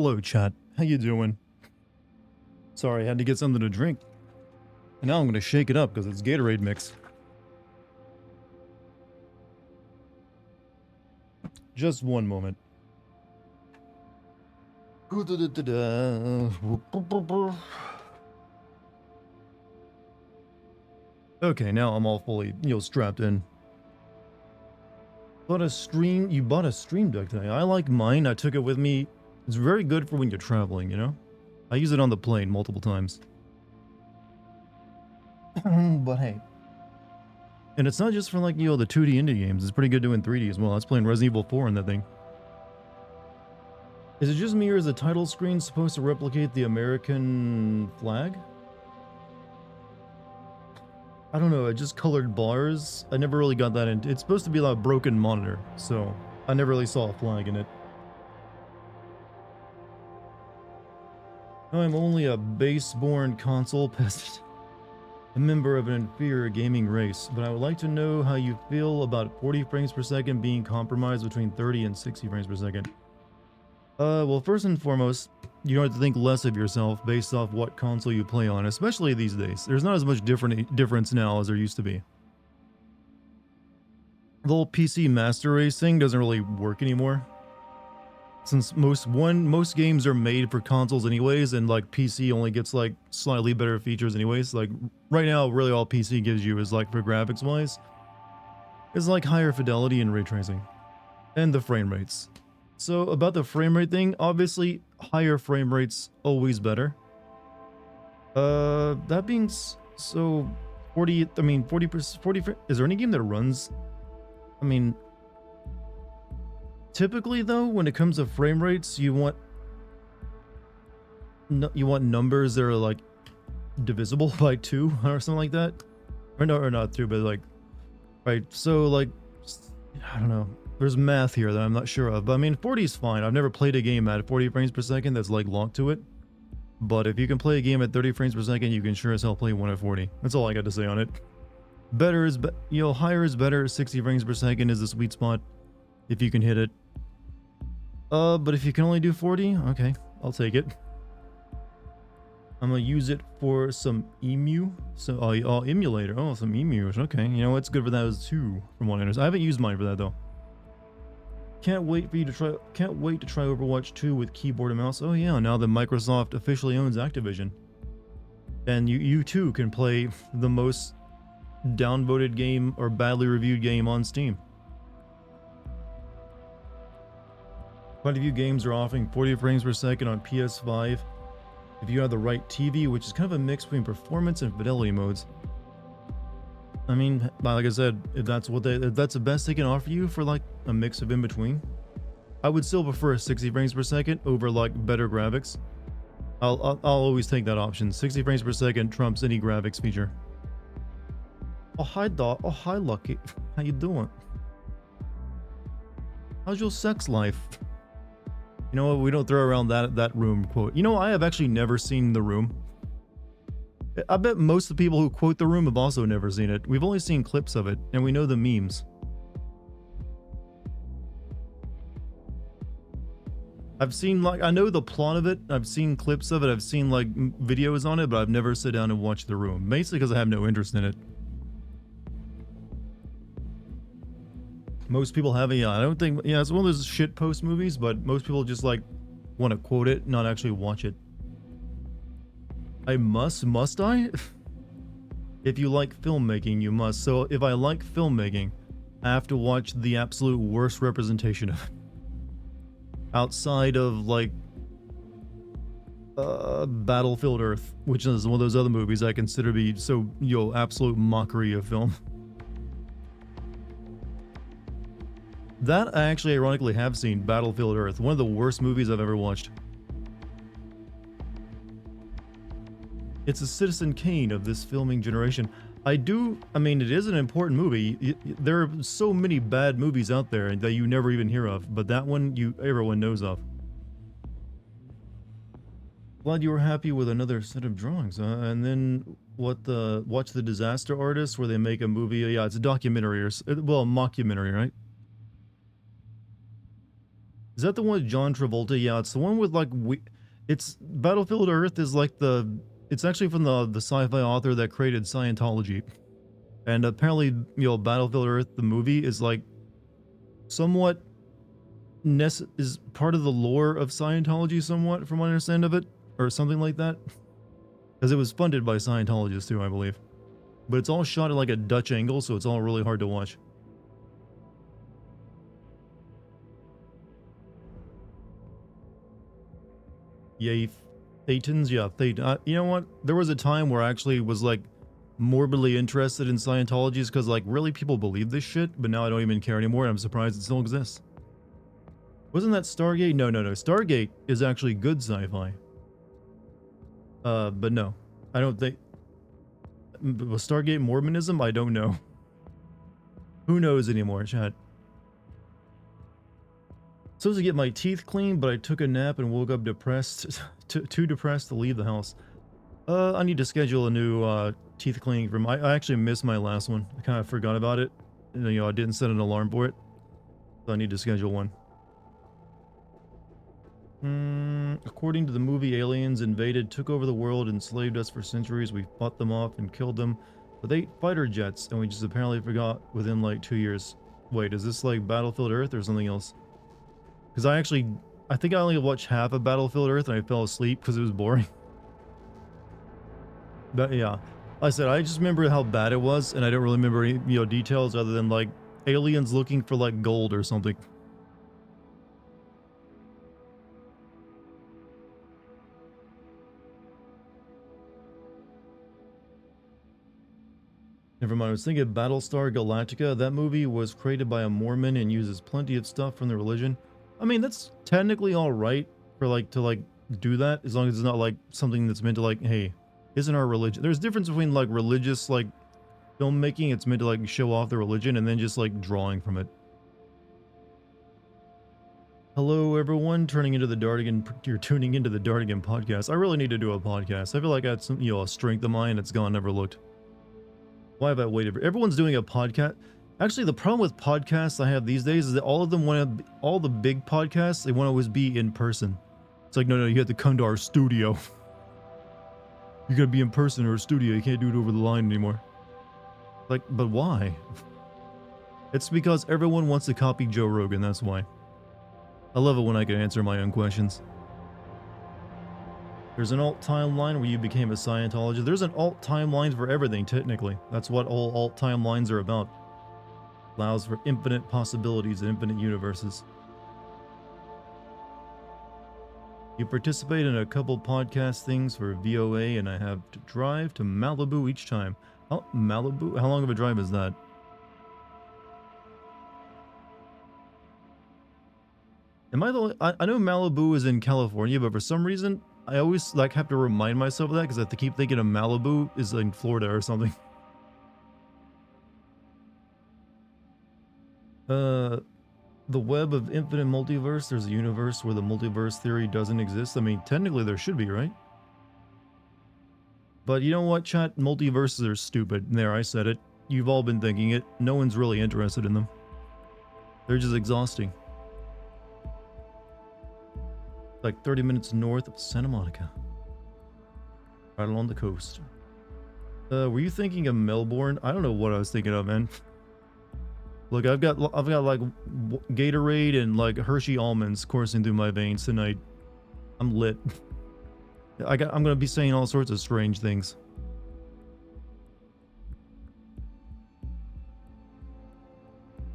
Hello, chat. How you doing? Sorry, I had to get something to drink. And now I'm going to shake it up because it's Gatorade mix. Just one moment. Okay, now I'm all fully, strapped in. You bought a stream deck today. I like mine. I took it with me. It's very good for when you're traveling, you know? I use it on the plane multiple times. But hey. And it's not just for like, the 2D indie games. It's pretty good doing 3D as well. I was playing Resident Evil 4 in that thing. Is it just me or is the title screen supposed to replicate the American flag? I don't know, it just colored bars. I never really got that in. It's supposed to be like a broken monitor, so I never really saw a flag in it. I'm only a base-born console peasant, a member of an inferior gaming race, but I would like to know how you feel about 40 frames per second being compromised between 30 and 60 frames per second. Well, first and foremost, you don't have to think less of yourself based off what console you play on, especially these days. There's not as much difference now as there used to be. The whole PC master race thing doesn't really work anymore. Since most games are made for consoles anyways, and like PC only gets like slightly better features anyways. Like right now, really all PC gives you is like for graphics wise, is like higher fidelity and ray tracing, and the frame rates. So about the frame rate thing, obviously higher frame rates always better. That being so 40, I mean 40%, is there any game that runs? I mean, typically though, when it comes to frame rates, you want numbers that are like divisible by 2 or something like that. Or no, or not 2, but like, right, so like, I don't know. There's math here that I'm not sure of, but I mean 40 is fine. I've never played a game at 40 frames per second that's like locked to it. But if you can play a game at 30 frames per second, you can sure as hell play one at 40. That's all I got to say on it. Better is, higher is better. 60 frames per second is the sweet spot if you can hit it. But if you can only do 40, okay, I'll take it. I'm gonna use it for some emu. So, emulator. Oh, some emus. Okay, it's good for those too. From what I understand, I haven't used mine for that though. Can't wait to try Overwatch 2 with keyboard and mouse. Oh yeah, now that Microsoft officially owns Activision. And you too can play the most downvoted game or badly reviewed game on Steam. Quite a few games are offering 40 frames per second on PS5 if you have the right TV, which is kind of a mix between performance and fidelity modes. I mean, like I said, if that's the best they can offer you for like a mix of in between, I would still prefer 60 frames per second over like better graphics. I'll always take that option. 60 frames per second trumps any graphics feature. Oh hi Dot. Oh hi Lucky. How you doing? How's your sex life? You know what? We don't throw around that room quote. I have actually never seen The Room. I bet most of the people who quote The Room have also never seen it. We've only seen clips of it, and we know the memes. I've seen, I know the plot of it, I've seen clips of it, I've seen, videos on it, but I've never sit down and watched The Room. Basically because I have no interest in it. Most people have I don't think, it's one of those shitpost movies, but most people just, want to quote it, not actually watch it. Must I? If you like filmmaking, you must. So if I like filmmaking, I have to watch the absolute worst representation of it. Outside of, Battlefield Earth, which is one of those other movies I consider to be so, absolute mockery of film. That I actually ironically have seen, Battlefield Earth, one of the worst movies I've ever watched. It's a Citizen Kane of this filming generation. I mean, it is an important movie. There are so many bad movies out there that you never even hear of, but that one everyone knows of. Glad you were happy with another set of drawings. And then watch the Disaster Artist, where they make a movie. Yeah, it's a documentary a mockumentary, right? Is that the one with John Travolta? Yeah, it's the one with like it's Battlefield Earth is like it's actually from the sci-fi author that created Scientology. And apparently, Battlefield Earth the movie is like somewhat is part of the lore of Scientology somewhat from what I understand of it or something like that. Cuz it was funded by Scientologists too, I believe. But it's all shot at like a Dutch angle, so it's all really hard to watch. Yay, Thetans, yeah, you know what? There was a time where I actually was like morbidly interested in Scientologies because like really people believe this shit, but now I don't even care anymore and I'm surprised it still exists. Wasn't that Stargate? No. Stargate is actually good sci-fi. But no. I don't think... Was Stargate Mormonism? I don't know. Who knows anymore, chat? Supposed to get my teeth cleaned, but I took a nap and woke up depressed. Too depressed to leave the house. I need to schedule a new teeth cleaning room. I actually missed my last one. I kind of forgot about it. I didn't set an alarm for it. So I need to schedule one. According to the movie, aliens invaded, took over the world, enslaved us for centuries. We fought them off and killed them with 8 fighter jets, and we just apparently forgot within like 2 years. Wait, is this like Battlefield Earth or something else? Because I think I only watched half of Battlefield Earth and I fell asleep because it was boring. But yeah, like I said, I just remember how bad it was, and I don't really remember any, details other than like aliens looking for like gold or something. Never mind, I was thinking Battlestar Galactica. That movie was created by a Mormon and uses plenty of stuff from the religion. I mean, that's technically all right for like to like do that, as long as it's not like something that's meant to like, hey, isn't our religion? There's a difference between like religious like filmmaking, it's meant to like show off the religion, and then just like drawing from it. Hello everyone, turning into the Dartigan. You're tuning into the Dartigan podcast. I really need to do a podcast. I feel like I had some, a strength of mine that's gone overlooked. Why have I waited? Everyone's doing a podcast. Actually, the problem with podcasts I have these days is that all of them all the big podcasts, they want to always be in person. It's like, no, you have to come to our studio. You gotta be in person or a studio. You can't do it over the line anymore. Like, but why? It's because everyone wants to copy Joe Rogan, that's why. I love it when I can answer my own questions. There's an alt timeline where you became a Scientologist. There's an alt timeline for everything, technically. That's what all alt timelines are about. Allows for infinite possibilities and infinite universes. You participate in a couple podcast things for VOA, and I have to drive to Malibu each time. Oh, Malibu? How long of a drive is that? Am I the only... I know Malibu is in California, but for some reason, I always like have to remind myself of that because I have to keep thinking of Malibu is in Florida or something. The web of infinite multiverse, there's a universe where the multiverse theory doesn't exist. I mean, technically there should be, right? But you know what, chat? Multiverses are stupid. There, I said it. You've all been thinking it. No one's really interested in them. They're just exhausting. Like 30 minutes north of Santa Monica. Right along the coast. Were you thinking of Melbourne? I don't know what I was thinking of, man. Look, I've got like Gatorade and like Hershey almonds coursing through my veins tonight. I'm lit. I'm gonna be saying all sorts of strange things.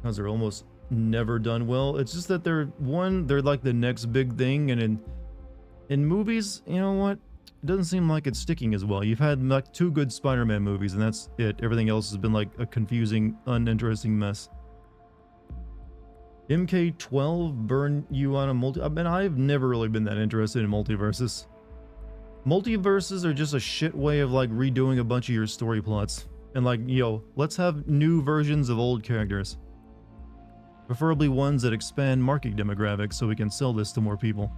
Those are almost never done well. It's just that they're like the next big thing, and in movies, you know what? It doesn't seem like it's sticking as well. You've had like 2 good Spider-Man movies, and that's it. Everything else has been like a confusing, uninteresting mess. MK12 burn you on a multi... I mean, I've never really been that interested in multiverses. Multiverses are just a shit way of like redoing a bunch of your story plots. And like, let's have new versions of old characters. Preferably ones that expand market demographics so we can sell this to more people.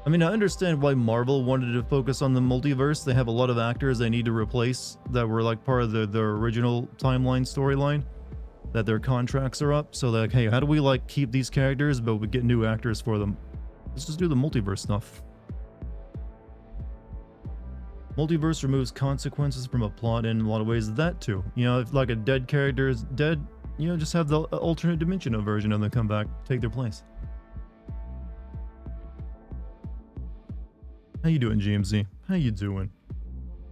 I mean, I understand why Marvel wanted to focus on the multiverse. They have a lot of actors they need to replace that were like part of the original timeline storyline, that their contracts are up. So like, hey, how do we like keep these characters but we get new actors for them? Let's just do the multiverse stuff. Multiverse removes consequences from a plot in a lot of ways. That too, you know, if like a dead character is dead, you know, just have the alternate dimension of version of them come back, take their place. How you doing, GMZ? How you doing?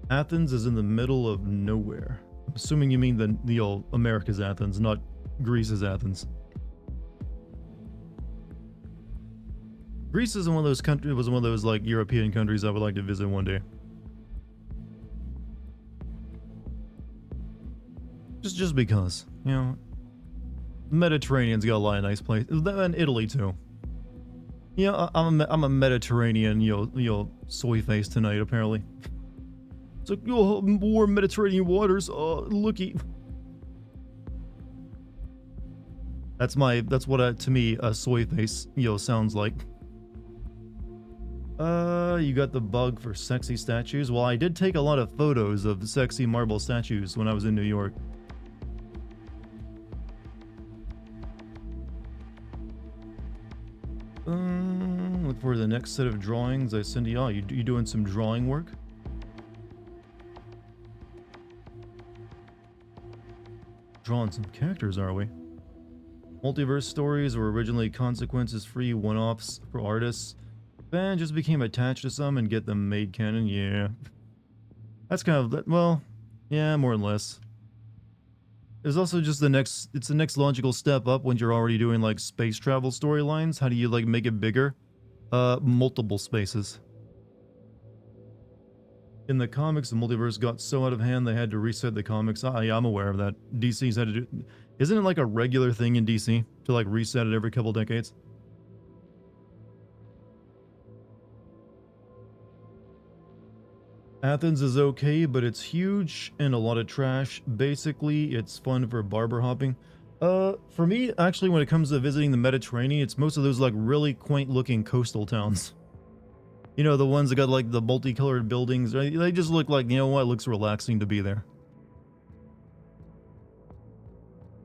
Athens is in the middle of nowhere. I'm assuming you mean the old America's Athens, not Greece's Athens. Greece is one of those countries. Was one of those like European countries I would like to visit one day. Just because, you know, Mediterranean's got a lot of nice places, and Italy too. You know, I'm a Mediterranean, you know, soy face tonight apparently. It's like, oh, more Mediterranean waters. Oh, looky. That's what to me a soy face, you know, sounds like. You got the bug for sexy statues. Well, I did take a lot of photos of sexy marble statues when I was in New York. Look for the next set of drawings I send you. Oh, you doing some drawing work? Drawing some characters, are we? Multiverse stories were originally consequences-free one-offs for artists. Fans just became attached to some and get them made canon. Yeah, that's kind of, well, yeah, more or less. There's also just it's the next logical step up when you're already doing like space travel storylines. How do you like make it bigger? Multiple spaces. In the comics, the multiverse got so out of hand they had to reset the comics. Yeah, I'm aware of that. DC's had to do. Isn't it like a regular thing in DC to like reset it every couple decades? Athens is okay, but it's huge and a lot of trash. Basically, it's fun for barber hopping. For me, actually, when it comes to visiting the Mediterranean, it's most of those like really quaint looking coastal towns. You know, the ones that got like the multicolored buildings. They just look like, you know what, it looks relaxing to be there.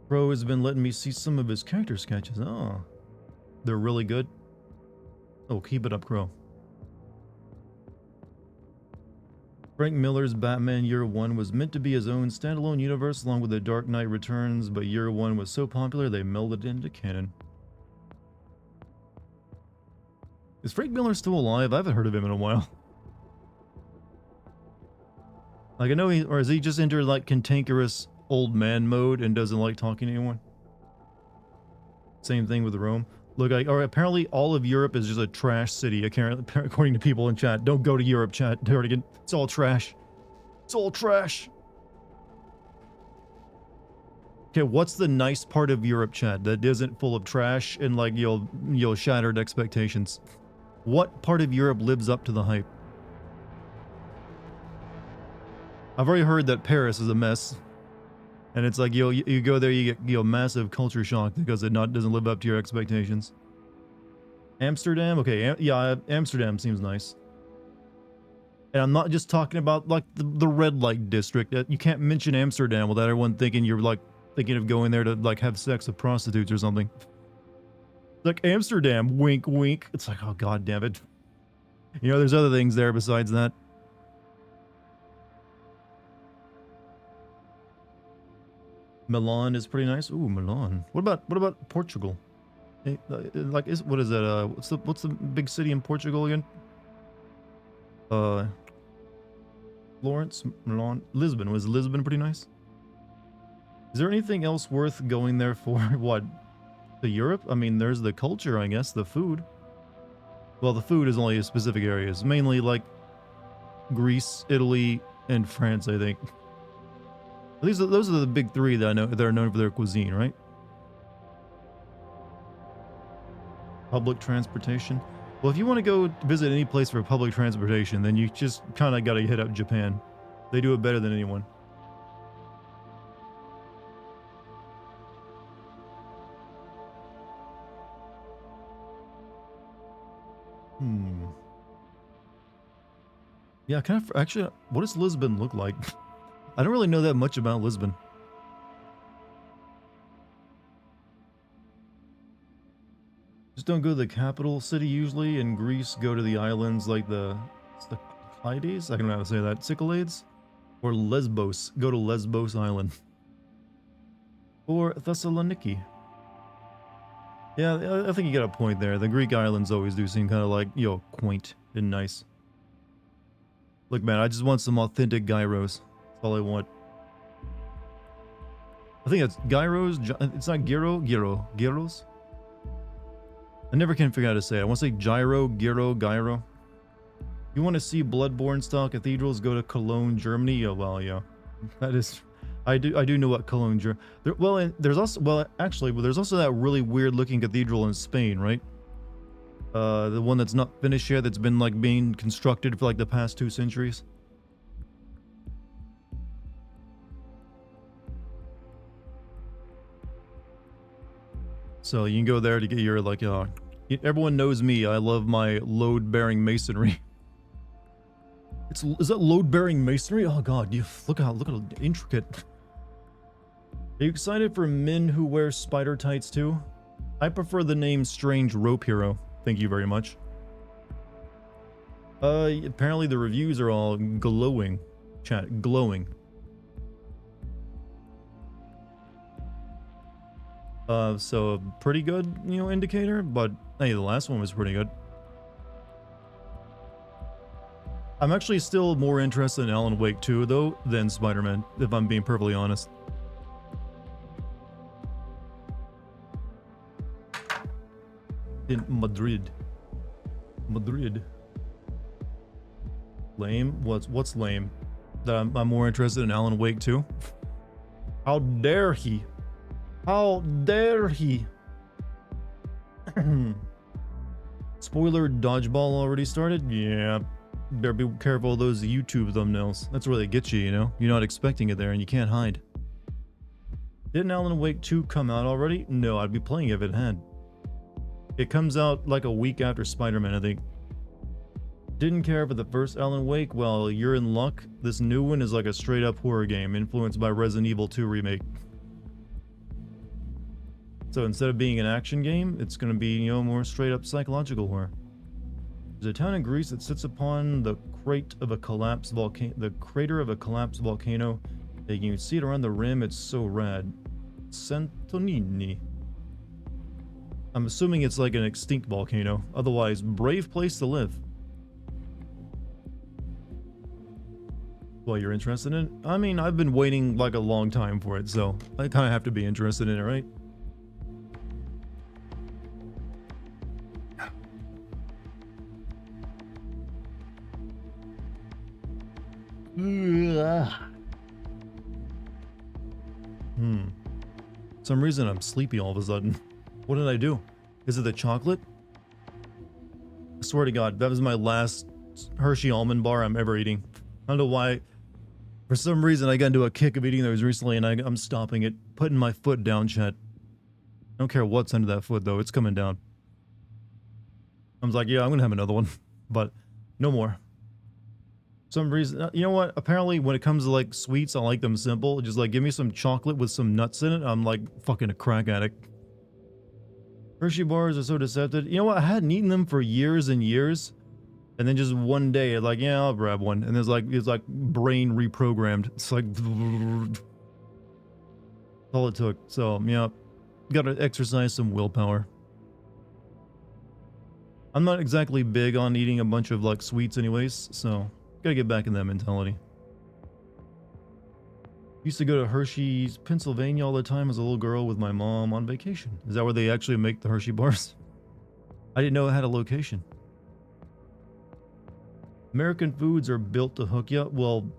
Pro has been letting me see some of his character sketches. Oh, they're really good. Oh, keep it up, Crow. Frank Miller's Batman Year One was meant to be his own standalone universe along with The Dark Knight Returns, but Year One was so popular they melded it into canon. Is Frank Miller still alive? I haven't heard of him in a while. Like, I know or is he just entered like cantankerous old man mode and doesn't like talking to anyone? Same thing with Rome. Look, or apparently all of Europe is just a trash city, according to people in chat. Don't go to Europe, chat. Dartigan. It's all trash. It's all trash. Okay, what's the nice part of Europe, chat, that isn't full of trash and like you'll shattered expectations? What part of Europe lives up to the hype? I've already heard that Paris is a mess. And it's like, you go there, you get, massive culture shock because it doesn't live up to your expectations. Amsterdam? Okay, yeah, Amsterdam seems nice. And I'm not just talking about, like, the red light district. You can't mention Amsterdam without everyone thinking you're, like, thinking of going there to, like, have sex with prostitutes or something. Like, Amsterdam, wink, wink. It's like, oh, god damn it. You know, there's other things there besides that. Milan is pretty nice. Ooh, Milan. What about Portugal? Like, what is that? What's the big city in Portugal again? Florence, Milan, Lisbon. Was Lisbon pretty nice? Is there anything else worth going there for? What? To Europe? I mean, there's the culture, I guess. The food. Well, the food is only in specific areas. Mainly like Greece, Italy, and France, I think. Those are the big three that I know that are known for their cuisine, right? Public transportation. Well, if you want to go visit any place for public transportation, then you just kind of got to hit up Japan. They do it better than anyone. Yeah, kind of. Actually, what does Lisbon look like? I don't really know that much about Lisbon. Just don't go to the capital city usually. In Greece, go to the islands like the Cyclades. I don't know how to say that. Cyclades or Lesbos. Go to Lesbos Island or Thessaloniki. Yeah, I think you got a point there. The Greek islands always do seem kind of like, quaint and nice. Look, man, I just want some authentic gyros. That's all I want. I think it's gyros. It's not gyros. I never can figure out how to say it. I want to say gyro. You want to see Bloodborne style cathedrals? Go to Cologne, Germany. Oh well, yeah, that is. I do know what Cologne, Germany. And there's also there's also that really weird looking cathedral in Spain, right? The one that's not finished yet, that's been like being constructed for like the past 2 centuries. So you can go there to get your like everyone knows me. I love my load-bearing masonry. Is that load-bearing masonry? Oh god, look how intricate. Are you excited for men who wear spider tights too? I prefer the name Strange Rope Hero. Thank you very much. Apparently the reviews are all glowing. Chat, glowing. So a pretty good, indicator, but hey, the last one was pretty good. I'm actually still more interested in Alan Wake 2 though than Spider-Man, if I'm being perfectly honest. In Madrid. Lame? What's lame? That I'm more interested in Alan Wake 2? How dare he? How dare he? Spoiler, dodgeball already started? Yeah. Better be careful of those YouTube thumbnails. That's where they get you, You're not expecting it there and you can't hide. Didn't Alan Wake 2 come out already? No, I'd be playing if it had. It comes out like a week after Spider-Man, I think. Didn't care for the first Alan Wake? Well, you're in luck. This new one is like a straight up horror game influenced by Resident Evil 2 remake. So instead of being an action game, it's going to be, more straight up psychological horror. There's a town in Greece that sits upon the crater of a collapsed volcano. You can see it around the rim. It's so rad. Santorini. I'm assuming it's like an extinct volcano. Otherwise, brave place to live. Well, you're interested in it? I mean, I've been waiting like a long time for it, so I kind of have to be interested in it, right? Some reason I'm sleepy all of a sudden. What did I do? Is it the chocolate? I swear to God, that was my last Hershey almond bar I'm ever eating. I don't know why. For some reason, I got into a kick of eating those recently, and I'm stopping it. Putting my foot down, chat. I don't care what's under that foot, though. It's coming down. I was like, yeah, I'm gonna have another one. But no more. Some reason, you know what? Apparently, when it comes to like sweets, I like them simple. Just like give me some chocolate with some nuts in it. I'm like fucking a crack addict. Hershey bars are so deceptive. You know what? I hadn't eaten them for years and years, and then just one day, like, yeah, I'll grab one, and it's like brain reprogrammed. It's like that's all it took. So yeah, gotta exercise some willpower. I'm not exactly big on eating a bunch of like sweets, anyways. So. Gotta get back in that mentality. Used to go to Hershey's, Pennsylvania all the time as a little girl with my mom on vacation. Is that where they actually make the Hershey bars? I didn't know it had a location. American foods are built to hook you. Well,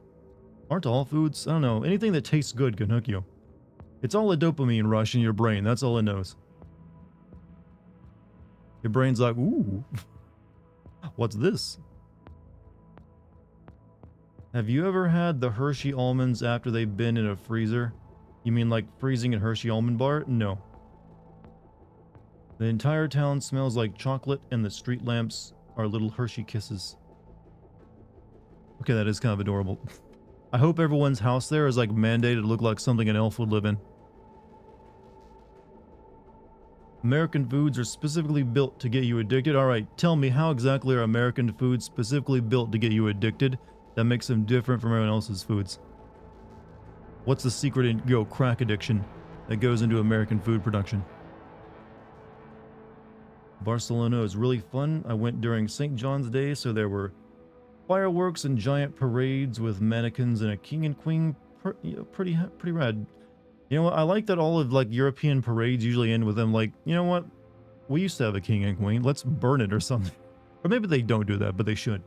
aren't all foods? I don't know. Anything that tastes good can hook you. It's all a dopamine rush in your brain. That's all it knows. Your brain's like, ooh, what's this? Have you ever had the Hershey almonds after they've been in a freezer? You mean like freezing a Hershey almond bar? No. The entire town smells like chocolate and the street lamps are little Hershey kisses. Okay, that is kind of adorable. I hope everyone's house there is like mandated to look like something an elf would live in. American foods are specifically built to get you addicted. Alright, tell me, how exactly are American foods specifically built to get you addicted that makes them different from everyone else's foods? What's the secret in, crack addiction that goes into American food production? Barcelona is really fun. I went during St. John's Day, so there were fireworks and giant parades with mannequins and a king and queen. Pretty rad. You know what? I like that all of like European parades usually end with them like, you know what? We used to have a king and queen. Let's burn it or something. Or maybe they don't do that, but they should.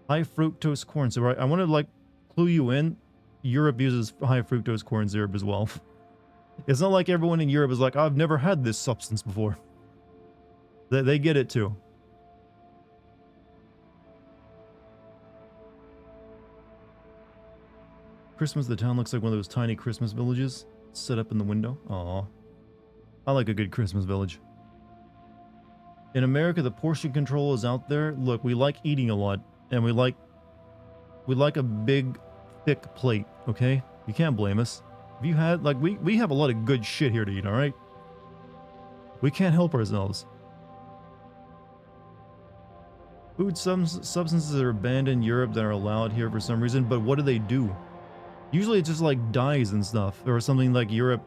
High fructose corn syrup. I want to like clue you in. Europe uses high fructose corn syrup as well. It's not like everyone in Europe is like, I've never had this substance before. They get it too. Christmas, the town looks like one of those tiny Christmas villages set up in the window. Aww. I like a good Christmas village. In America, the portion control is out there. Look, we like eating a lot, and we like a big, thick plate, okay? You can't blame us. If you had, like, we have a lot of good shit here to eat, alright? We can't help ourselves. Food substances are banned in Europe that are allowed here for some reason, but what do they do? Usually it's just like dyes and stuff, or something like Europe,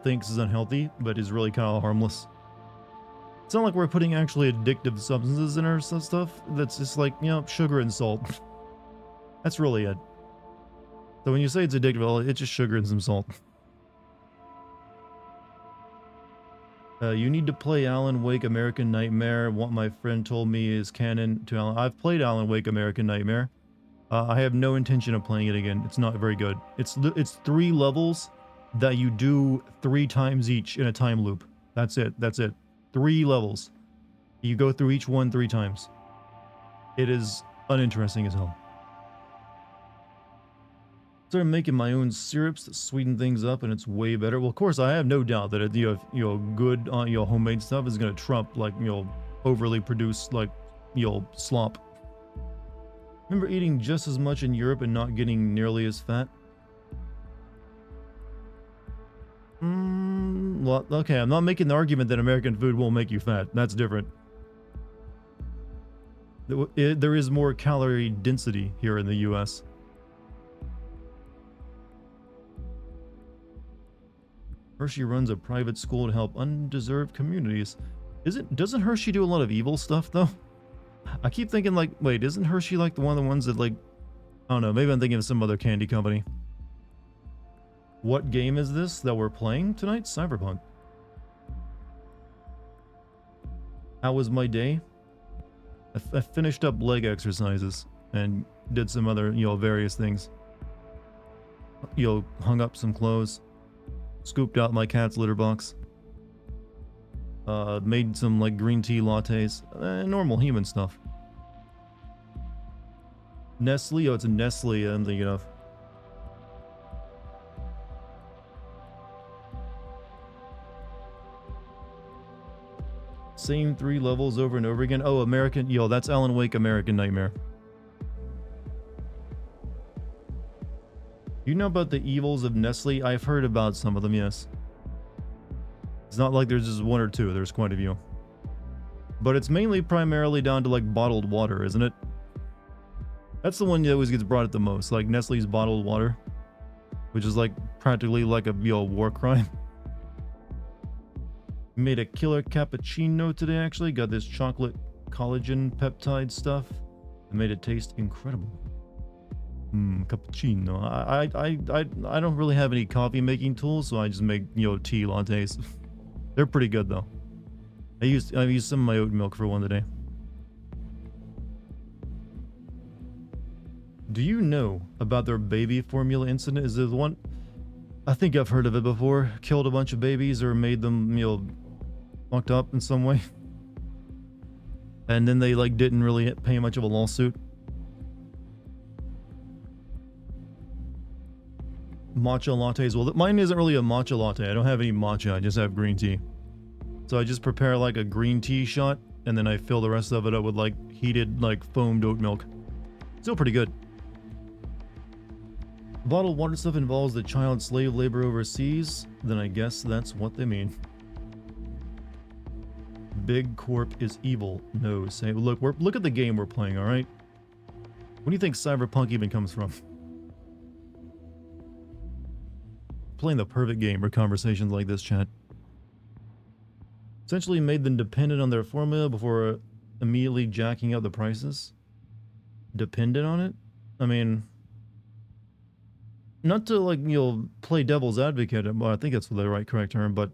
thinks is unhealthy, but is really kind of harmless. It's not like we're putting actually addictive substances in our stuff. That's just like, sugar and salt. That's really it. So when you say it's addictive, well, it's just sugar and some salt. You need to play Alan Wake American Nightmare. What my friend told me is canon to Alan. I've played Alan Wake American Nightmare. I have no intention of playing it again. It's not very good. It's 3 levels that you do 3 times each in a time loop. That's it. 3 levels. You go through each one 3 times. It is uninteresting as hell. Started making my own syrups that sweeten things up, and it's way better. Well, of course, I have no doubt that good homemade stuff is gonna trump like overly produced like slop. Remember eating just as much in Europe and not getting nearly as fat? Well, okay, I'm not making the argument that American food won't make you fat. That's different. There is more calorie density here in the US. Hershey runs a private school to help undeserved communities. Doesn't Hershey do a lot of evil stuff though? I keep thinking like, wait, isn't Hershey like one of the ones that like, I don't know, maybe I'm thinking of some other candy company. What game is this that we're playing tonight? Cyberpunk. How was my day? I finished up leg exercises and did some other, various things. Hung up some clothes. Scooped out my cat's litter box. Made some like green tea lattes. Normal human stuff. Nestle? Oh, it's a Nestle I'm thinking of. Same 3 levels over and over again. Oh, American. That's Alan Wake American Nightmare. You know about the evils of Nestle? I've heard about some of them, yes. It's not like there's just 1 or 2, there's quite a few. But it's primarily down to like bottled water, isn't it? That's the one that always gets brought up the most, like Nestle's bottled water. Which is like practically like a war crime. Made a killer cappuccino today actually, got this chocolate collagen peptide stuff. It made it taste incredible. Cappuccino. I don't really have any coffee making tools, so I just make tea lattes. They're pretty good though. I've used some of my oat milk for one today. Do you know about their baby formula incident? Is it the one? I think I've heard of it before. Killed a bunch of babies or made them fucked up in some way. And then they like didn't really pay much of a lawsuit. Matcha lattes. Well, mine isn't really a matcha latte. I don't have any matcha. I just have green tea. So I just prepare like a green tea shot, and then I fill the rest of it up with like heated, like foamed oat milk. Still pretty good. Bottled water stuff involves the child slave labor overseas. Then I guess that's what they mean. Big Corp is evil. No, say look. Look at the game we're playing. All right. What do you think Cyberpunk even comes from? Playing the perfect game for conversations like this, chat. Essentially made them dependent on their formula before immediately jacking up the prices. Dependent on it? I mean, not to like, you know, play devil's advocate, well, I think that's the right correct term, but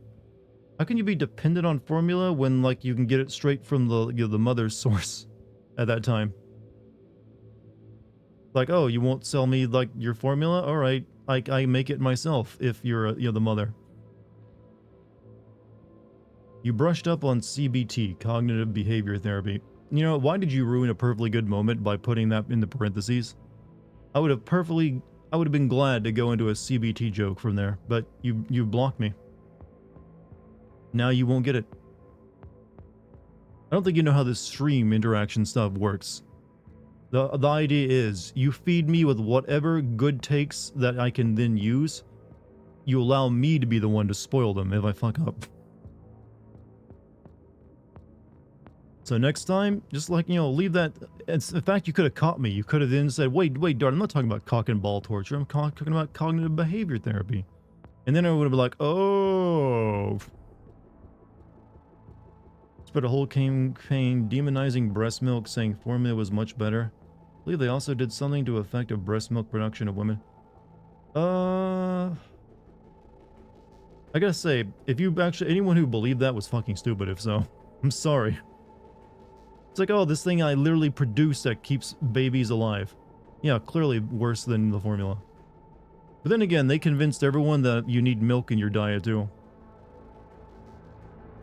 how can you be dependent on formula when like you can get it straight from the, you know, the mother's source at that time? Like, oh, you won't sell me like your formula? All right, like I make it myself if you're the mother. You brushed up on CBT, cognitive behavior therapy. You know, why did you ruin a perfectly good moment by putting that in the parentheses? I would have been glad to go into a CBT joke from there, but you blocked me. Now you won't get it. I don't think you know how this stream interaction stuff works. The idea is you feed me with whatever good takes that I can then use. You allow me to be the one to spoil them if I fuck up. So next time, just like, you know, leave that. In fact, you could have caught me. You could have then said, wait, Dart, I'm not talking about cock and ball torture. I'm talking about cognitive behavior therapy. And then I would have been like, oh. Spent a whole campaign demonizing breast milk, saying formula was much better. I believe they also did something to affect a breast milk production of women. I gotta say, if you actually, anyone who believed that was fucking stupid, if so. I'm sorry. It's like, oh, this thing I literally produce that keeps babies alive. Yeah, clearly worse than the formula. But then again, they convinced everyone that you need milk in your diet too.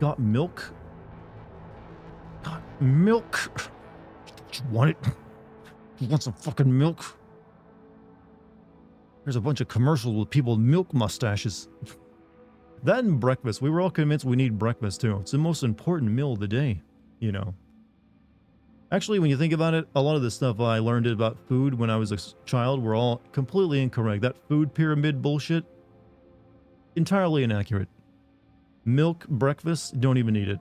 Got milk? Got milk? You want it? You want some fucking milk? There's a bunch of commercials with people with milk mustaches. That and breakfast. We were all convinced we need breakfast too. It's the most important meal of the day, you know. Actually, when you think about it, a lot of the stuff I learned about food when I was a child were all completely incorrect. That food pyramid bullshit, entirely inaccurate. Milk, breakfast, don't even need it.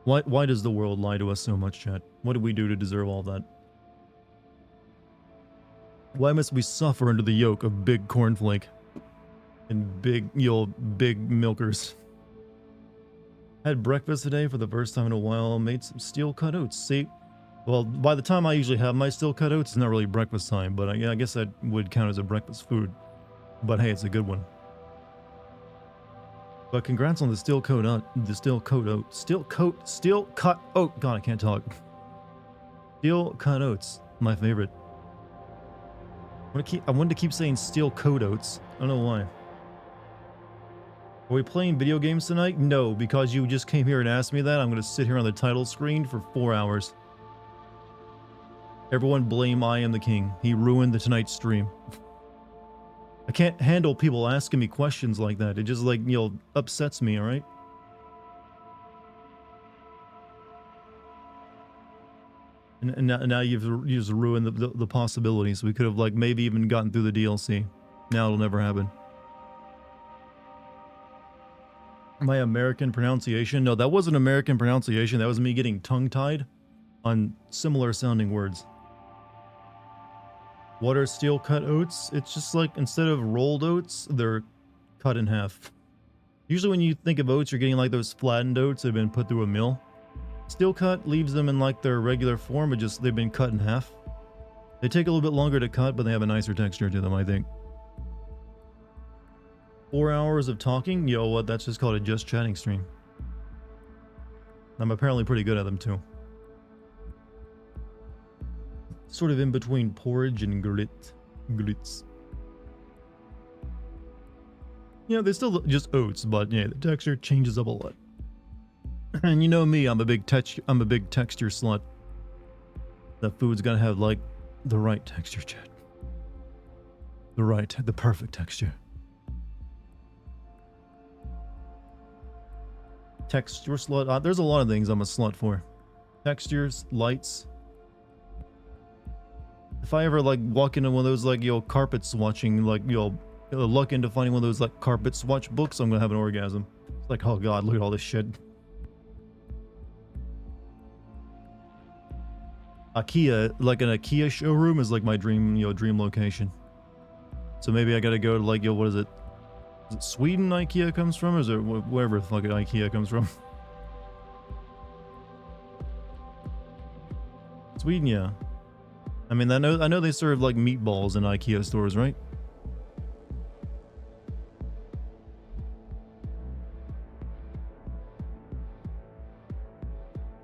Why does the world lie to us so much, chat? What do we do to deserve all that? Why must we suffer under the yoke of big cornflake and big milkers? Had breakfast today for the first time in a while. Made some steel cut oats. See, well, by the time I usually have my steel cut oats, it's not really breakfast time, but I guess that would count as a breakfast food. But hey, it's a good one. But congrats on the steel cut oat. Steel cut oat. God, I can't talk. Steel cut oats, my favorite. I wanted to keep saying steel coat oats. I don't know why. Are we playing video games tonight? No, because you just came here and asked me that. I'm going to sit here on the title screen for 4 hours. Everyone blame I Am the King. He ruined the tonight's stream. I can't handle people asking me questions like that. It just, like, you know, upsets me, alright? And now you've just ruined the possibilities. We could have, like, maybe even gotten through the DLC. Now it'll never happen. My American pronunciation? No, that wasn't American pronunciation. That was me getting tongue-tied on similar sounding words. What are steel cut oats? It's just like, instead of rolled oats, they're cut in half. Usually when you think of oats, you're getting like those flattened oats that have been put through a mill. Steel cut leaves them in like their regular form, but just they've been cut in half. They take a little bit longer to cut, but they have a nicer texture to them, I think. 4 hours of talking? Yo, what? That's just called a just chatting stream. I'm apparently pretty good at them too. Sort of in between porridge and grits. Yeah, they're still just oats, but yeah, the texture changes up a lot. And you know me, I'm a big texture slut. That food's gotta have like the right texture, chat. The perfect texture. Texture slut. There's a lot of things I'm a slut for. textures, lights. If I ever like walk into one of those like carpet swatching, like luck into finding one of those like carpet swatch books, I'm gonna have an orgasm. It's like, oh god, look at all this shit. IKEA, like an IKEA showroom is like my dream, dream location. So maybe I gotta go to like, what is it? Is it Sweden IKEA comes from? Or is it wherever the fuck IKEA comes from? Sweden, yeah. I mean, I know they serve like meatballs in IKEA stores, right?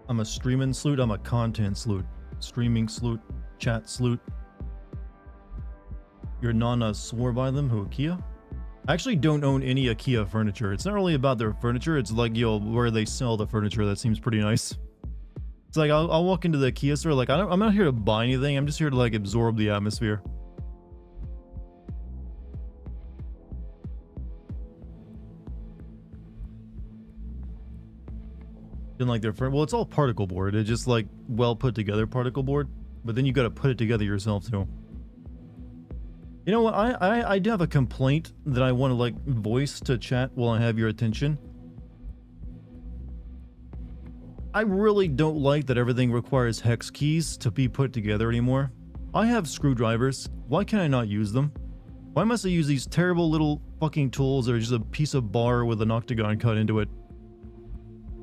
I'm a streaming sloot, I'm a content sloot. Streaming sloot, chat sloot. Your nana swore by them, who, IKEA? I actually don't own any IKEA furniture. It's not really about their furniture, it's like, where they sell the furniture. That seems pretty nice. It's like, I'll walk into the IKEA store, like, I'm not here to buy anything, I'm just here to, like, absorb the atmosphere. Didn't like their well, it's all particle board. It's just, like, well put together particle board, but then you gotta put it together yourself, too. You know what, I do have a complaint that I want to, like, voice to chat while I have your attention. I really don't like that everything requires hex keys to be put together anymore. I have screwdrivers. Why can I not use them? Why must I use these terrible little fucking tools that are just a piece of bar with an octagon cut into it?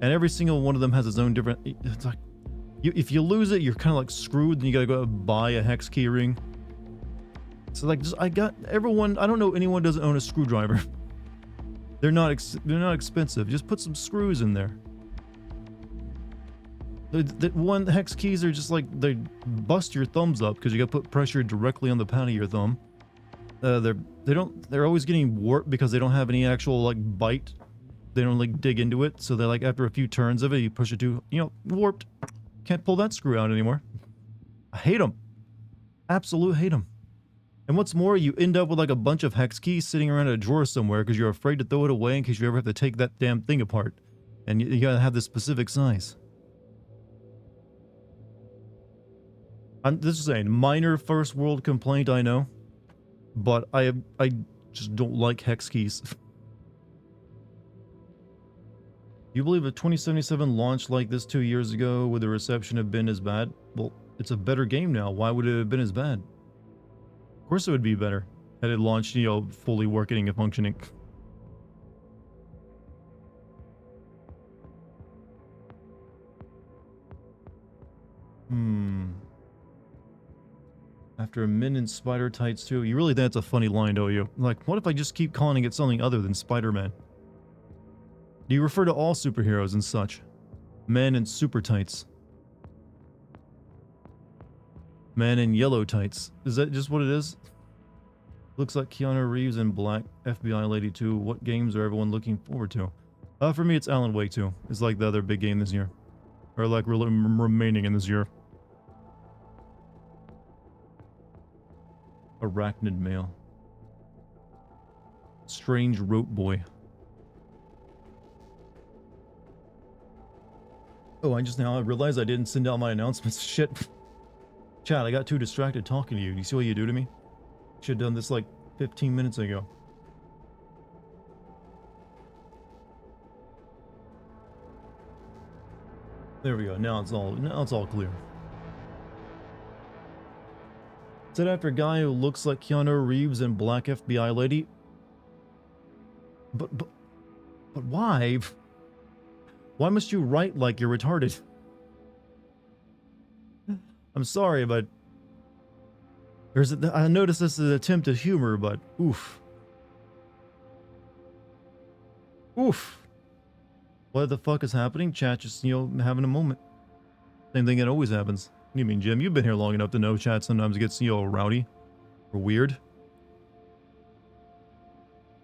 And every single one of them has its own different... It's like... if you lose it, you're kind of like screwed, and you gotta go buy a hex key ring. So like, just, I got everyone... I don't know anyone doesn't own a screwdriver. They're not expensive. Just put some screws in there. The one hex keys are just like, they bust your thumbs up because you got to put pressure directly on the pad of your thumb. They're always getting warped because they don't have any actual like bite. They don't like dig into it. So they're like, after a few turns of it, you push it to, warped. Can't pull that screw out anymore. I hate them. Absolute hate them. And what's more, you end up with like a bunch of hex keys sitting around a drawer somewhere because you're afraid to throw it away in case you ever have to take that damn thing apart. And you gotta have this specific size. This is a minor first world complaint, I know, but I just don't like hex keys. Do you believe a 2077 launched like this 2 years ago would the reception have been as bad? Well, it's a better game now. Why would it have been as bad? Of course it would be better had it launched, fully working and functioning. After Men in Spider Tights 2, you really think that's a funny line, don't you? Like, what if I just keep calling it something other than Spider-Man? Do you refer to all superheroes and such? Men in super tights. Men in yellow tights. Is that just what it is? Looks like Keanu Reeves and Black FBI Lady 2. What games are everyone looking forward to? For me, it's Alan Wake 2. It's like the other big game this year. Or like remaining in this year. Arachnid male. Strange rope boy. Oh, I realized I didn't send out my announcements. Shit. Chat, I got too distracted talking to you. Do you see what you do to me? Should have done this like 15 minutes ago. There we go. Now it's all clear. Said after a guy who looks like Keanu Reeves and Black FBI Lady. But why? Why must you write like you're retarded? I'm sorry, but I noticed this is an attempt at humor, but oof. Oof. What the fuck is happening? Chat just, having a moment. Same thing that always happens. What do you mean, Jim? You've been here long enough to know chat sometimes gets, rowdy or weird.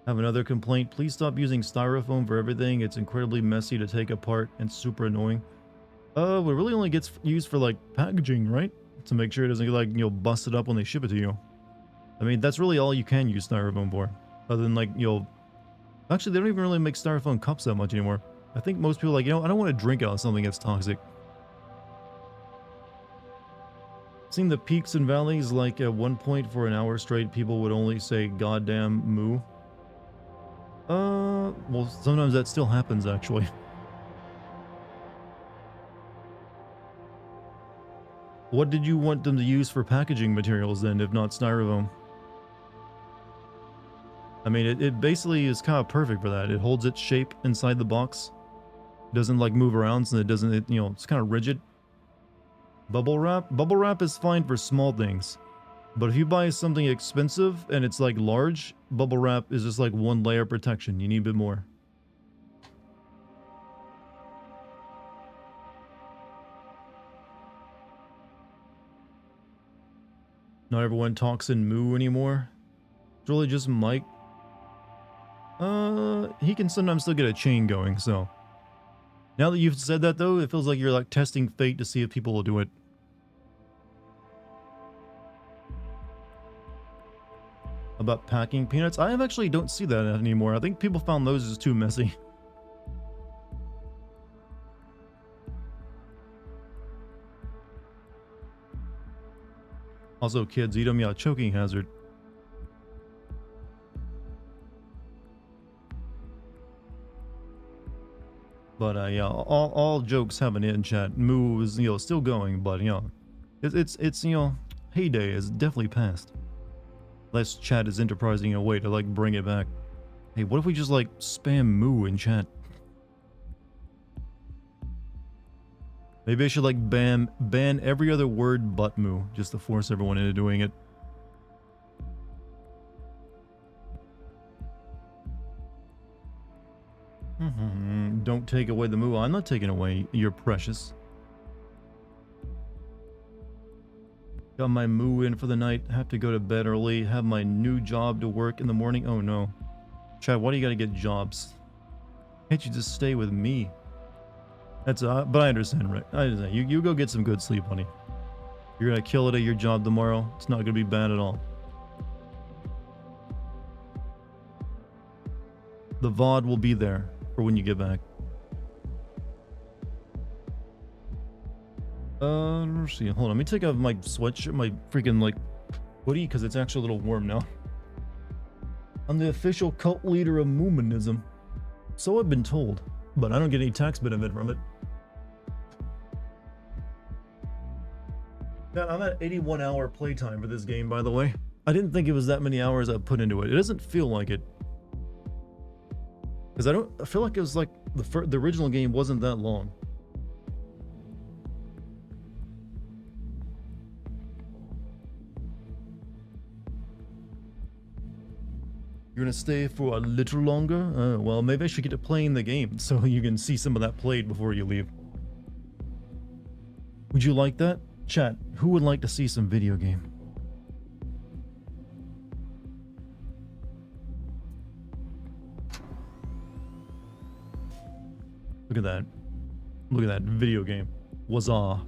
Have another complaint. Please stop using styrofoam for everything. It's incredibly messy to take apart and super annoying. It really only gets used for like packaging, right? To make sure it doesn't get like, busted up when they ship it to you. I mean, that's really all you can use styrofoam for. Other than like, actually, they don't even really make styrofoam cups that much anymore. I think most people are like, I don't want to drink out of something that's toxic. Seen the peaks and valleys, like at one point for an hour straight, people would only say goddamn moo. Well, sometimes that still happens actually. What did you want them to use for packaging materials then, if not styrofoam? I mean, it basically is kind of perfect for that. It holds its shape inside the box. It doesn't like move around, so it doesn't, you know, it's kind of rigid. Bubble wrap is fine for small things. But if you buy something expensive and it's like large, bubble wrap is just like one layer of protection. You need a bit more. Not everyone talks in moo anymore. It's really just Mike. He can sometimes still get a chain going, so. Now that you've said that though, it feels like you're like testing fate to see if people will do it. About packing peanuts? I actually don't see that anymore. I think people found those as too messy. Also, kids eat them, yeah, choking hazard. But yeah, all jokes have an end, chat. Moo is, you know, still going, but you know, it's you know, heyday is definitely past. Unless chat is enterprising a way to like bring it back. Hey, what if we just like spam moo in chat? Maybe I should like ban every other word but moo, just to force everyone into doing it. Don't take away the moo. I'm not taking away your precious. Got my moo in for the night. Have to go to bed early. Have my new job to work in the morning. Oh no. Chad, why do you gotta get jobs? Can't you just stay with me? That's but I understand, Rick. I understand. You go get some good sleep, honey. You're gonna kill it at your job tomorrow. It's not gonna be bad at all. The VOD will be there for when you get back. Let's see. Hold on. Let me take off my sweatshirt, my freaking like hoodie, because it's actually a little warm now. I'm the official cult leader of Moomanism. So I've been told, but I don't get any tax benefit from it. Man, I'm at 81-hour playtime for this game, by the way. I didn't think it was that many hours I put into it. It doesn't feel like it. Because I feel like it was like the original game wasn't that long. You're gonna stay for a little longer? Well, maybe I should get to playing the game so you can see some of that played before you leave. Would you like that? Chat, who would like to see some video game? Look at that. Look at that video game. Wazah.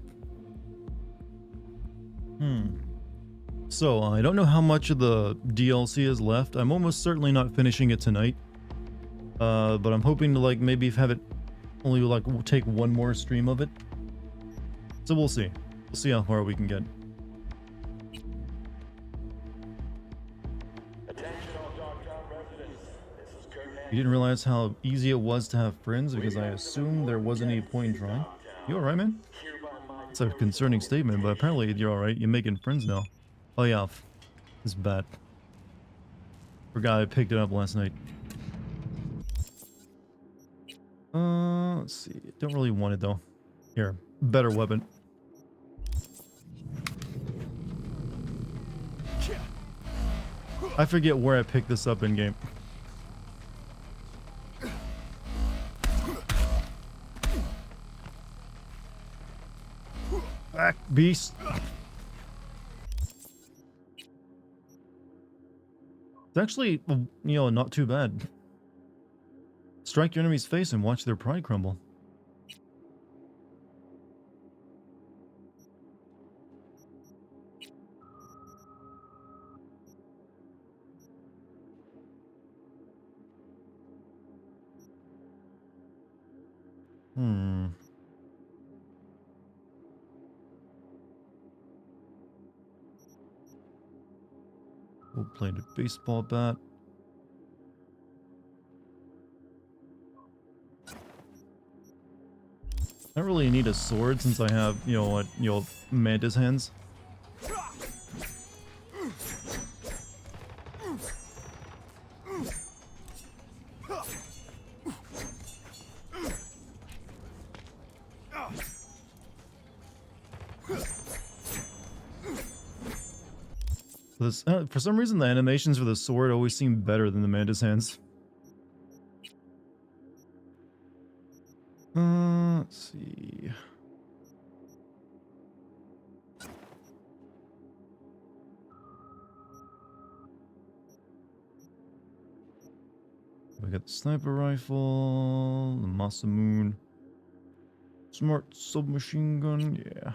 So, I don't know how much of the DLC is left. I'm almost certainly not finishing it tonight. But I'm hoping to like maybe have it only like take one more stream of it. So we'll see. We'll see how far we can get. You didn't realize how easy it was to have friends because I assumed there wasn't any point in trying. You alright, man? It's a concerning statement, but apparently you're alright. You're making friends now. Oh yeah, this bat. Forgot I picked it up last night. Let's see. Don't really want it though. Here, better weapon. I forget where I picked this up in game. Back, beast. It's actually, you know, not too bad. Strike your enemy's face and watch their pride crumble. Gold-plated baseball bat. I don't really need a sword since I have, you know, what, you know, mantis hands. This, for some reason, the animations for the sword always seem better than the mantis hands. Let's see. We got the sniper rifle, the Masamune, smart submachine gun, yeah.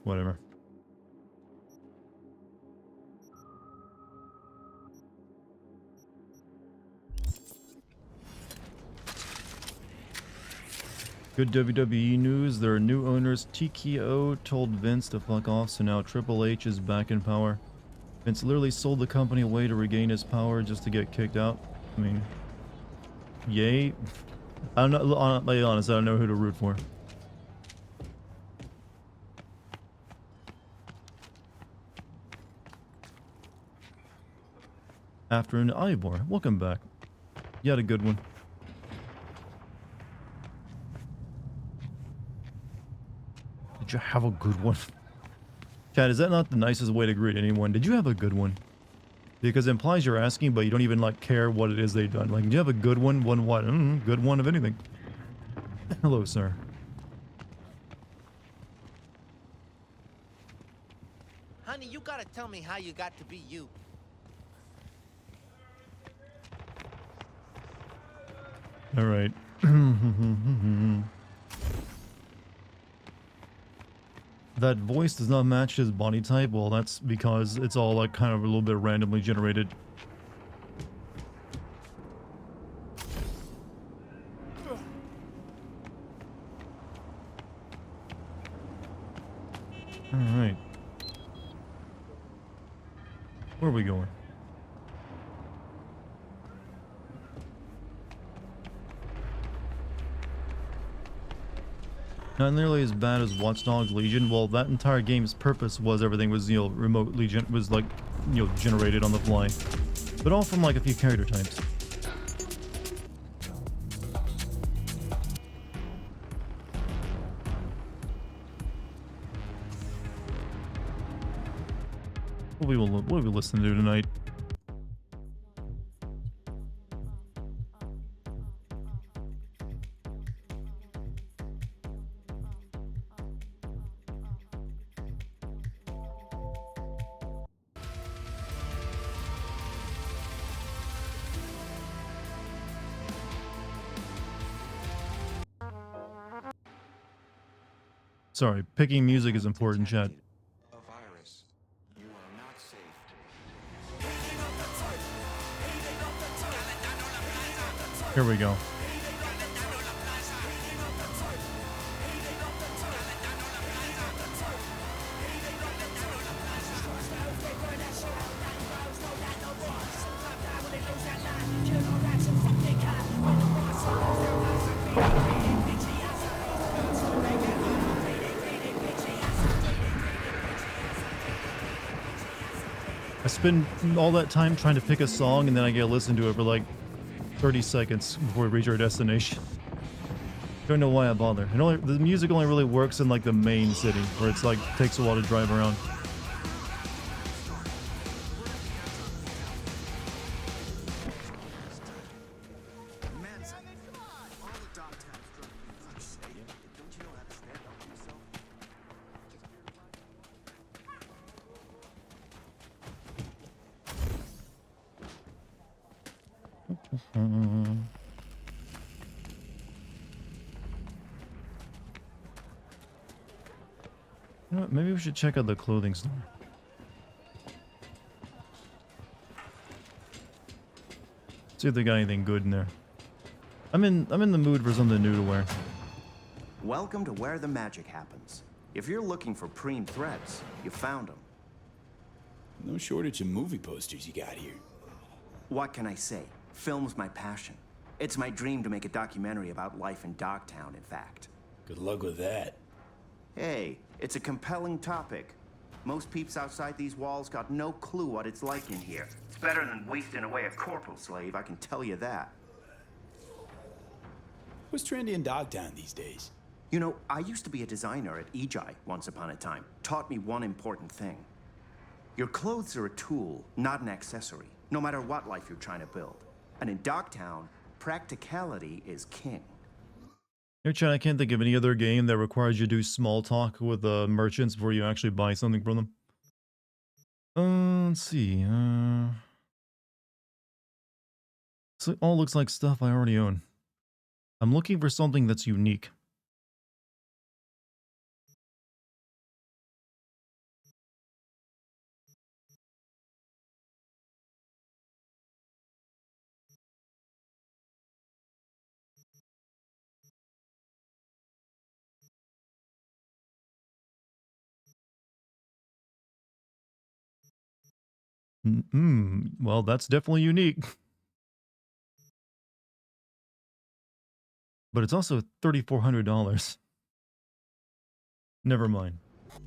Whatever. Good WWE news, their new owners TKO told Vince to fuck off, so now Triple H is back in power. Vince literally sold the company away to regain his power just to get kicked out. I mean, yay. I'm not, I'll be honest, I don't know who to root for. After an Ivor, welcome back. You had a good one. Did you have a good one? Chad, is that not the nicest way to greet anyone? Did you have a good one? Because it implies you're asking, but you don't even like care what it is they've done. Like, do you have a good one? One what? Good one of anything. Hello, sir. Honey, you gotta tell me how you got to be you. All right. That voice does not match his body type. Well, that's because it's all like kind of a little bit randomly generated. All right. Where are we going? Not nearly as bad as Watch Dogs Legion. Well, that entire game's purpose was everything was, you know, remotely was like, you know, generated on the fly. But all from like a few character types. What will we listen to tonight? Sorry, picking music is important, chat. A virus. You are not safe. Here we go. I spend all that time trying to pick a song and then I get to listen to it for like 30 seconds before we reach our destination. Don't know why I bother. The music only really works in like the main city where it's like takes a while to drive around. You know what, maybe we should check out the clothing store. See if they got anything good in there. I'm in the mood for something new to wear. Welcome to where the magic happens. If you're looking for preem threads, you found them. No shortage of movie posters you got here. What can I say? Film's my passion. It's my dream to make a documentary about life in Dogtown, in fact. Good luck with that. Hey, it's a compelling topic. Most peeps outside these walls got no clue what it's like in here. It's better than wasting away a corporal slave, I can tell you that. What's trendy in Dogtown these days? You know, I used to be a designer at EJI once upon a time. Taught me one important thing. Your clothes are a tool, not an accessory, no matter what life you're trying to build. And in Dogtown, practicality is king. Here, Chad, I can't think of any other game that requires you to do small talk with merchants before you actually buy something from them. Let's see. So it all looks like stuff I already own. I'm looking for something that's unique. Well, that's definitely unique. But it's also $3,400. Never mind.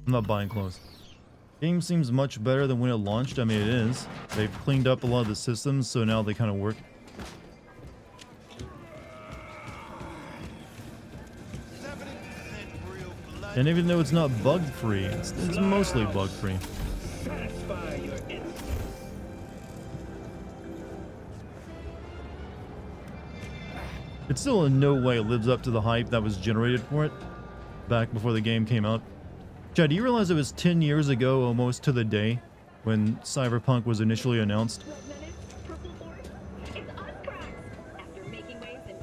I'm not buying clothes. Game seems much better than when it launched. I mean, it is. They've cleaned up a lot of the systems, so now they kind of work. And even though it's not bug-free, it's mostly bug-free. It still in no way lives up to the hype that was generated for it back before the game came out. Chad, do you realize it was 10 years ago almost to the day when Cyberpunk was initially announced?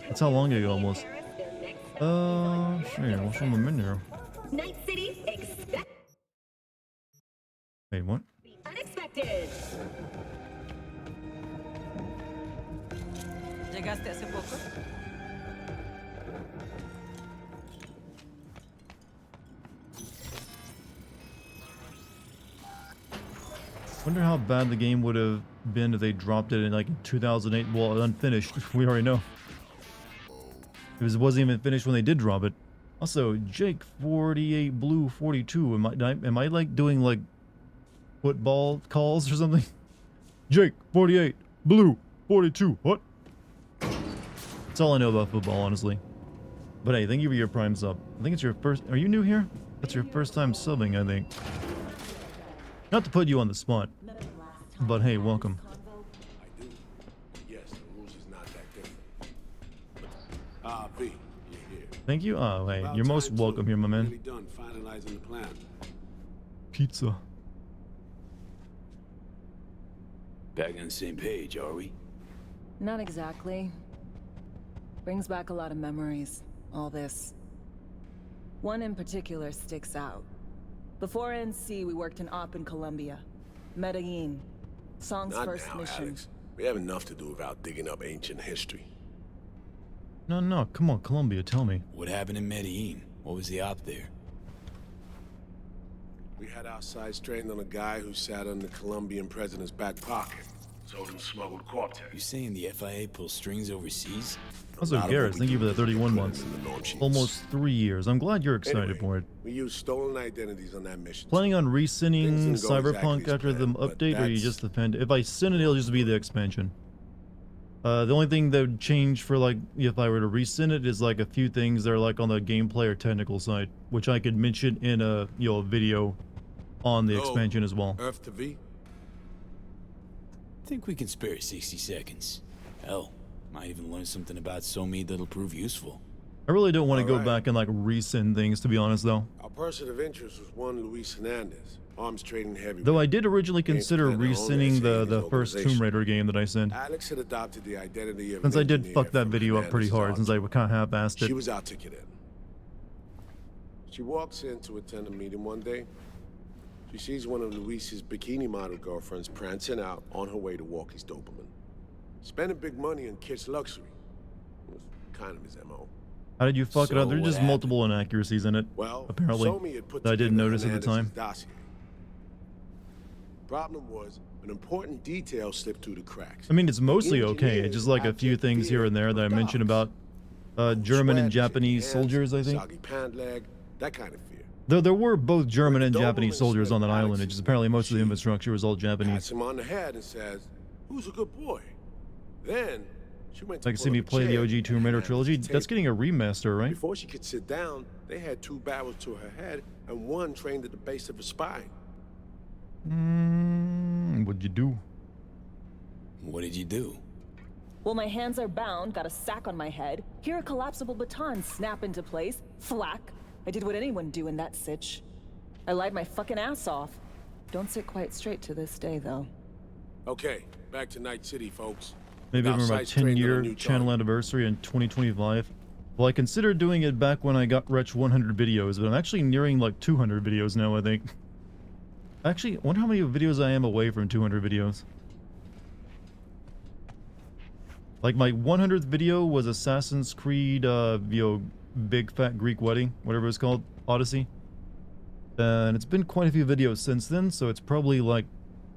That's how long ago almost. Sure, what's on the menu? Night City expect. Wait, what? Unexpected. ¿Llegaste hace poco? Wonder how bad the game would have been if they dropped it in like 2008. Well, unfinished. We already know. It wasn't even finished when they did drop it. Also, Jake 48 Blue 42. Am I like doing like football calls or something? Jake 48 Blue 42. What? That's all I know about football, honestly. But hey, thank you for your Prime sub. I think it's your first. Are you new here? That's your first time subbing, I think. Not to put you on the spot, but hey, welcome. I do. Yes, the rules is not that different. B, you're here. Thank you. Oh, hey, About you're most time, welcome too. here, my man. Nearly done finalizing the plan. Pizza. Back on the same page, are we? Not exactly. Brings back a lot of memories, all this. One in particular sticks out. Before NC, we worked in Op in Colombia. Medellin. Song's Not first now, mission. Alex. We have enough to do without digging up ancient history. No, come on, Colombia, tell me. What happened in Medellin? What was the op there? We had our sights trained on a guy who sat on the Colombian president's back pocket. Sold him smuggled Cortex. You saying the FIA pulls strings overseas? Also, Garrett, thank you for the 31 months. Almost 3 years. I'm glad you're excited Anyway, for it. We used stolen identities on that mission. Planning on Things resending didn't go Cyberpunk exactly as after the planned, but update, or you that's- just defend? If I send it, it'll just be the expansion. The only thing that would change for like if I were to resend it is like a few things that are like on the gameplay or technical side, which I could mention in a a video on the Oh, expansion as well. Earth to V? Think we can spare 60 seconds. Hell, might even learn something about Somi that'll prove useful. I really don't want to go Alright. back and like resend things, to be honest, though. Our person of interest was one Luis Hernandez, arms trading heavyweight. Though I did originally consider Games plan to own resending the SAE's first Tomb organization. Raider game that I sent, Alex had adopted the identity of since an I did engineer fuck that from video up pretty Hernandez's hard, since I arch. kind of half-assed She it. was articulate. She walks in to attend a meeting one day. She sees one of Luis's bikini model girlfriends prancing out on her way to Walkie's Doberman. Spending big money on kids' luxury. It was kind of his MO. How did you fuck it So up? There's what just happened? multiple inaccuracies in it, Well, apparently, Somi had put that I didn't together notice at the Hernandez's time. dossier. Problem was, an important detail slipped through the cracks. I mean, it's mostly The okay. It's just like a few engineers things here and there that I dogs. mentioned about German and Sweat, Japanese hands, soldiers, I think. Soggy pant leg, that kind of fear. Though there were both German When and the Japanese Doberman soldiers on that sniffed island. Alex's It's just apparently most of the cheek, infrastructure was all Pats Japanese. him on the head and says, "Who's a good boy?" Then she went to Like, pull see me up a play the chair OG Tomb and Raider handed trilogy. the That's table. getting a remaster, right? Before she could sit down, they had 2 barrels to her head and one trained at the base of her spine. What'd you do? What did you do? Well, my hands are bound, got a sack on my head. Here a collapsible baton snap into place. Thwack. I did what anyone do in that sitch. I lied my fucking ass off. Don't sit quite straight to this day, though. Okay, back to Night City, folks. Maybe Without over my sights trained on a 10-year new channel target. anniversary in 2025. Well, I considered doing it back when I got Retch 100 videos, but I'm actually nearing like 200 videos now, I think. Actually, I wonder how many videos I am away from 200 videos. Like, my 100th video was Assassin's Creed, Big Fat Greek Wedding, whatever it's called, Odyssey. And it's been quite a few videos since then, so it's probably, like,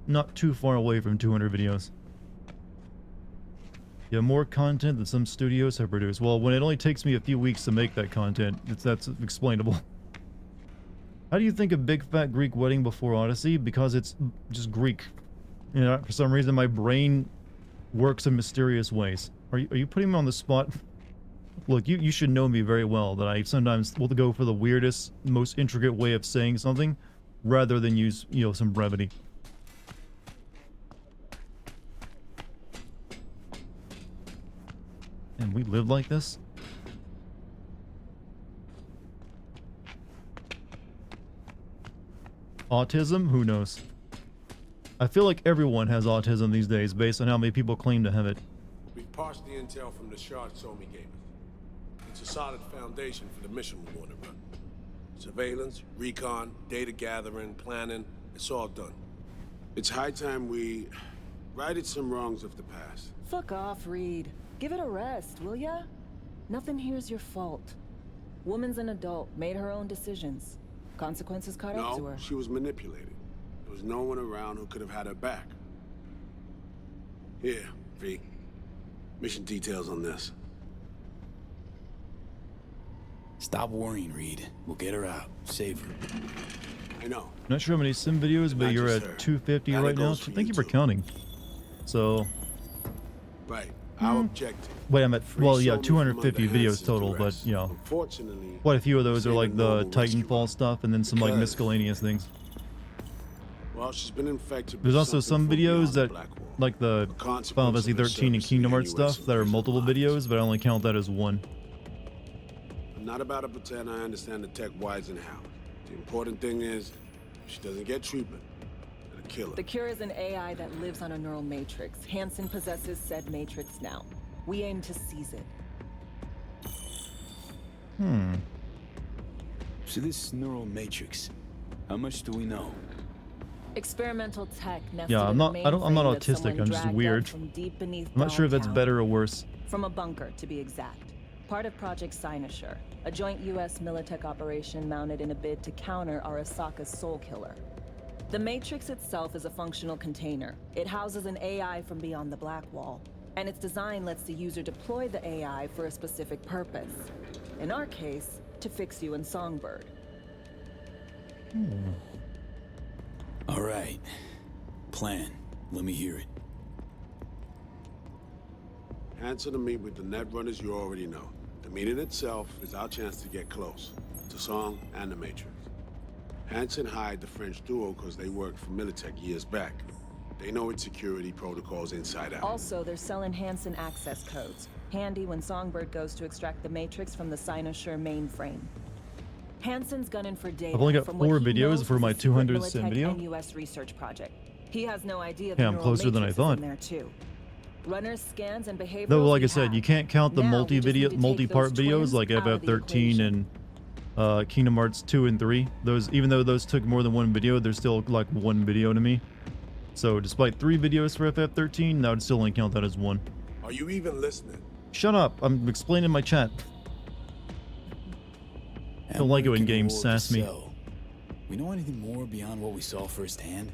not too far away from 200 videos. Yeah, more content than some studios have produced. Well, when it only takes me a few weeks to make that content, that's explainable. How do you think of Big Fat Greek Wedding before Odyssey? Because it's just Greek. You know, for some reason my brain works in mysterious ways. Are you putting me on the spot? Look, you should know me very well, that I sometimes will go for the weirdest, most intricate way of saying something, rather than use, you know, some brevity. And we live like this? Autism? Who knows? I feel like everyone has autism these days based on how many people claim to have it. We've parsed the intel from the shard Somi gave us. It's a solid foundation for the mission we want to run. Surveillance, recon, data gathering, planning, it's all done. It's high time we righted some wrongs of the past. Fuck off, Reed. Give it a rest, will ya? Nothing here's your fault. Woman's an adult, made her own decisions. Consequences caught up to No, her. she was manipulated. There was no one around who could have had her back. Here, V. Mission details on this. Stop worrying, Reed. We'll get her out. Save her. I know. Not sure how many sim videos, but Not you're just at her. 250 That right now. goes for Thank you you for too. counting. So, Right. Our objective. wait, I'm at, Free well, yeah, Somi from 250 under videos Hanson's total, but, duress. you know, Unfortunately, quite a few of those are this like ain't a the normal rescue Titanfall run. stuff and then some like Because- miscellaneous things. Well, she's been infected. There's with also some something from videos beyond the that, Black Wall. like the A consequence Final Fantasy of her 13 and service to the Kingdom Hearts NUS stuff that are and multiple lives. videos, but I only count that as one. I'm not about to pretend I understand the tech whys and how. The important thing is, if she doesn't get treatment, it'll kill her. The cure is an AI that lives on a neural matrix. Hansen possesses said matrix now. We aim to seize it. So this neural matrix, how much do we know? Experimental tech nested Yeah, I'm in not- the I'm not mainframe that autistic, someone I'm just dragged up weird. from deep beneath I'm not sure if that's downtown. better or worse. From a bunker, to be exact. Part of Project Cynosure, a joint U.S. Militech operation mounted in a bid to counter Arasaka's Soul Killer. The Matrix itself is a functional container. It houses an AI from beyond the Black Wall, and its design lets the user deploy the AI for a specific purpose. In our case, to fix you in Songbird. All right. Plan. Let me hear it. Hanson to meet with the net runners you already know. The meeting itself is our chance to get close to Song and the Matrix. Hanson hired the French duo because they worked for Militech years back. They know its security protocols inside out. Also, they're selling Hansen access codes. Handy when Songbird goes to extract the Matrix from the Cynosure mainframe. Hansen's gunning for data. I've only got from what 4 he videos knows for is my a secret 200 sim Militech video. and US research project. He has no idea Yeah, the I'm neural closer than I matrix is thought. in there too. Runners, scans, and behaviors. Though, like I said, you can't count the Now we just need to take multi-part those videos twins like out of the FF13 and Kingdom Hearts 2 and 3. Those, even though those took more than one video, they're still like one video to me. So despite 3 videos for FF13, I would still only count that as one. Are you even listening? Shut up! I'm explaining my chat. Don't like it when games sass me. We know anything more beyond what we saw firsthand?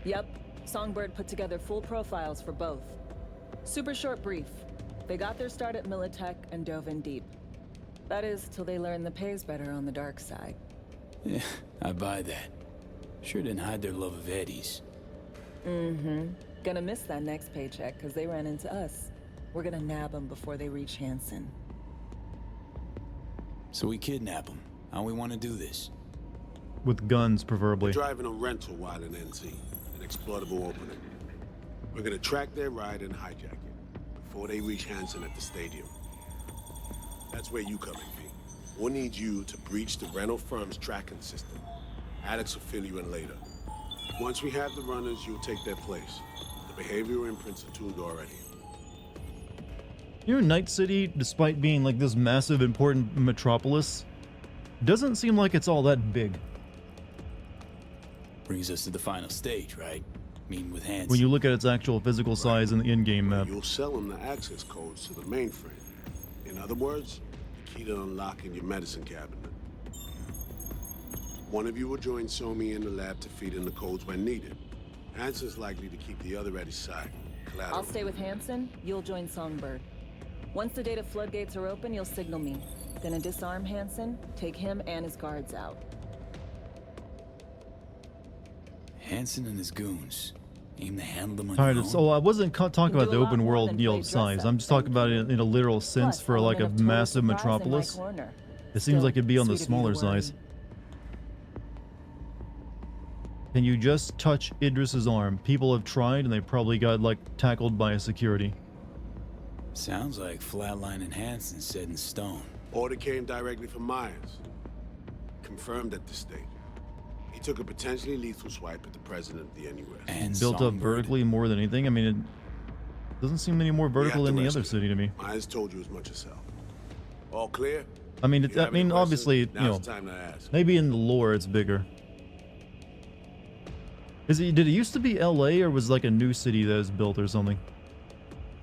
Yep. Songbird put together full profiles for both. Super short brief. They got their start at Militech and dove in deep. That is, till they learned the pay's better on the dark side. Yeah, I buy that. Sure didn't hide their love of Eddie's. Mm-hmm. Gonna miss that next paycheck, because they ran into us. We're gonna nab them before they reach Hansen. So we kidnap them. How we want to do this? With guns, preferably. We're driving a rental while in NC, an exploitable opening. We're gonna track their ride and hijack it before they reach Hansen at the stadium. That's where you come in, V. We'll need you to breach the rental firm's tracking system. Alex will fill you in later. Once we have the runners, you'll take their place. The behavioral imprints are tuned already. You know, Night City, despite being like this massive, important metropolis, doesn't seem like it's all that big. Brings us to the final stage, right? Meeting with Hansen. When you look at its actual physical size in the in-game map. You'll sell them the access codes to the mainframe. In other words, the key to unlocking your medicine cabinet. One of you will join Somi in the lab to feed in the codes when needed. Hansen's likely to keep the other at his side. Collateral. I'll stay with Hansen, you'll join Songbird. Once the data floodgates are open, you'll signal me. Gonna disarm Hansen, take him and his guards out. Hansen and his goons. Aim to handle them on Alright, your own? so I wasn't talking You about do the a lot open more world, than you know, play size. dress-up, I'm just talking about it in a literal sense Plus, for like a element of total massive surprise in my metropolis. corner. It seems Still, like it'd be on the sweet of you smaller to size. worry. Can you just touch Idris's arm? People have tried and they probably got like tackled by a security. Sounds like Flatline and Hansen set in stone. Order came directly from Myers. Confirmed at this stage. He took a potentially lethal swipe at the president of the NUS. And Built up Songbird. vertically more than anything. I mean, it doesn't seem any more vertical We have than to the other rescue city to me. Myers told you as much yourself. All clear? I mean, If you have any questions, obviously, you know, now's the time to ask. maybe in the lore it's bigger. Did it used to be LA or was it like a new city that was built or something?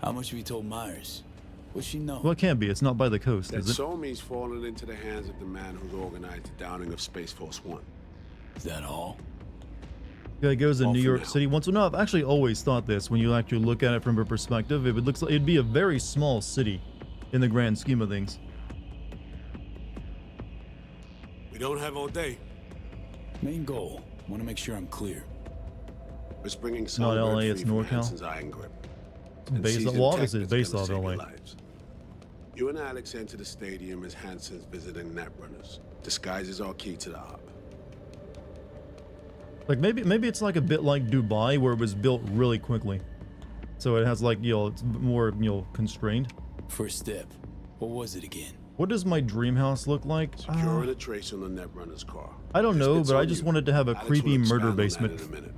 How much have you told Myers? What's she know? Well, it can't be. It's not by the coast, That is it? Somi's fallen into the hands of the man who's organized the downing of Space Force One. Is that all? Yeah, it goes to All New for York now. City. Once, no, I've actually always thought this. When you actually look at it from a perspective, it would look like it'd be a very small city in the grand scheme of things. We don't have all day. Main goal. Want to make sure I'm clear. We're bringing Not Songbird LA, free it's from NorCal. Hansen's iron grip. And Based seizing well, tech obviously it's that's based gonna off save LA. your lives. You and Alex enter the stadium as Hansen's visiting netrunners. Disguises are key to the hub. Like maybe it's like a bit like Dubai, where it was built really quickly, so it has like, you know, it's more, you know, constrained. First step. What was it again? What does my dream house look like? Securing a trace on the netrunner's car. I don't This know, bit's but I on just you. wanted to have a Alex creepy will expand murder on that basement. in a minute.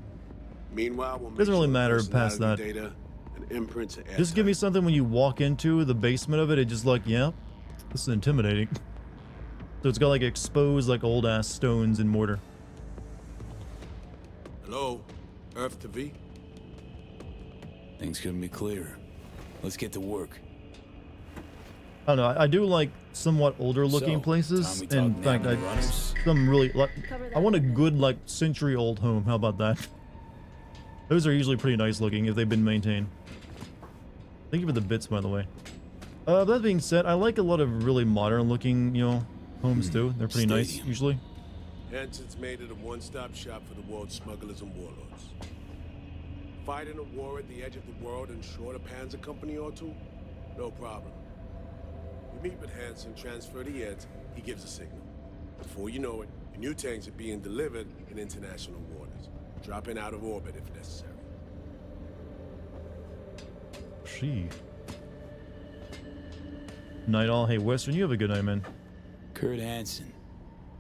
Meanwhile, we'll make Doesn't really sure matter past personality that. Data and imprints are Just give me airtight. something when you walk into the basement of it, it just like, yeah, this is intimidating. So it's got like exposed like old ass stones and mortar. Hello, Earth to V. Things couldn't be clearer. Let's get to work. I don't know. I do like somewhat older looking So, places. time we In talk fact, now, runners? some really like. Cover that I want a in a minute. good like century old home. How about that? Those are usually pretty nice looking if they've been maintained. Thank you for the bits, by the way. That being said, I like a lot of really modern looking, you know, homes too. They're pretty nice Stadium. usually. Hansen's made it a one-stop shop for the world's smugglers and warlords. Fighting a war at the edge of the world and short a Panzer company or two? No problem. You meet with Hansen, transfer the heads, he gives a signal. Before you know it, your new tanks are being delivered in international waters, dropping out of orbit if necessary. She. Night all. Hey, Western, you have a good night, man. Kurt Hansen.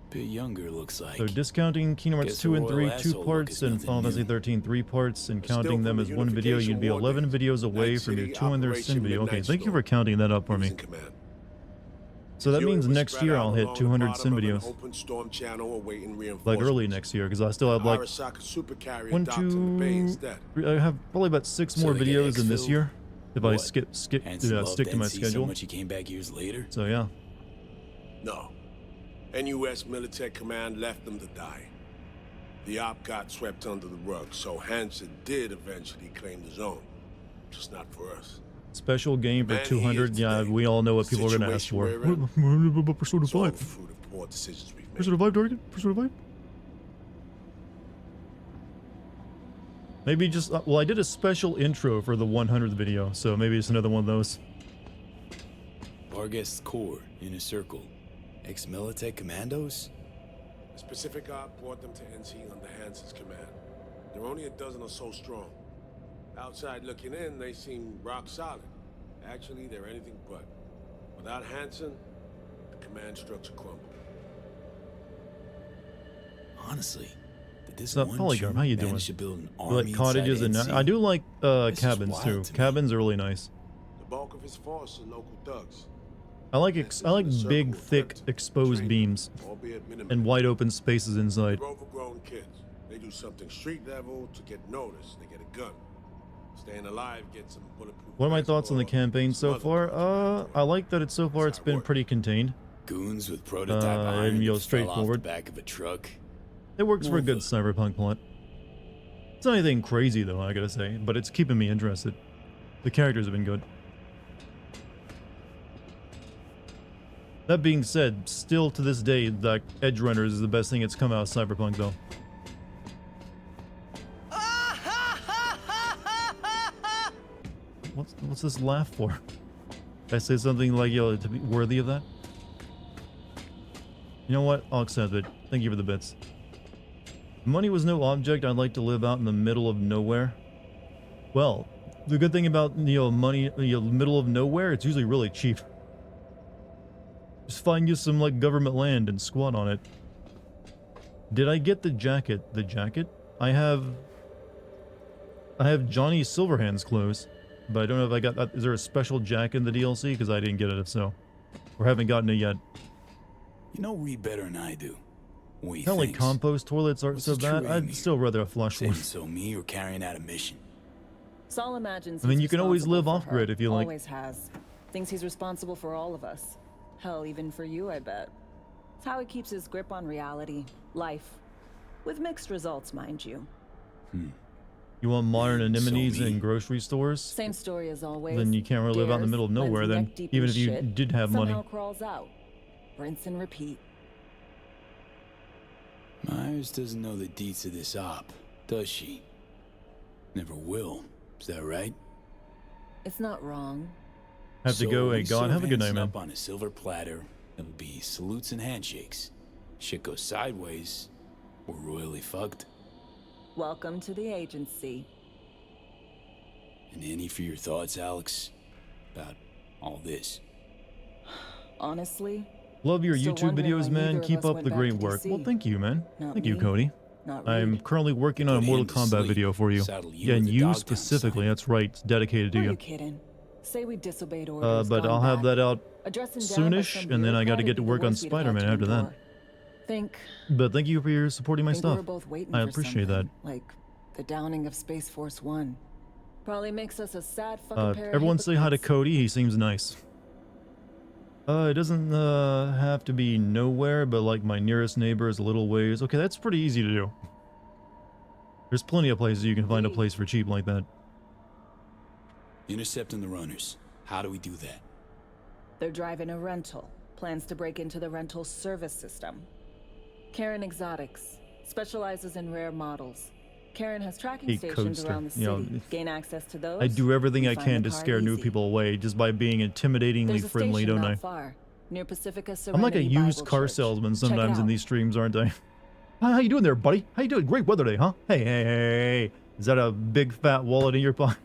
Bit younger, looks like. So discounting Kingdom Hearts Guess 2 the and 3, royal 2 asshole look parts, is and nothing Final Fantasy new. 13, 3 parts, and Still counting them from as the one video, you'd be unification 11 videos away Night from your City 200 Operation sin video. Okay, Midnight thank you Storm. for counting that up for me. Who's in command? So that Fury means was next spread year out I'll hit along 200 the sim bottom of an videos. open storm channel awaiting Like reinforcements. early next year, because I still have like Arasaka supercarrier one, docked in the bay two, instead. I have probably about 6 So more they get videos in this exfilled? year if I What? stick Hanson loved to my NC so schedule. much he came back years later. So yeah, No. NUS Militech Command left them to die. The op got swept under the rug, so Hanson did eventually claim the zone. Just not for us. special game for Man, he 200. is Yeah, today. we all know what people are gonna ask Situation for. we're in. Persona It's all 5. the fruit of poor decisions we've made. Persona 5, Dartigan? Persona 5? Maybe just, well, I did a special intro for the 100th video, so maybe it's another one of those. Vargas Corps, Inner Circle. Ex-Militech Commandos? A specific op brought them to NC under Hanson's command. They're only a dozen or so strong. Outside looking in, they seem rock solid. Actually, they're anything but. Without Hanson, the command structure crumbled. Honestly, did this So, one Polygon, chump how you doing? manage to build an I army like cottages inside and NC? I do like This is cabins wild too. to me. Cabins are really nice. The bulk of his force are local thugs. I like Hanson's I like in the circle big, with thick, Hampton, exposed trained, beams albeit minimally. and wide open spaces inside. They're overgrown kids. They do something street level to get noticed. They get a gun. Staying alive gets them bulletproof. What are my thoughts on the basketball, campaign some so other far? contract I like that so far it's That's how it been works. pretty contained. Goons with prototype and, iron you know, that fell off straightforward. the back of a truck. It works for a good Nova. cyberpunk plot. It's not anything crazy though, I gotta say, but it's keeping me interested. The characters have been good. That being said, still to this day, like Edge Runners is the best thing that's come out of Cyberpunk though. What's this laugh for? Did I say something like, yo, to be worthy of that? You know what? I'll accept it. Thank you for the bits. If money was no object, I'd like to live out in the middle of nowhere. Well, the good thing about, money, middle of nowhere, it's usually really cheap. Just find you some, like, government land and squat on it. Did I get the jacket? The jacket? I have Johnny Silverhand's clothes, but I don't know if I got that. Is there a special jacket in the DLC? Because I didn't get it if so. Or haven't gotten it yet. You know Reed better than I do. What Not like thinks. compost toilets aren't What's so his true bad. aim I'd here? still rather a flush one. Saving so me or carrying out a mission? Saul imagines I mean, he's you can always responsible live for off-grid her. if you like. Always has. Thinks he's responsible for all of us. Hell, even for you, I bet. It's how he keeps his grip on reality, life. With mixed results, mind you. You want modern anemones me. in grocery stores? Same story as always. Then you can't really live out in the Dares, middle of nowhere lands then, neck-deep in even if you shit, did have money. somehow crawls out. Rinse and repeat. Myers doesn't know the deets of this op, does she? Never will. Is that right? It's not wrong. Have to go. we Hey, God, serve have a good night, Hanson man. up on a silver platter. It'll be salutes and handshakes. Shit goes sideways. We're royally fucked. Welcome to the agency. And any for your thoughts, Alex, about all this? Honestly, Love your Still YouTube wondering videos, why man. neither of Keep us up went the back great to work. DC. Well, thank you, man. Not Thank you, me. Cody. not I'm Reed. currently working on a Put Mortal him to Kombat sleep. video for you. Saddle you Yeah, and with the you Dogtown specifically. sign. That's right. It's dedicated to Are you. you kidding? Say we disobeyed orders. But gone I'll have bad. that out Addressing down by soonish, some and then I got to bureaucrat get to would be work the on worst we'd have Spider-Man to after that. endure. Think But thank you for your supporting my we were stuff. both waiting I for appreciate something, like the downing of Space Force 1. Probably makes us a sad fucking that. pair of Everyone say hi to hypocrites. Cody. He seems nice. It doesn't have to be nowhere, but like my nearest neighbor is a little ways. Okay, that's pretty easy to do. There's plenty of places you can find a place for cheap like that. Intercepting the runners. How do we do that? They're driving a rental. Plans to break into the rental service system. Karen Exotics specializes in rare models. Karen has tracking Hey, stations Codester, around the you city. know, Gain access to those. I do everything you I find can the to car scare new easy. people away just by being intimidatingly There's a friendly, station don't not I? far, near Pacifica I'm like a Serenity used Bible car Church. salesman Check it sometimes in out. these streams, aren't I? Hi, how you doing there, buddy? How you doing? Great weather day, huh? Hey. Is that a big fat wallet in your pocket?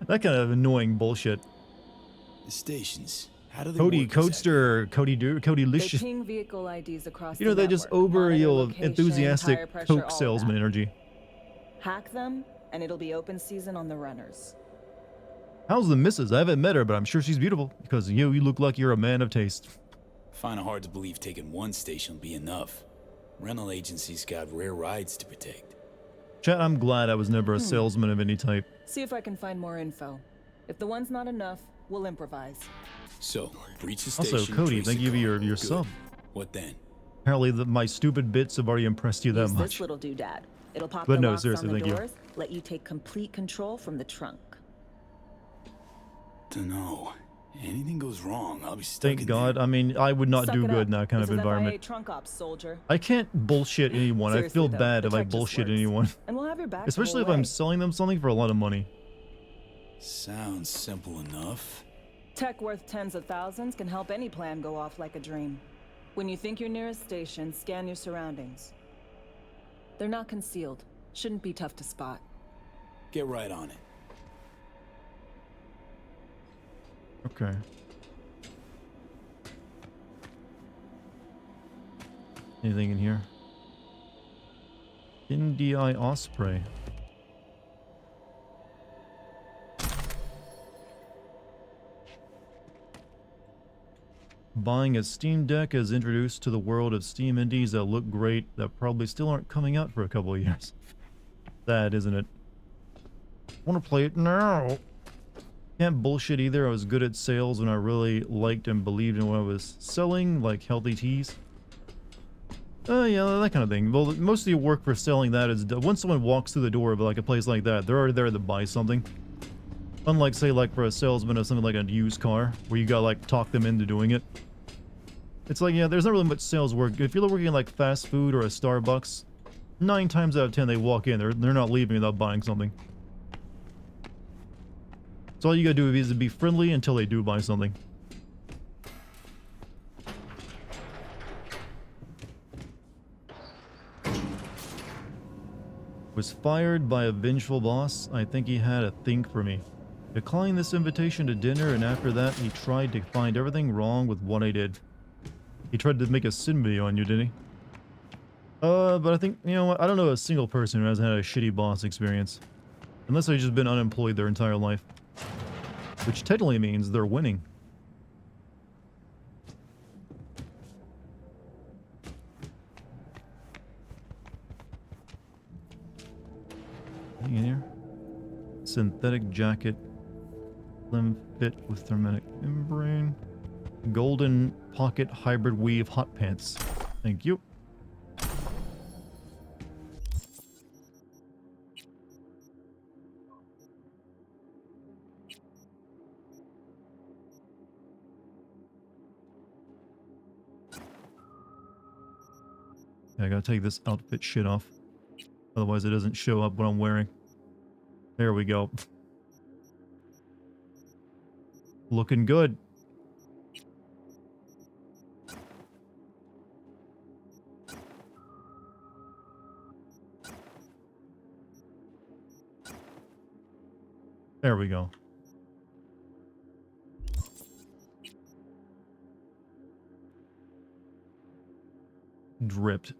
That kind of annoying bullshit. The stations. How do they Cody work exactly? Codester, Cody They Licious. ping vehicle IDs across You know, the they just network, over, monitor location, enthusiastic tire pressure, Coke all salesman that. energy. Hack them, and it'll be open season on the runners. How's the missus? I haven't met her, but I'm sure she's beautiful because you look like you're a man of taste. Find it hard to believe taking one station will be enough. Rental agencies got rare rides to protect. Chat, I'm glad I was never a salesman of any type. See if I can find more info. If the one's not enough, we'll improvise. So, breach the station. Also, Cody, trace thank the you for car. your Good. sub. What then? Apparently, my stupid bits have already impressed you that Use much. this little doodad. It'll pop But the no, locks seriously, on the thank you. doors, let you take complete control from the trunk. Dunno. Anything goes wrong, I'll be stuck Thank in God. there. I mean, I would not Suck do it good up. in that kind This of is environment. FIA trunk ops, soldier. I can't bullshit anyone. I Seriously, feel though, bad the if I tech just bullshit works. anyone. And we'll have your back. Especially if the whole I'm way. selling them something for a lot of money. Sounds simple enough. Tech worth tens of thousands can help any plan go off like a dream. When you think your nearest station, scan your surroundings. They're not concealed. Shouldn't be tough to spot. Get right on it. Okay. Anything in here? NDI Osprey. Buying a Steam Deck has introduced to the world of Steam indies that look great that probably still aren't coming out for a couple of years. Sad, isn't it? Want to play it now. Can't bullshit either. I was good at sales when I really liked and believed in what I was selling, like healthy teas. Yeah, that kind of thing. Well, most of the work for selling that is once someone walks through the door of like a place like that, they're already there to buy something. Unlike, say, like for a salesman of something like a used car, where you gotta like talk them into doing it. It's like, yeah, there's not really much sales work. If you're working in like fast food or a Starbucks, 9 times out of 10 they walk in, they're not leaving without buying something. So all you gotta do is be friendly until they do buy something. Was fired by a vengeful boss. I think he had a thing for me. Declined this invitation to dinner, and after that he tried to find everything wrong with what I did. He tried to make a sin video on you, did he? But I think, you know what, I don't know a single person who hasn't had a shitty boss experience. Unless they've just been unemployed their entire life. Which technically means they're winning. Anything in here? Synthetic jacket. Slim fit with thermetic membrane. Golden pocket hybrid weave hot pants. Thank you. I gotta take this outfit shit off. Otherwise it doesn't show up what I'm wearing. There we go. Looking good. There we go. Dripped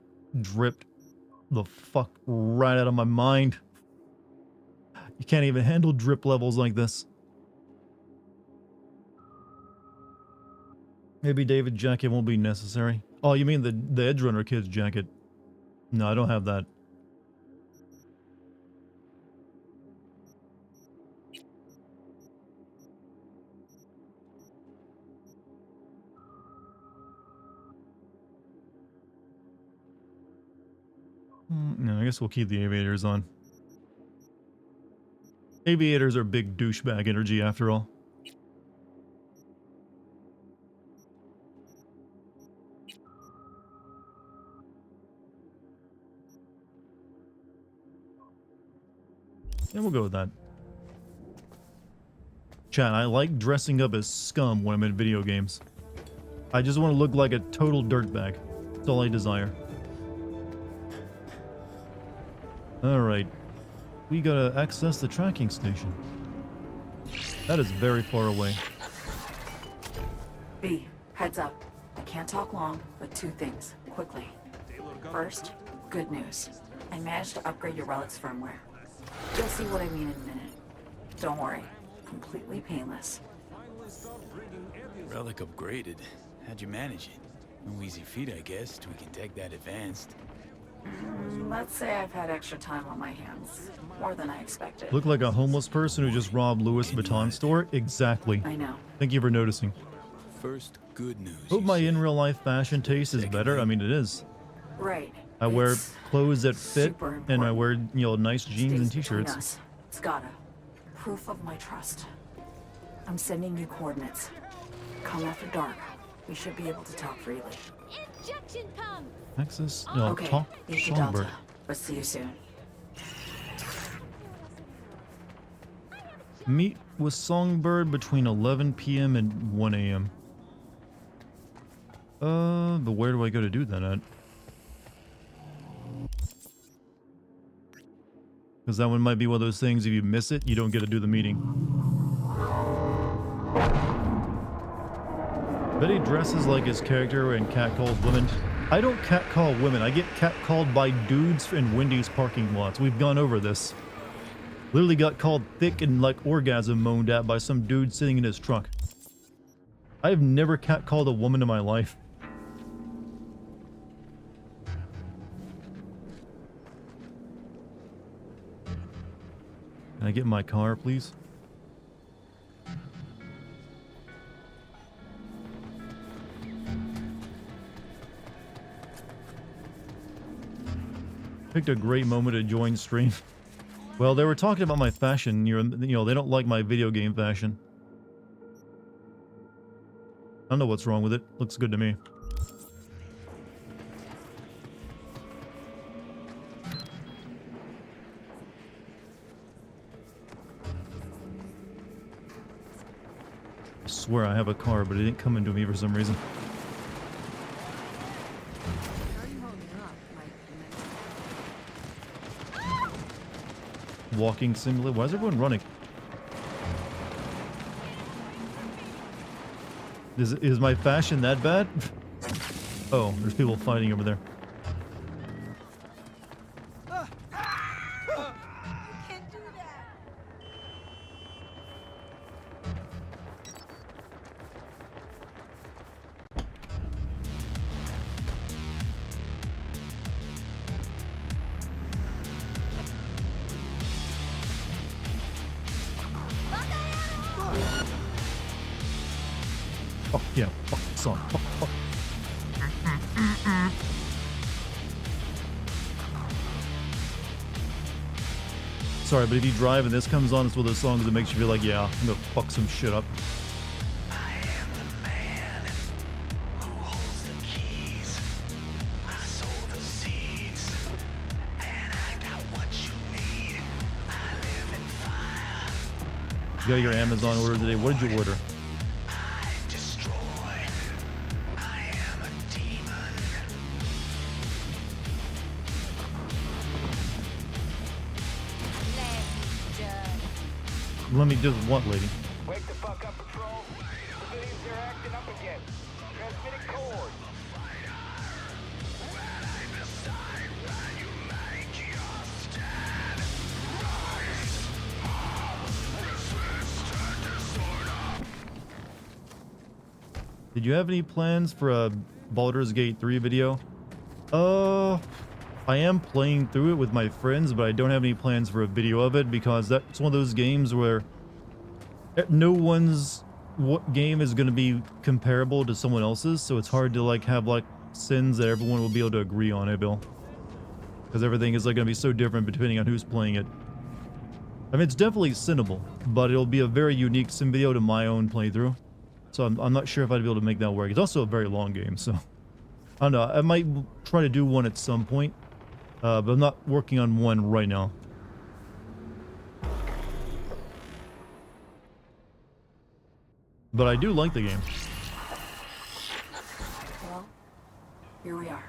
the fuck right out of my mind. You can't even handle drip levels like this. Maybe David jacket won't be necessary. Oh, you mean the Edge Runner Kids jacket? No, I don't have that. No, I guess we'll keep the aviators on. Aviators are big douchebag energy after all. Yeah, we'll go with that. Chat, I like dressing up as scum when I'm in video games. I just want to look like a total dirtbag. That's all I desire. Alright. We gotta access the tracking station. That is very far away. B, heads up. I can't talk long, but 2 things, quickly. First, good news. I managed to upgrade your relic's firmware. You'll see what I mean in a minute. Don't worry, completely painless. Relic upgraded. How'd you manage it? No easy feat, I guess, tweaking tech that advanced. Let's say I've had extra time on my hands. More than I expected. Look like a homeless person who just robbed Louis Vuitton store? Exactly. I know. Thank you for noticing. First, good news. Hope you my said. in real life fashion taste is better. I mean, it is. Right. I wear It's clothes that fit, super and I important. wear, you know, nice jeans and Stays between t-shirts. us. It's gotta. Proof of my trust. I'm sending you coordinates. Come after dark. We should be able to talk freely. Injection pump. Access, no, Okay, talk use your Songbird. Delta. But see you soon. Meet with Songbird between 11 p.m. and 1 a.m. But where do I go to do that at? Because that one might be one of those things, if you miss it, you don't get to do the meeting. Betty dresses like his character and catcalls women. I don't catcall women. I get catcalled by dudes in Wendy's parking lots. We've gone over this. Literally got called thick and like orgasm moaned at by some dude sitting in his truck. I have never catcalled a woman in my life. Can I get in my car, please? Picked a great moment to join stream. Well, they were talking about my fashion. You know, they don't like my video game fashion. I don't know what's wrong with it. Looks good to me. I swear I have a car, but it didn't come into me for some reason. Walking simulator. Why is everyone running? Is my fashion that bad? Oh, there's people fighting over there. Fuck yeah, fuck son, fuck, fuck. Sorry, but if you drive and this comes on, it's one of those songs that makes you feel like, yeah, I'm gonna fuck some shit up. You got your Amazon order today. What did you order? Let me do what, lady? Wake the fuck up, patrol. Civilians are acting up again. Transmitting code. Did you have any plans for a Baldur's Gate 3 video? I am playing through it with my friends, but I don't have any plans for a video of it because that's one of those games where no one's game is going to be comparable to someone else's, so it's hard to like have like sins that everyone will be able to agree on, eh, Bill? Because everything is like going to be so different depending on who's playing it. I mean, it's definitely sinnable, but it'll be a very unique sim video to my own playthrough. So I'm not sure if I'd be able to make that work. It's also a very long game, so I don't know. I might try to do one at some point. But I'm not working on one right now. But I do like the game. Well, here we are.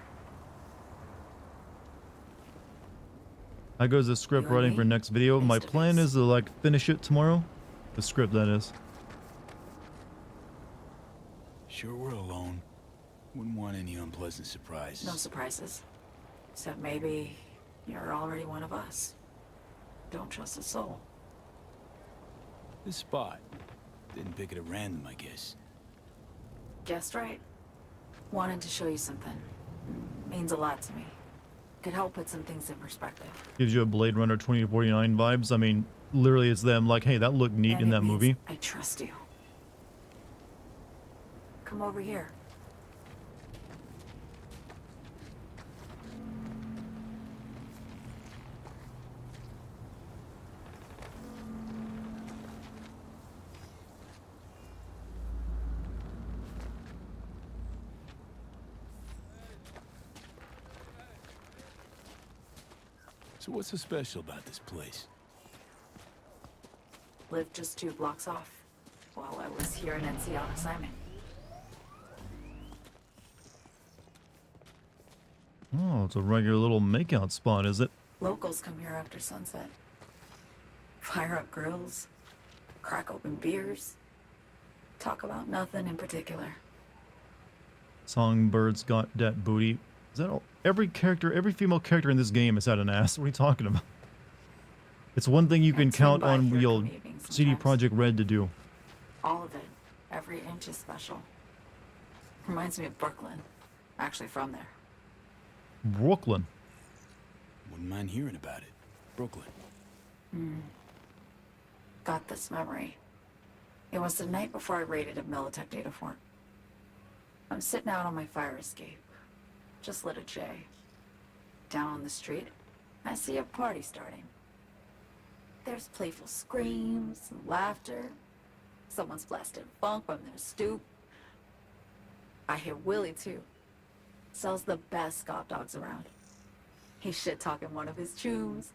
How goes the script writing for next video? My plan is to like finish it tomorrow. The script, that is. Sure we're alone. Wouldn't want any unpleasant surprises. No surprises. Except maybe you're already one of us. Don't trust a soul. This spot. Didn't pick it at random, I guess. Guessed right. Wanted to show you something. Means a lot to me. Could help put some things in perspective. Gives you a Blade Runner 2049 vibes. I mean, literally it's them like, hey, that looked neat And in it that means movie. I trust you. Come over here. So what's so special about this place? Lived just 2 blocks off while I was here in NC on assignment. Oh, it's a regular little makeout spot, is it? Locals come here after sunset. Fire up grills, crack open beers, talk about nothing in particular. Songbirds got that booty. Is that all? Every female character in this game has had an ass. What are you talking about? It's one thing you can And count swing by on here your for meetings CD sometimes. Projekt Red to do. All of it. Every inch is special. Reminds me of Brooklyn. Actually from there. Brooklyn. Wouldn't mind hearing about it. Brooklyn. Got this memory. It was the night before I raided a Militech data fort. I'm sitting out on my fire escape. Just lit a J. Down on the street, I see a party starting. There's playful screams and laughter. Someone's blasting funk from their stoop. I hear Willie too. Sells the best Scott dogs around. He's shit-talking one of his chooms.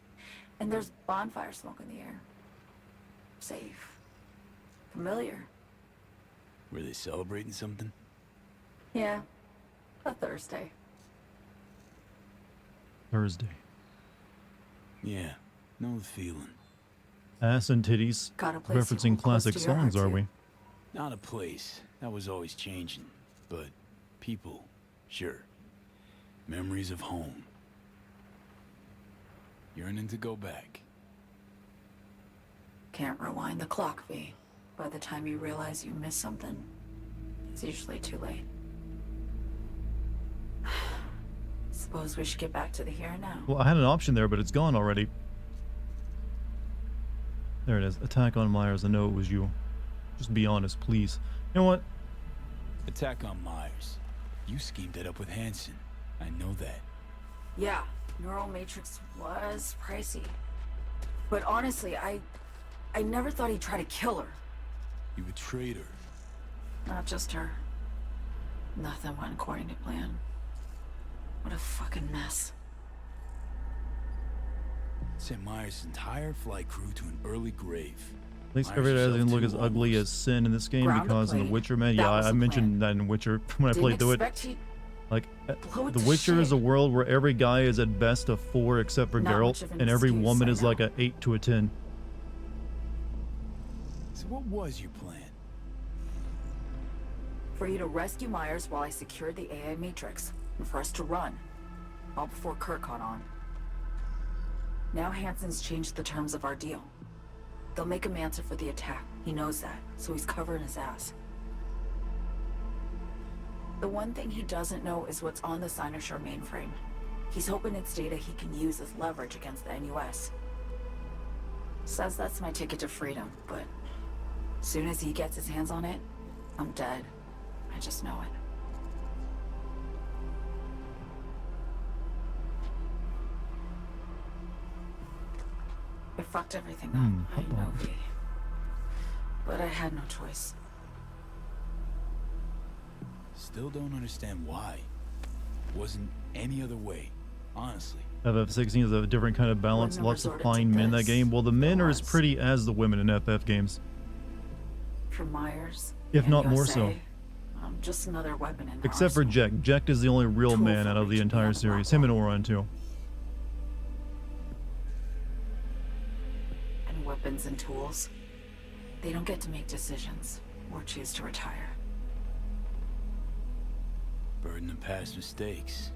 And there's bonfire smoke in the air. Safe. Familiar. Were they celebrating something? Yeah. A Thursday. Thursday. Yeah, know the feeling. Ass and titties. Got a place you Referencing hold close classic to your heart, songs, are too. we? Not a place. That was always changing. But people, sure. Memories of home. Yearning to go back. Can't rewind the clock, V. By the time you realize you missed something, it's usually too late. Suppose we should get back to the here and now. Well, I had an option there, but it's gone already. There it is. Attack on Myers. I know it was you. Just be honest, please. You know what? Attack on Myers. You schemed it up with Hansen. I know that. Yeah, Neural Matrix was pricey. But honestly, I never thought he'd try to kill her. You betrayed her. Not just her. Nothing went according to plan. What a fucking mess. Sent Myers' entire flight crew to an early grave. At least Myers everybody herself doesn't look too, as ugly almost. as Sin in this game Ground the because in The plane. Witcher, man, That yeah, was I the mentioned plan. that in Witcher when I Didn't played through it. expect he'd Like, blow it The to Witcher is a shit. world where every guy is at best a 4 except for Not Geralt, much of an and every excuse, woman I is know. like a 8 to a 10. So what was your plan? For you to rescue Myers while I secured the AI Matrix, and for us to run, all before Kurt caught on. Now Hansen's changed the terms of our deal. They'll make him answer for the attack. He knows that, so he's covering his ass. The one thing he doesn't know is what's on the Cynosure mainframe. He's hoping it's data he can use as leverage against the NUS. Says that's my ticket to freedom, but soon as he gets his hands on it, I'm dead. I just know it. It fucked everything up, I know, V. But I had no choice. Still don't understand why. Wasn't any other way, honestly. FF16 is a different kind of balance. Wouldn't have Lots of resorted to fine men in that this. game. Well, the men are as was. pretty as the women in FF games. For Myers, If and not more USA, so. I'm just another weapon in their Except for arsenal. Jack. Jack is the only real Tool man for out of the reaching entire beyond the series. black Him and wall. Oran, too. And weapons and tools, they don't get to make decisions or choose to retire. Burden of past mistakes.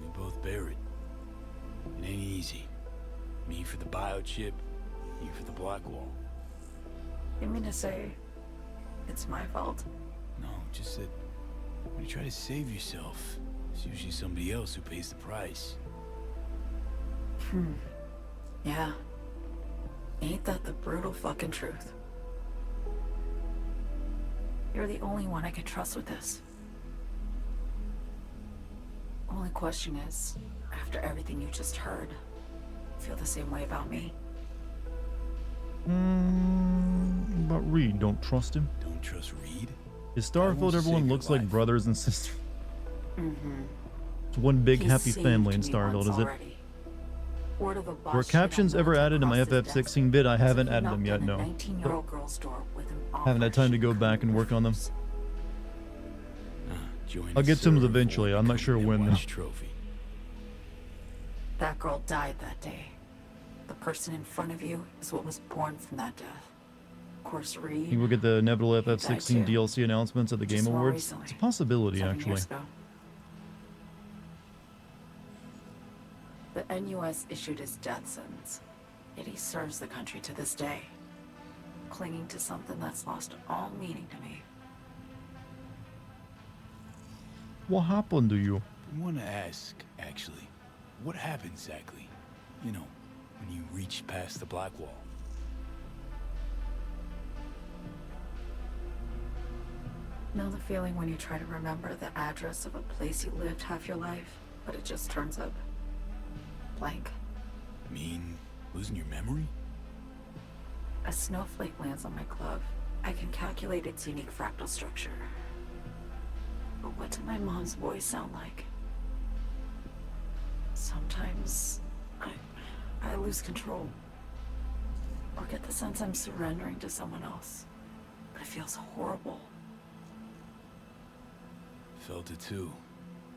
We both bear it. It ain't easy. Me for the biochip, you for the black wall. You mean to say it's my fault? No, just that When you try to save yourself, it's usually somebody else who pays the price. Yeah. Ain't that the brutal fucking truth? You're the only one I can trust with this. Only question is, after everything you just heard, feel the same way about me? But Reed, don't trust him. Don't trust Reed? Is Starfield everyone looks like brothers and sisters? It's one big He's happy saved family in me Starfield, once is it? already. Word of a boss Were shit on captions ever militant added to my across his FF16 bit? I desk. haven't So he added them knocked yet, on a no. 19-year-old girl's door with an Haven't had time to go offer back and work on them. Join I'll us, get to them sir, eventually. before I'm not sure becoming when that though. watch trophy. That girl died that day. The person in front of you is what was born from that death. Of course, Reed. You will get the inevitable died FF16 too. DLC announcements at the Just Game more Awards. recently. It's a possibility, 7 actually. years ago. The NUS issued his death sentence, yet he serves the country to this day, clinging to something that's lost all meaning to me. What happened to you? I want to ask, actually, what happened exactly? You know, when you reached past the black wall. Know the feeling when you try to remember the address of a place you lived half your life, but it just turns up blank? Mean losing your memory? A snowflake lands on my glove. I can calculate its unique fractal structure. But what did my mom's voice sound like? Sometimes I lose control. Or get the sense I'm surrendering to someone else. But it feels horrible. Felt it too,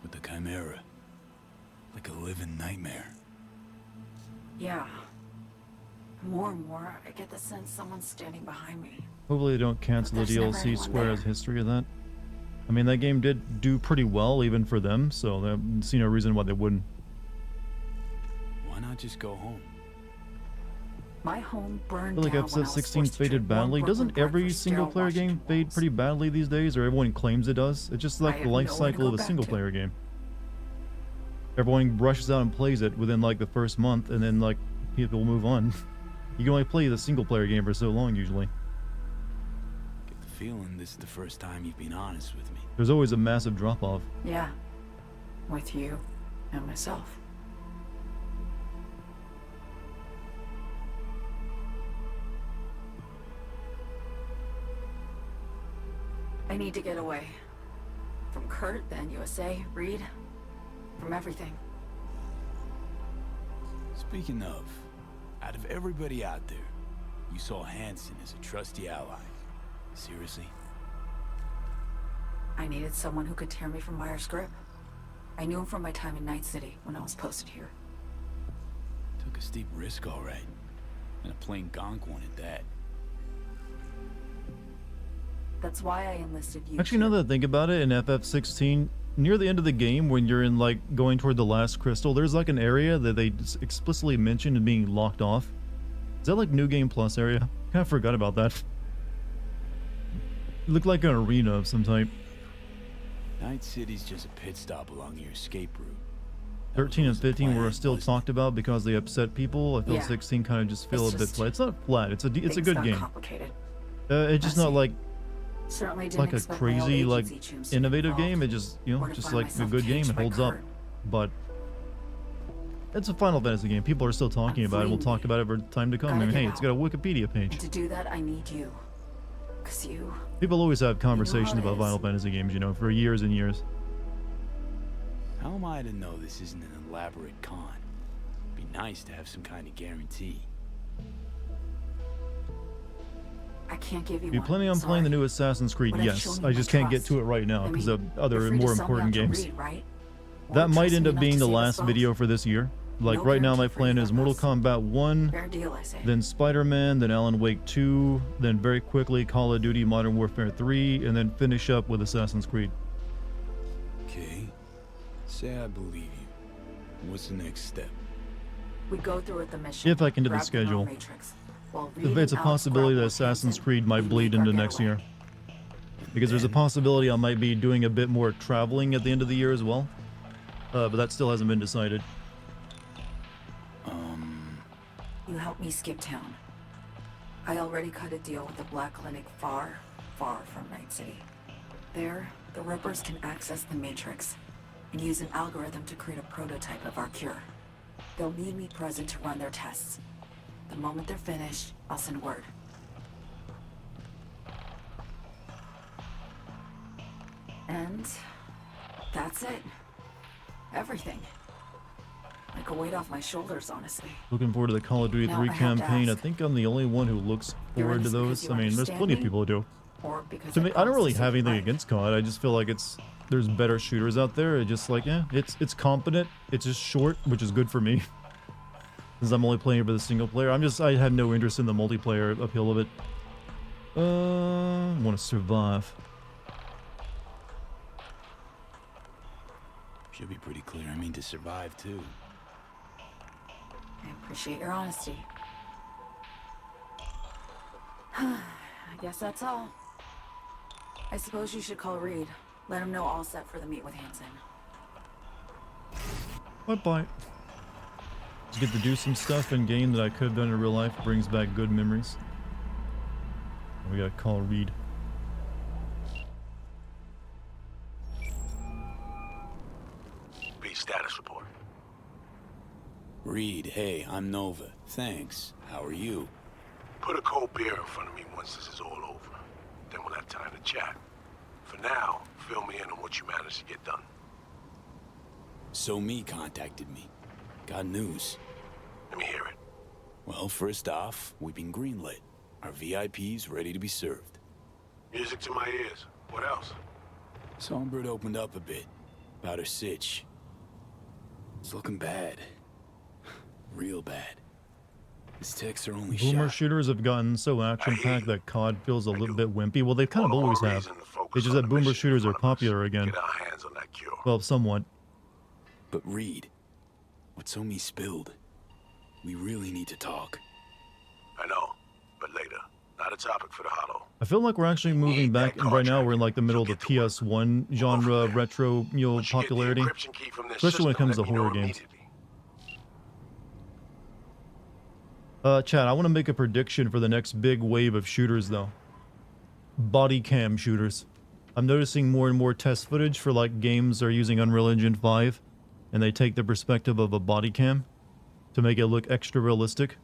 with the Chimera. Like a living nightmare. Yeah. More and more, I get the sense someone's standing behind me. Hopefully they don't cancel the There's never DLC anyone Square there. has history of that. I mean, that game did do pretty well, even for them, so I see no reason why they wouldn't. Why not just go home? My home I burned feel like down when I episode was 16 forced to faded trade warm badly. Doesn't Brooklyn every bread for single sterile player game Washington fade walls. pretty badly these days, or everyone claims it does? It's just I like the have life nowhere to cycle of go a back single to. player game. Everyone rushes out and plays it within like the first month, and then like people move on. You can only play the single player game for so long usually. Get the feeling this is the first time you've been honest with me. There's always a massive drop off. Yeah. With you and myself. I need to get away. From Kurt, then USA, Reed. From everything. Speaking of, out of everybody out there, you saw Hansen as a trusty ally. Seriously? I needed someone who could tear me from Myers' grip. I knew him from my time in Night City when I was posted here. Took a steep risk, all right. And a plain gonk one at that. That's why I enlisted you. Actually, now that I think about it, in FF16, near the end of the game, when you're in like going toward the last crystal, there's like an area that they explicitly mentioned being locked off. Is that like New Game Plus area? Kind of forgot about that. It looked like an arena of some type. Night City's just a pit stop along your escape route. 13 and 15 were plan, still wasn't talked about because they upset people. I feel Yeah. 16 kind of just feel It's a bit just- flat. It's not flat. It's a Things good got game. complicated. It's just not Messy. like Certainly didn't like a expect my old crazy like agency chooms to be innovative involved. game. It just Or to just find like a myself good game. caged It by holds up. Kurt. But it's a Final Fantasy game. People are still talking about it. We'll talk about it for time to come. I Gotta mean, get hey, it's got a Wikipedia page. And to do that, I need you. 'Cause you... People always have conversations it about is. Final Fantasy games, you know, for years and years. How am I to know this isn't an elaborate con? Be nice to have some kind of guarantee. I can't give you If you're one. planning on playing the Sorry. new Assassin's Creed, But I've yes. shown you I my just can't get trust. to it right now I because mean, of you're other free to more sell me important out to games. Reed, right? Or That might trust end me up enough being to the save us last both? video for this year. Like No right now, my guarantee for plan either is of Mortal us. Kombat 1, Fair deal, I say. then Spider-Man, then Alan Wake 2, then very quickly Call of Duty Modern Warfare 3, and then finish up with Assassin's Creed. Okay. Say I believe you. What's the next step? We go through with the mission. If I can do the grab the schedule. Matrix, while Reed It's a and Alex possibility grab that more Assassin's Hansen, Creed might we bleed make our into next getaway. year. because there's a possibility I might be doing a bit more traveling at the end of the year as well. But that still hasn't been decided. You helped me skip town. I already cut a deal with the Black Clinic far, far from Night City. There, the Rippers can access the Matrix and use an algorithm to create a prototype of our cure. They'll need me present to run their tests. The moment they're finished, I'll send word. And that's it. Everything. Like a weight off my shoulders, honestly. Looking forward to the Call of Duty Now 3 I have to campaign. I ask. think I'm the only one who looks You're forward in to this because those. you I mean, there's understand plenty of me? people who do. Or because To I me, I don't really promised to have save your anything life? against COD. I just feel like there's better shooters out there. It's just like, yeah, it's competent. It's just short, which is good for me. Since I'm only playing for the single player. I have no interest in the multiplayer appeal of it. Want to survive. Should be pretty clear. I mean to survive too. I appreciate your honesty. I guess that's all. I suppose you should call Reed. Let him know all set for the meet with Hansen. Bye-bye. Just get to do some stuff in game that I could have done in real life. Brings back good memories. We gotta call Reed. B status report. Reed, hey, I'm Nova. Thanks. How are you? Put a cold beer in front of me once this is all over. Then we'll have time to chat. For now, fill me in on what you managed to get done. So Me contacted me. Got news. Let me hear it. Well, first off, we've been greenlit. Our VIP's ready to be served. Music to my ears. What else? Songbird opened up a bit about her sitch. It's looking bad. Real bad. His techs are only Boomer shot. shooters have gotten so action-packed that COD feels a little bit wimpy. Well, they kind of always have. It's just that boomer shooters are popular again. Get our hands on that cure. Well, somewhat. But Reed, what's so me spilled? We really need to talk. I know, but later. Not a topic for the hollow. I feel like we're actually moving back, and right now we're in like the middle of the PS1 genre retro, popularity. Especially when it comes to horror games. Chad, I want to make a prediction for the next big wave of shooters, though. Body cam shooters. I'm noticing more and more test footage for like games that are using Unreal Engine 5, and they take the perspective of a body cam to make it look extra realistic.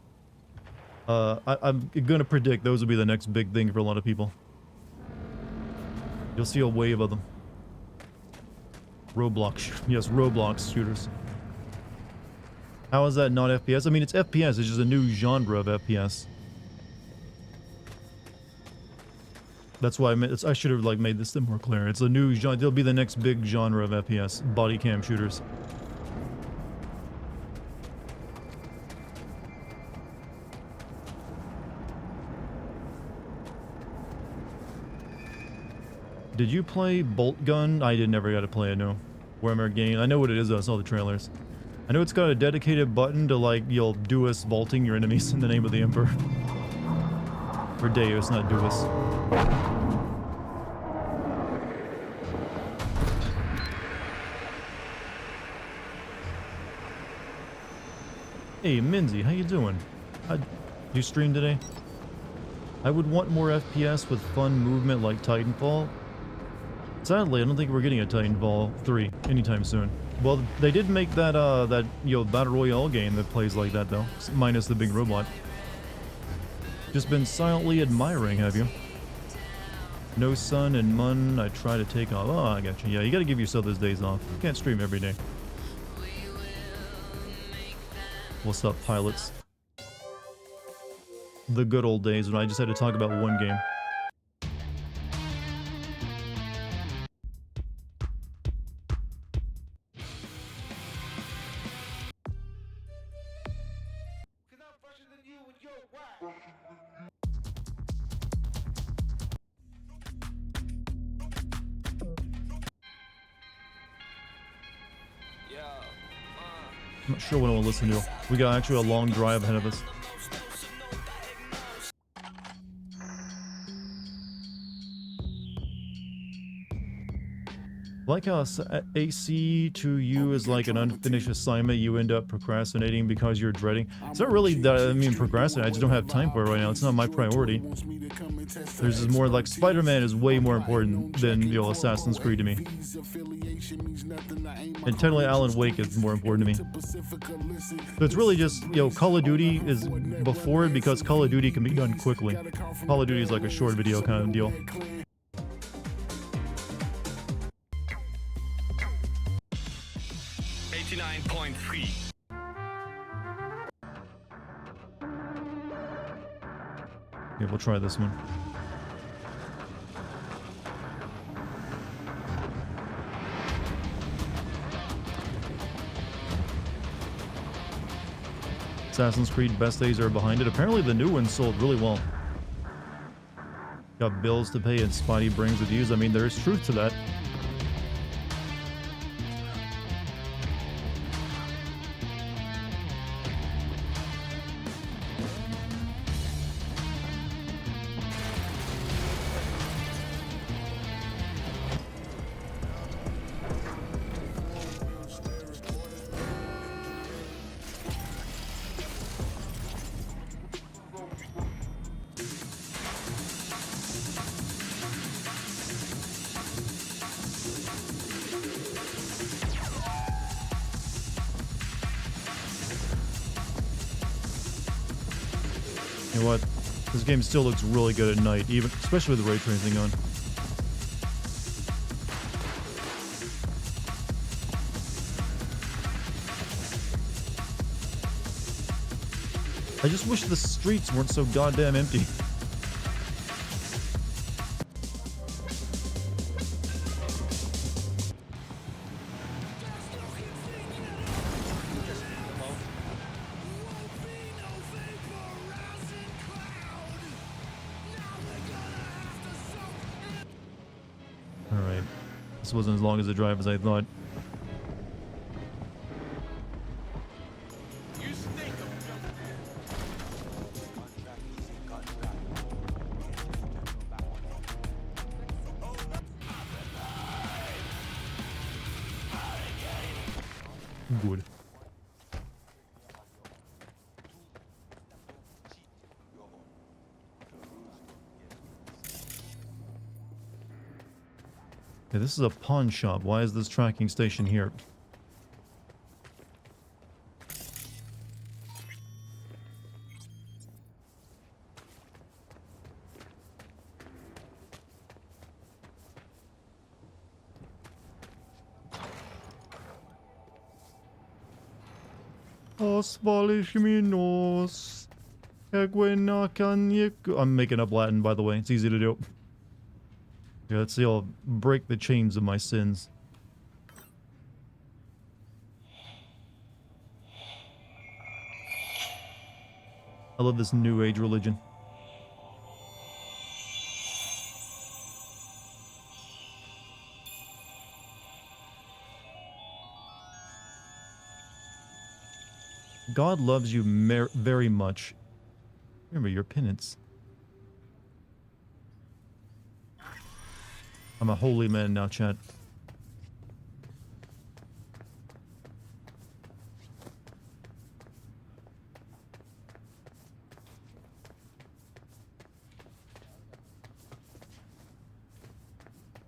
I'm gonna predict those will be the next big thing for a lot of people. You'll see a wave of them. Yes, Roblox shooters. How is that not FPS? I mean, it's FPS. It's just a new genre of FPS. That's why I should have like made this more clear. It's a new genre. It'll be the next big genre of FPS. Body cam shooters. Did you play Bolt Gun? I never got to play it, no. Warhammer game. I know what it is though, I saw the trailers. I know it's got a dedicated button to like, you'll Deus vaulting your enemies in the name of the Emperor. Or Deus, not Deus. Hey, Minzy, how you doing? You stream today? I would want more FPS with fun movement like Titanfall. Sadly, I don't think we're getting a Titanfall 3 anytime soon. Well, they did make that, Battle Royale game that plays like that, though. Minus the big robot. Just been silently admiring, have you? No sun and mun, I try to take off. Oh, I got you. Yeah, you gotta give yourself those days off. You can't stream every day. What's up, pilots? The good old days when I just had to talk about one game. I'm not sure what I want to listen to. We got actually a long drive ahead of us. Like how AC to you is like an unfinished assignment you end up procrastinating because you're dreading. It's not really that I mean procrastinate, I just don't have time for it right now. It's not my priority. There's just more like Spider-Man is way more important than, you know, Assassin's Creed to me. And technically Alan Wake is more important to me. So it's really just, you know, Call of Duty is before it because Call of Duty can be done quickly. Call of Duty is like a short video kind of deal. Okay, we'll try this one. Assassin's Creed best days are behind it. Apparently the new one sold really well. Got bills to pay and Spidey brings the views. I mean, there is truth to that. You know what? This game still looks really good at night, even especially with the ray tracing on. I just wish the streets weren't so goddamn empty. Alright. This wasn't as long as a drive as I thought. Good. Okay, this is a pawn shop. Why is this tracking station here? I'm making up Latin, by the way. It's easy to do. Okay, let's see. I'll break the chains of my sins. I love this new age religion. God loves you very much. Remember your penance. I'm a holy man now, chat.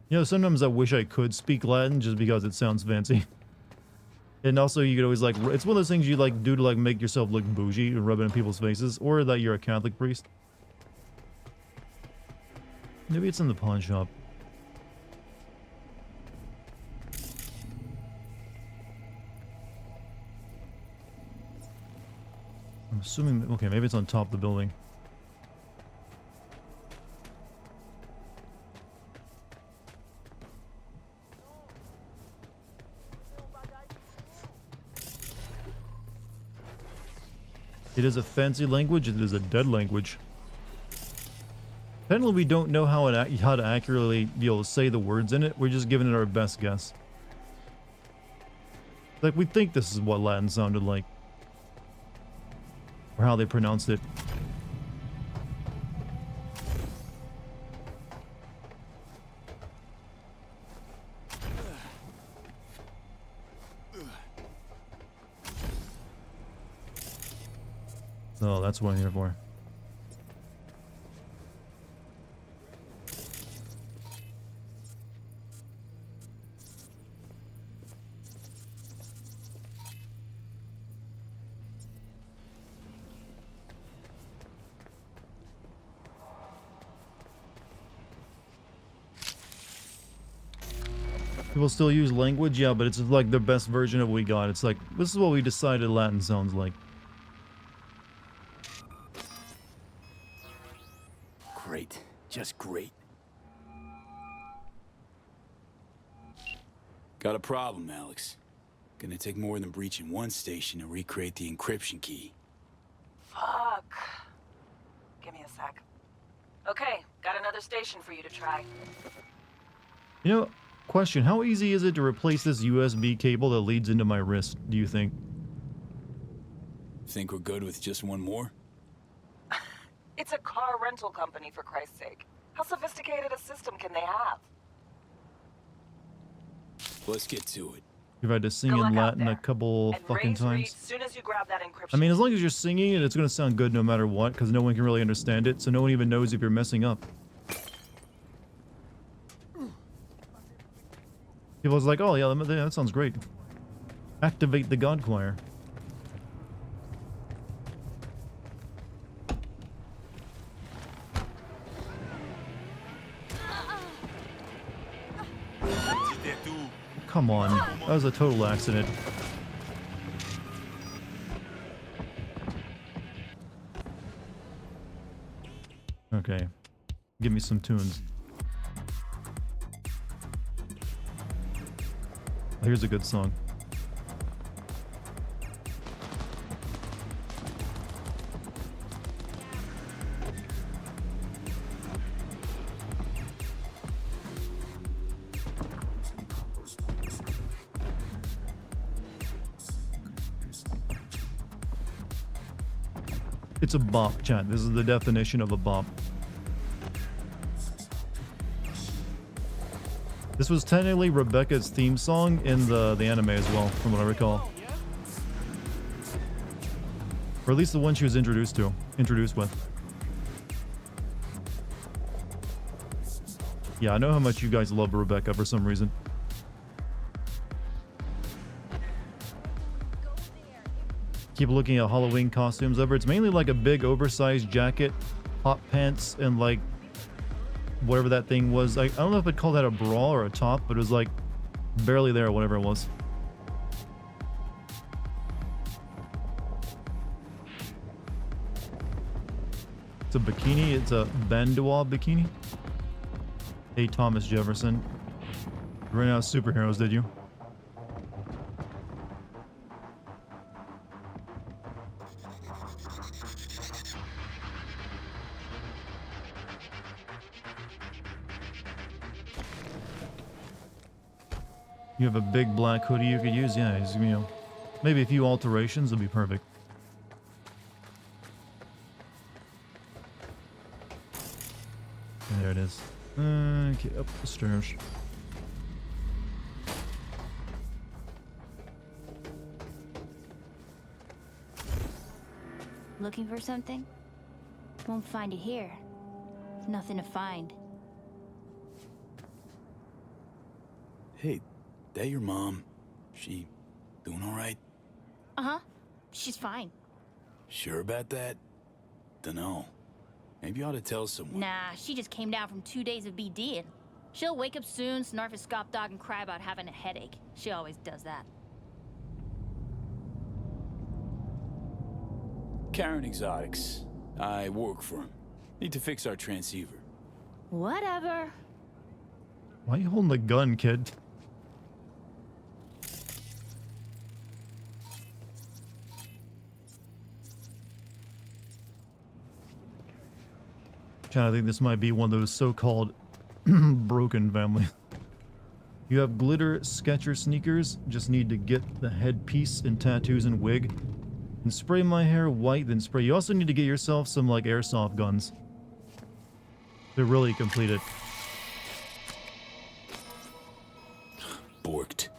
You know, sometimes I wish I could speak Latin just because it sounds fancy. And also, you could always, like, it's one of those things you, like, do to, like, make yourself look bougie and rub it in people's faces. Or that you're a Catholic priest. Maybe it's in the pawn shop. I'm assuming... Okay, maybe it's on top of the building. It is a fancy language. It is a dead language. Technically, we don't know how to accurately be able to say the words in it. We're just giving it our best guess. Like, we think this is what Latin sounded like. Or how they pronounced it. So that's what I'm here for. People still use language, yeah, but it's like the best version of what we got. It's like, this is what we decided Latin sounds like. Great. Just great. Got a problem, Alex. Gonna take more than breaching one station to recreate the encryption key. Fuck. Give me a sec. Okay, got another station for you to try. You know, question, how easy is it to replace this USB cable that leads into my wrist, do you think? Think we're good with just one more? It's a car rental company, for Christ's sake. How sophisticated a system can they have? Let's get to it. You've had to sing Good luck in out Latin a there. couple And fucking raise read times. soon as you grab that encryption. I mean, as long as you're singing it, it's gonna sound good no matter what, because no one can really understand it, so no one even knows if you're messing up. People's like, oh yeah, that sounds great. Activate the God Choir. Come on, that was a total accident. Okay, give me some tunes. Here's a good song. It's a bop, chat. This is the definition of a bop. This was technically Rebecca's theme song in the anime as well, from what I recall. Or at least the one she was introduced with. Yeah, I know how much you guys love Rebecca for some reason. Keep looking at Halloween costumes ever. It's mainly like a big oversized jacket, hot pants, and like whatever that thing was. I don't know if I'd call that a bra or a top, but it was like barely there, whatever it was. It's a bikini. It's a bandeau bikini. Hey, Thomas Jefferson. You ran out of superheroes, did you? You have a big black hoodie you could use? Yeah, you know, maybe a few alterations will be perfect. There it is. Okay, up the stairs. Looking for something? Won't find it here. Nothing to find. Hey, that your mom? She doing all right? Uh-huh. She's fine. Sure about that? Dunno. Maybe you ought to tell someone. Nah, she just came down from 2 days of BDing. She'll wake up soon, snarf a scop dog, and cry about having a headache. She always does that. Karen Exotics. I work for him. Need to fix our transceiver. Whatever. Why are you holding the gun, kid? I think this might be one of those so-called broken families. You have glitter Skechers sneakers. Just need to get the headpiece and tattoos and wig. And spray my hair white, then spray. You also need to get yourself some, like, airsoft guns. They're really completed. Borked.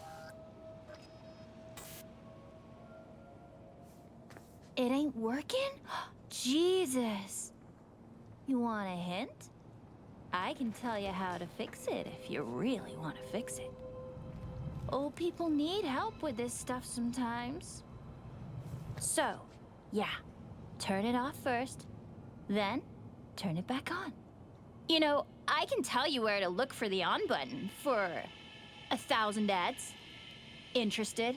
It ain't working? Jesus. You want a hint? I can tell you how to fix it if you really want to fix it. Old people need help with this stuff sometimes. So, yeah, turn it off first, then turn it back on. You know, I can tell you where to look for the on button for 1,000 ads. Interested?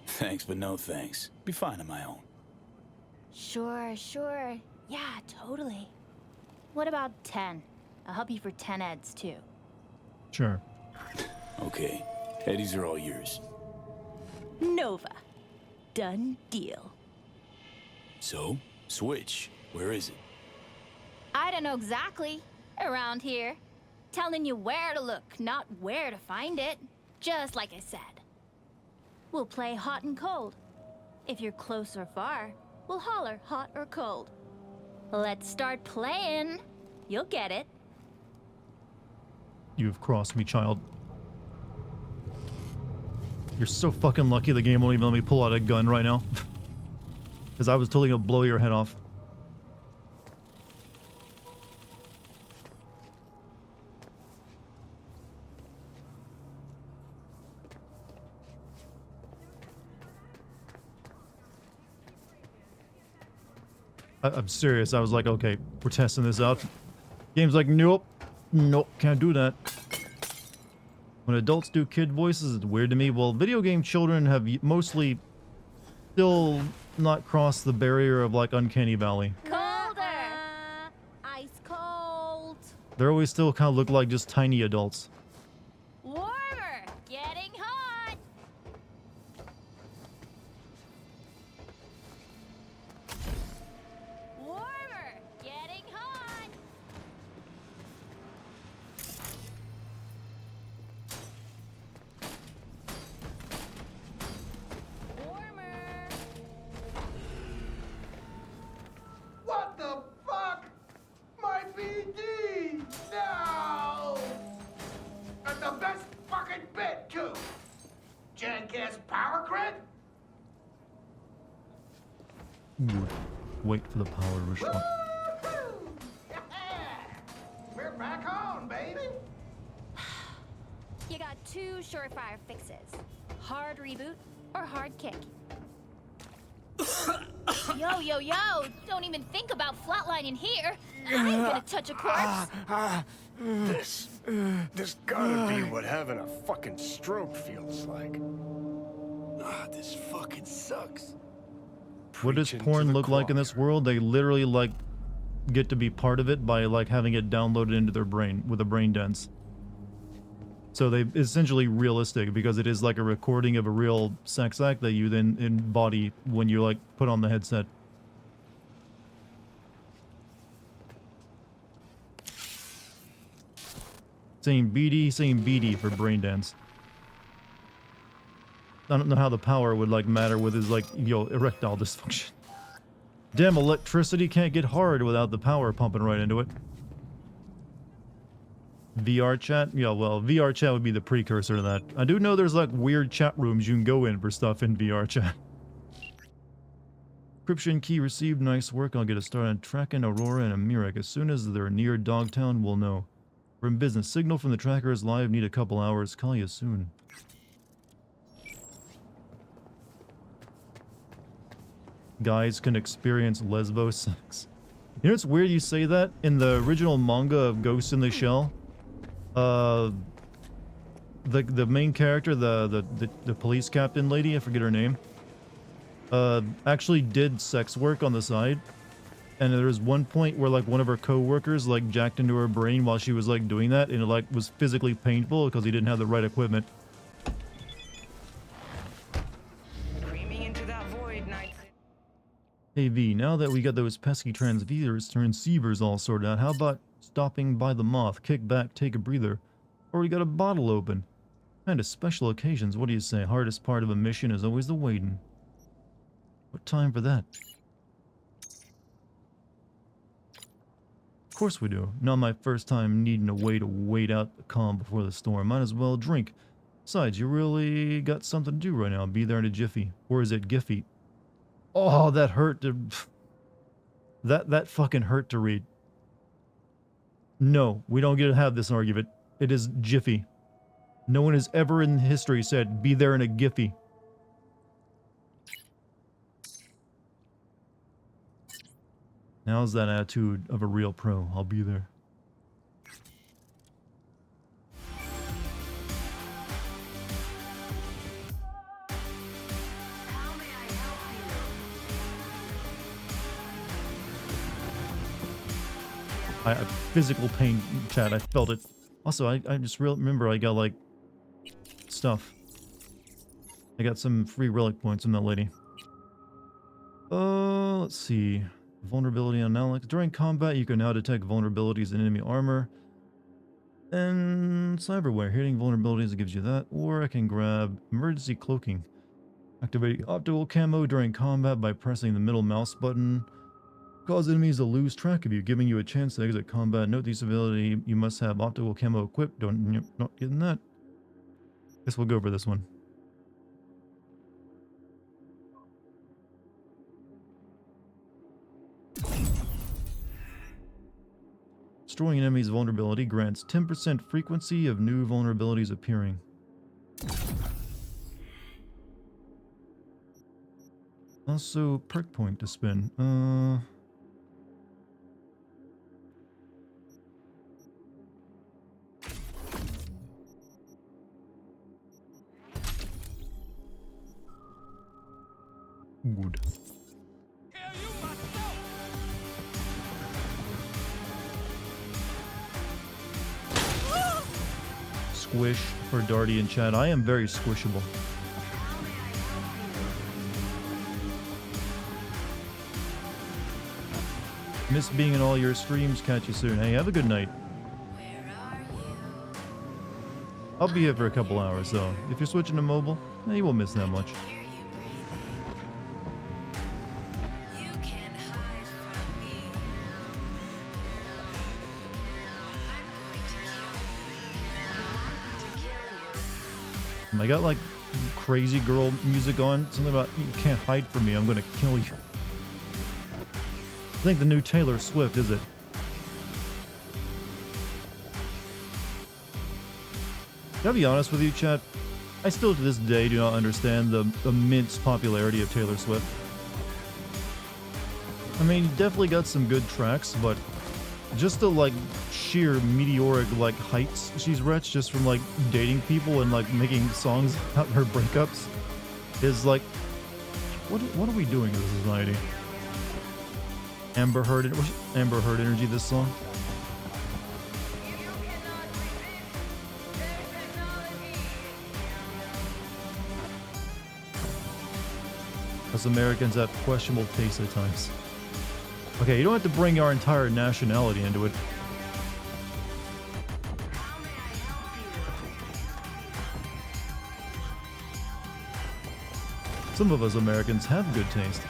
Thanks, but no thanks. Be fine on my own. Sure. Yeah, totally. What about 10? I'll help you for 10 ads too. Sure. Okay. Eddies are all yours. Nova. Done deal. So, Switch. Where is it? I don't know exactly. Around here. Telling you where to look, not where to find it. Just like I said. We'll play hot and cold. If you're close or far, we'll holler hot or cold. Let's start playing. You'll get it. You've crossed me, child. You're so fucking lucky the game won't even let me pull out a gun right now. Because I was totally gonna blow your head off. I'm serious. I was like, okay, we're testing this out. Game's like, nope, can't do that. When adults do kid voices, it's weird to me. Well, video game children have mostly still not crossed the barrier of like Uncanny Valley. Colder! Ice cold! They're always still kind of look like just tiny adults. Warmer! Getting hot! Warmer! Getting hot! Warmer! What the fuck? My BD! No! And the best fucking bit, too! Jackass power grid? Wait for the power to restore. Woo-hoo! Yeah! We're back on, baby! You got two surefire fixes. Hard reboot or hard kick. Yo! Don't even think about flatlining here. I ain't gonna touch a corpse. This gotta be what having a fucking stroke feels like. This fucking sucks. What does Preaching to porn the look like in this choir. world? They literally like get to be part of it by like having it downloaded into their brain with a brain dance. So they essentially realistic because it is like a recording of a real sex act that you then embody when you like put on the headset. Saying BD for brain dance. I don't know how the power would like matter with his like, erectile dysfunction. Damn, electricity can't get hard without the power pumping right into it. VR chat? Yeah, well, VR chat would be the precursor to that. I do know there's like weird chat rooms you can go in for stuff in VR chat. Encryption key received. Nice work. I'll get a start on tracking Aurora and Amirak. As soon as they're near Dogtown, we'll know. We're in business. Signal from the tracker is live. Need a couple hours. Call you soon. Guys can experience lesbo sex. You know, it's weird you say that. In the original manga of Ghost in the Shell, the main character, the police captain lady, I forget her name, actually did sex work on the side. And there was one point where like one of her co-workers like jacked into her brain while she was like doing that, and it like was physically painful because he didn't have the right equipment. Creaming into that void, Knight. Hey V, now that we got those pesky transceivers all sorted out, how about stopping by the Moth, kick back, take a breather? Already got a bottle open. And special occasions, what do you say? Hardest part of a mission is always the waiting. What time for that? Of course we do. Not my first time needing a way to wait out the calm before the storm. Might as well drink. Besides, you really got something to do right now. Be there in a jiffy. Or is it Giffy? Oh, that hurt to... That fucking hurt to read. No, we don't get to have this argument. It is jiffy. No one has ever in history said, be there in a Giffy. Now's that attitude of a real pro. I'll be there. I physical pain, chat. I felt it. Also, I just remember I got like stuff. I got some free relic points from that lady. Let's see. Vulnerability on Alex. During combat, you can now detect vulnerabilities in enemy armor. And cyberware. Hitting vulnerabilities gives you that. Or I can grab emergency cloaking. Activate optical camo during combat by pressing the middle mouse button. Cause enemies to lose track of you, giving you a chance to exit combat. Note this ability, you must have optical camo equipped. Not getting that. Guess we'll go for this one. Destroying enemies' vulnerability grants 10% frequency of new vulnerabilities appearing. Also, perk point to spin. Good. Squish for Dartigan chat. I am very squishable. Miss being in all your streams. Catch you soon. Hey, have a good night. I'll be here for a couple hours though. If you're switching to mobile, you won't miss that much. I got like crazy girl music on. Something about you can't hide from me. I'm gonna kill you. I think the new Taylor Swift, is it? Gotta be honest with you, chat. I still to this day do not understand the immense popularity of Taylor Swift. I mean, definitely got some good tracks, but just the like sheer meteoric like heights she's reached just from like dating people and like making songs about her breakups is like, what are we doing as a society? Amber Heard energy, this song. Us Americans have questionable taste at times. Okay, you don't have to bring our entire nationality into it. Some of us Americans have good taste.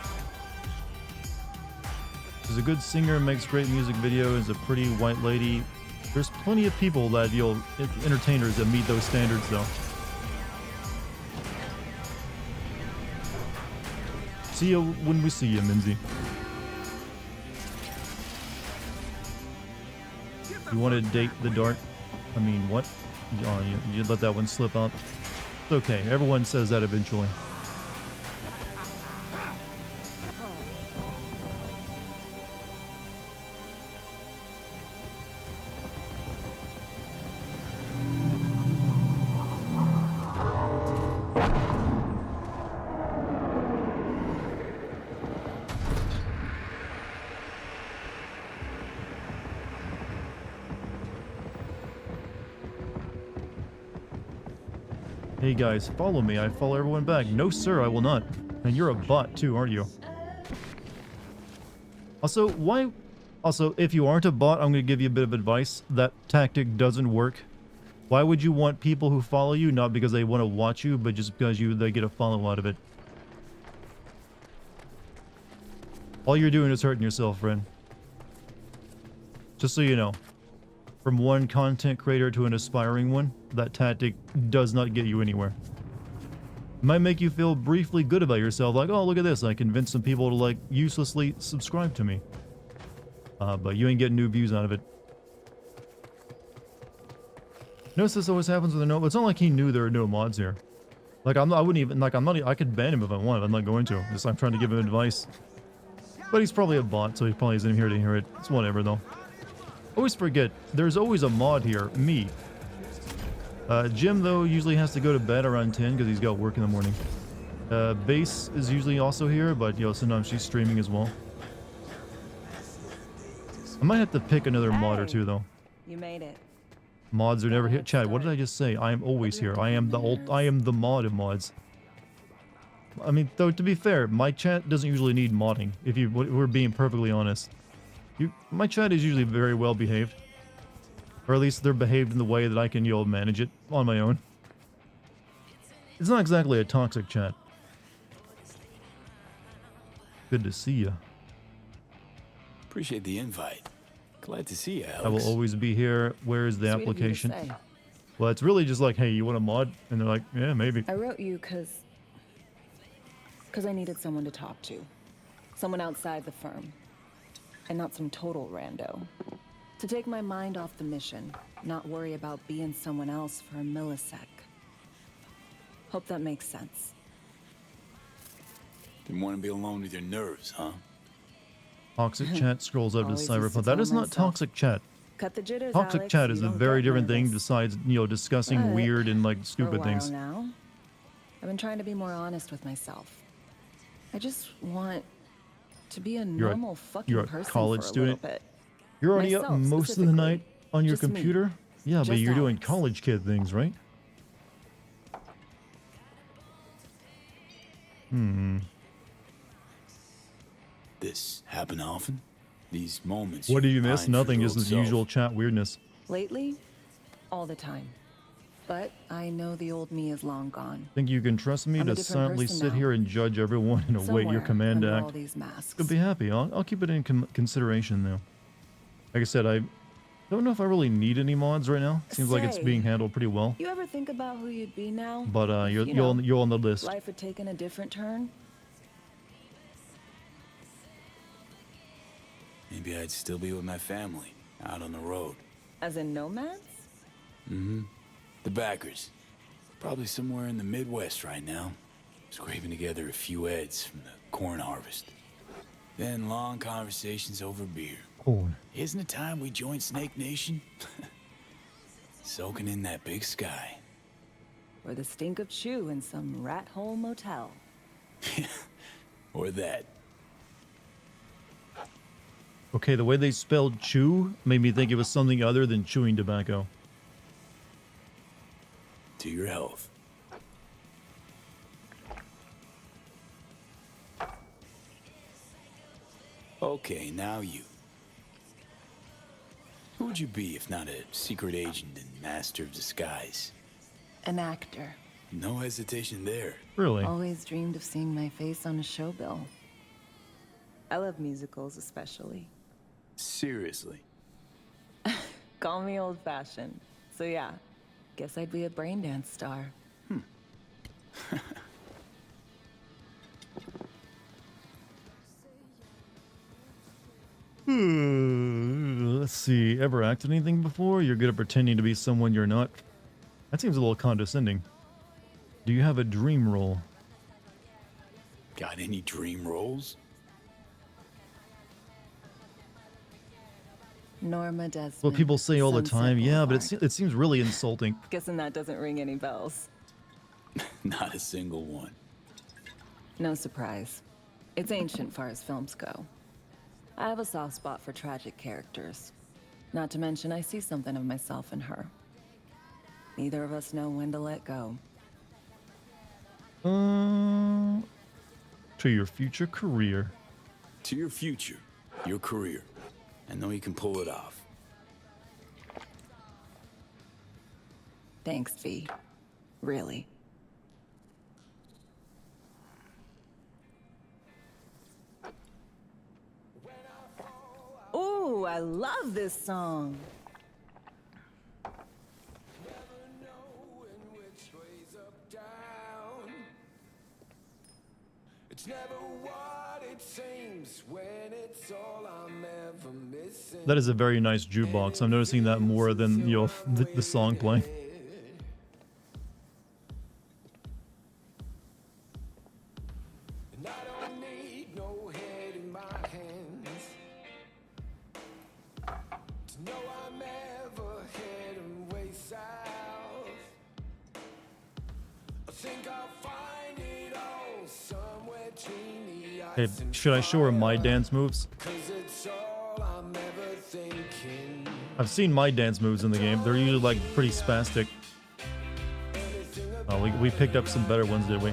She's a good singer, makes great music videos, is a pretty white lady. There's plenty of people that entertainers that meet those standards though. See you when we see you, Minzy. You want to date the Dart? I mean, what? Oh, you let that one slip out. It's okay. Everyone says that eventually. Hey guys, follow me. I follow everyone back. No sir, I will not. And you're a bot too, aren't you? Also, if you aren't a bot, I'm going to give you a bit of advice. That tactic doesn't work. Why would you want people who follow you, not because they want to watch you, but just because they get a follow out of it? All you're doing is hurting yourself, friend. Just so you know. from one content creator to an aspiring one, that tactic does not get you anywhere. It might make you feel briefly good about yourself, like, oh, look at this, I convinced some people to, like, uselessly subscribe to me. But you ain't getting new views out of it. Notice this always happens with a no. It's not like he knew there were no mods here. Like, I wouldn't even, like, I could ban him if I wanted. I'm not going to. Just, I'm trying to give him advice. But he's probably a bot, so he probably isn't here to hear it. It's whatever, though. Always forget, there's always a mod here. Me. Jim, though, usually has to go to bed around 10 because he's got work in the morning. Base is usually also here, but, you know, sometimes she's streaming as well. I might have to pick another mod or two, though. You made it. Mods are never here. Chad, what did I just say? I am always here. I am the mod of mods. I mean, though, to be fair, my chat doesn't usually need modding, if we're being perfectly honest. My chat is usually very well behaved. Or at least they're behaved in the way that I can, you know, manage it on my own. It's not exactly a toxic chat. Good to see you. Appreciate the invite. Glad to see you, Alex. I will always be here. Where is the application? Well, it's really just like, hey, you want a mod? And they're like, yeah, maybe. I wrote you because I needed someone to talk to. Someone outside the firm. And not some total rando. To take my mind off the mission. Not worry about being someone else for a millisec. Hope that makes sense. Didn't want to be alone with your nerves, huh? Toxic chat scrolls up to Cyberpunk. That is not toxic chat. Cut the jitters, Toxic Alex, chat is you a don't very get different thing nervous. besides, you know, discussing But weird and, like, For a stupid while things. now, I've been trying to be more honest with myself. I just want to be a normal fucking you're a person college for a student. little bit. You're already up Myself, most of the night on your Just me. computer? Yeah, but Just you're doing Alex. college kid things, right? This happen often? These moments. What did you miss? pine for Nothing, your just old the self. usual chat weirdness. Lately, all the time. But I know the old me is long gone. Think you can trust me I'm a to different silently person sit now. here and judge everyone and await your Somewhere command to under act? all these masks. Could be happy. I'll keep it in consideration, though. Like I said, I don't know if I really need any mods right now. Seems like it's Say, being handled pretty well. You ever think about who you'd be now? But If, you're on the list. Life had taken a different turn. Maybe I'd still be with my family, out on the road. As in nomads? Mm-hmm. The backers. Probably somewhere in the Midwest right now. Scraping together a few heads from the corn harvest. Then long conversations over beer. Corn. Isn't it time we joined Snake Nation? Soaking in that big sky. Or the stink of chew in some rat hole motel. Or that. Okay, the way they spelled chew made me think it was something other than chewing tobacco. To your health. Okay, now you. Who would you be if not a secret agent and master of disguise? An actor. No hesitation there. Really? Always dreamed of seeing my face on a show bill. I love musicals especially. Seriously. Call me old-fashioned. So yeah, guess I'd be a brain dance star. Let's see. Ever acted anything before? You're good at pretending to be someone you're not. That seems a little condescending. Do you have a dream role? Got any dream roles? Norma Desmond. Well, people say all the Sunset time. Yeah, but Boulevard. it seems really insulting. Guessing that doesn't ring any bells. Not a single one. No surprise. It's ancient far as films go. I have a soft spot for tragic characters. Not to mention I see something of myself in her. Neither of us know when to let go. To your future career. To your future, your career. I know you can pull it off. Thanks, V. Really. Ooh, I love this song. That is a very nice jukebox. I'm noticing that more than, you know, the song playing. Hey, should I show her my dance moves? I've seen my dance moves in the game. They're usually like pretty spastic. Oh, we picked up some better ones, did we?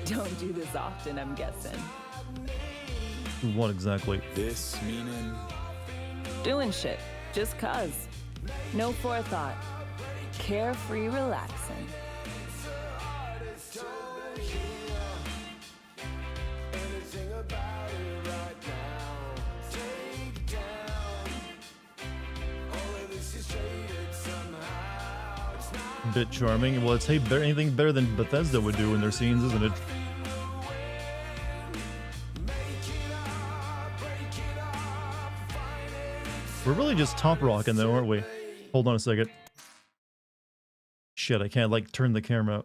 Don't do this often, I'm guessing. What exactly? This meaning? Doing shit, just cuz. No forethought. Carefree relaxing. Bit charming. Well, it's anything better than Bethesda would do in their scenes, isn't it? We're really just top rocking though, aren't we? Hold on a second. Shit, I can't like turn the camera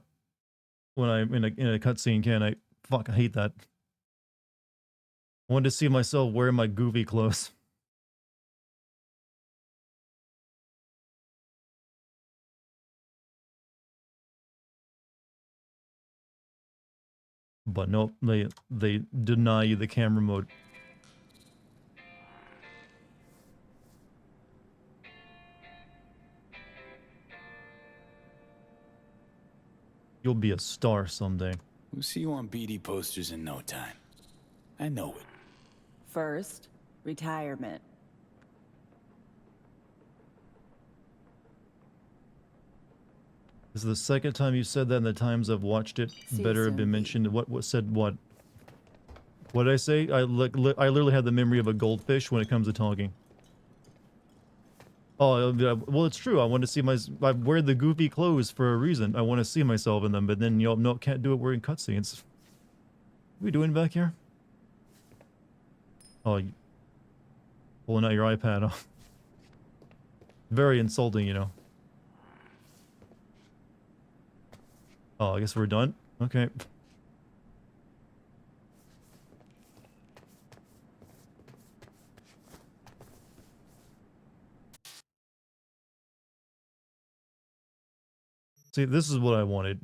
when I'm in a cutscene, can I? Fuck, I hate that. I wanted to see myself wearing my goofy clothes. But nope, they deny you the camera mode. You'll be a star someday. We'll see you on BD posters in no time. I know it. First, retirement. This is the second time you said that in the times I've watched it. Better have been mentioned. What said what? What did I say? I literally have the memory of a goldfish when it comes to talking. Oh, well, it's true. I want to see I wear the goofy clothes for a reason. I want to see myself in them, but then, you know, no, can't do it. We're in cutscenes. What are we doing back here? Oh, pulling out your iPad. Oh. Very insulting, you know. Oh, I guess we're done? Okay. See, this is what I wanted.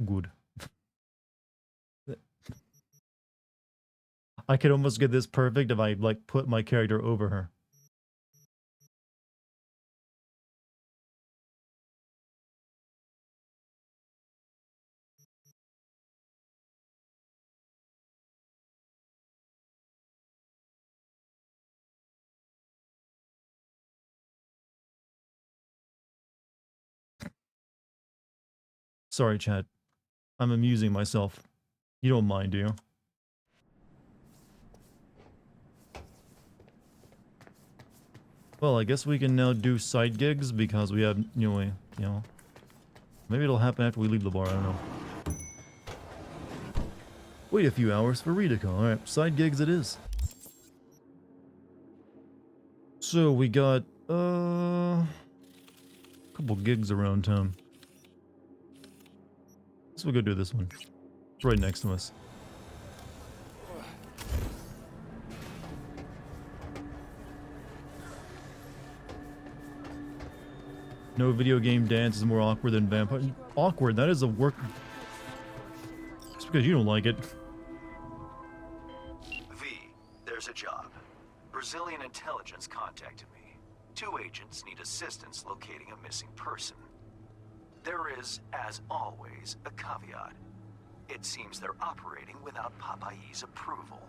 Good. I could almost get this perfect if I, like, put my character over her. Sorry, Chad. I'm amusing myself. You don't mind, do you? Well, I guess we can now do side gigs because we have, you know, maybe it'll happen after we leave the bar, I don't know. Wait a few hours for Redecon. Alright, side gigs it is. So we got, a couple gigs around town. So we'll go do this one. It's right next to us. No video game dance is more awkward than vampire. Awkward, that is a work. It's because you don't like it. V, there's a job. Brazilian intelligence contacted me. 2 agents need assistance locating a missing person. There is, as always, a caveat. It seems they're operating without Papayi's approval.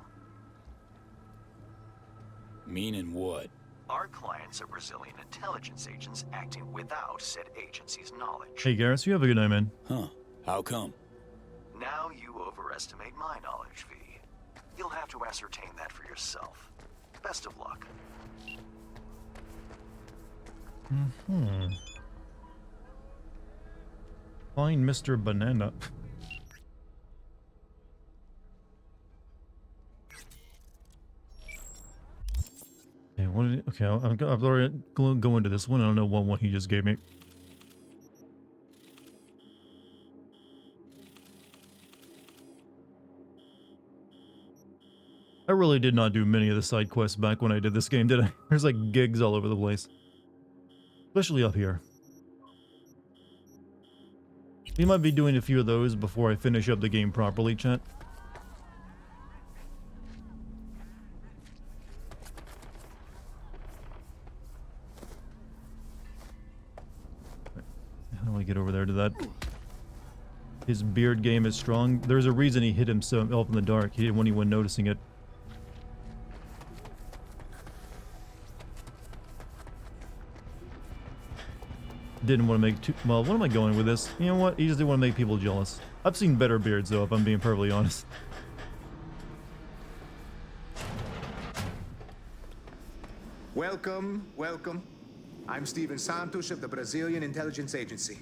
Meaning what? Our clients are Brazilian intelligence agents acting without said agency's knowledge. Hey, Garrus, you have a good night, man. Huh. How come? Now you overestimate my knowledge, V. You'll have to ascertain that for yourself. Best of luck. Find Mr. Banana. Okay, I've already go into this one. I don't know what one he just gave me. I really did not do many of the side quests back when I did this game, did I? There's like gigs all over the place. Especially up here. We might be doing a few of those before I finish up the game properly, chat. How do I get over there to that? His beard game is strong. There's a reason he hit himself in the dark. He didn't want anyone noticing it. Didn't want to make too... Well, what am I going with this? You know what? He just didn't want to make people jealous. I've seen better beards, though, if I'm being perfectly honest. Welcome, welcome. I'm Steven Santos of the Brazilian Intelligence Agency.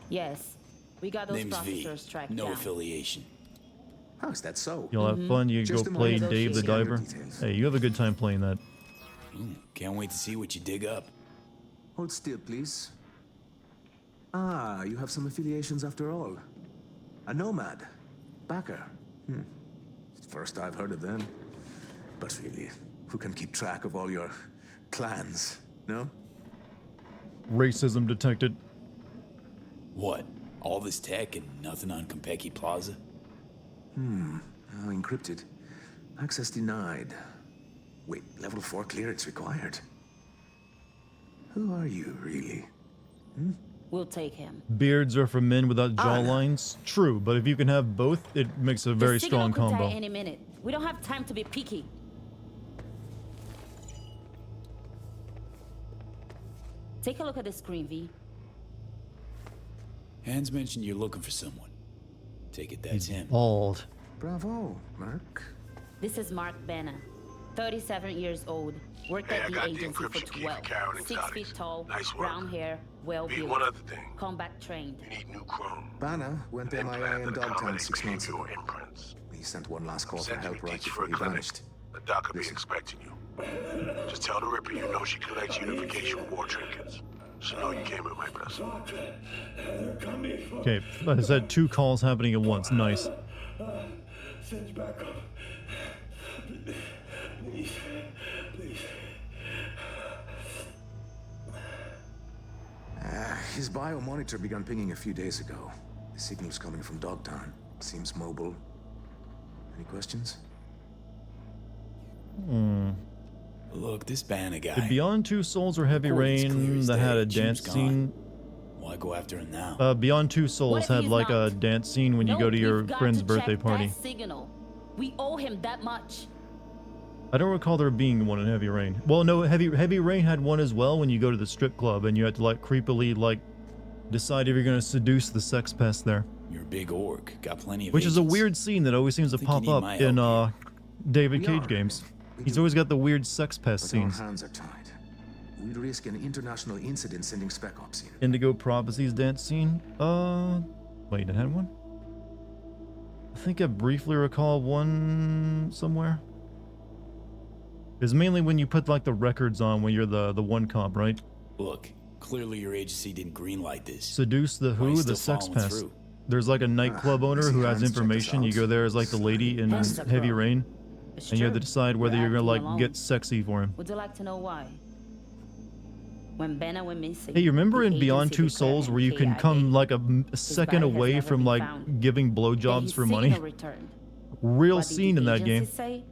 Yes, we got those Name's V. processors tracked No down. affiliation. How is that so? You'll have fun. You can Just go a play moment. Dave the Standard Diver. details. Hey, you have a good time playing that. Can't wait to see what you dig up. Hold still, please. Ah, you have some affiliations after all. A nomad. Backer. First I've heard of them. But really, who can keep track of all your clans, no? Racism detected. What? All this tech and nothing on Compeki Plaza? Oh, encrypted. Access denied. Wait, level 4 clearance required. Who are you, really? We'll take him. Beards are for men without jawlines. True, but if you can have both, it makes a very The signal strong could die combo. any minute. We don't have time to be picky. Take a look at the screen, V. Hans mentioned you're looking for someone. Take it that's him. Bald. Bravo, Mark. This is Mark Benna, 37 years old. Worked Hey, at I the got the agency for encryption key 12. for Karen 6 Exotics. feet tall, Nice work. brown hair, well Pete, built. one other thing. Combat trained. You need new chrome. Banner went An MIA implant in that Dogtown accommodates 6 months ago. behavioral imprints. He sent one last call for Send you help right deets before for he a clinic. vanished. The doc will be expecting you. Just tell the Ripper you know she collects unification reward trinkets. She know you came with my blessing. Okay, I said 2 calls happening at once. Nice. Send back up. Please, please. His biomonitor began pinging a few days ago. The signal's coming from Dogtown. Seems mobile. Any questions? Look, this Banner guy. Did Beyond Two Souls or Heavy Coordinates clear Rain as that day. had a Jim's dance gone. scene? Why go after him now? Beyond Two What Souls if had he's like a not? dance scene when you No, go to your we've got friend's to birthday check party. that signal. We owe him that much. I don't recall there being one in Heavy Rain. Well, no, Heavy Rain had one as well when you go to the strip club and you had to like creepily like decide if you're gonna seduce the sex pest there. You're a big orc. Got plenty of Which is a agents. weird scene that always seems to Think you pop need up my in help David We Cage are. games. We He's do. always got the weird sex pest But scenes. our hands are tied. We'd risk an international incident sending Spec Ops in. Indigo Prophecies dance scene. Wait, it had one? I think I briefly recall one somewhere. It's mainly when you put like the records on when you're the one cop, right? Look, clearly your agency didn't greenlight this. Seduce the Why you who, still the sex following pest. through? There's like a nightclub owner Missy who has Hans checked us information. You out. go there as like the lady in Hans is a Heavy pro. Rain, It's and you have to true. decide whether We're you're gonna acting like alone. get sexy for him. Would you like to know why? When Benna went missing. Hey, you remember the in Beyond agency Two declared Souls him where you can KIA. come like a second body has away never from been like found. giving Then blowjobs his for money? signal returned. Real What did scene the in that agency game. say?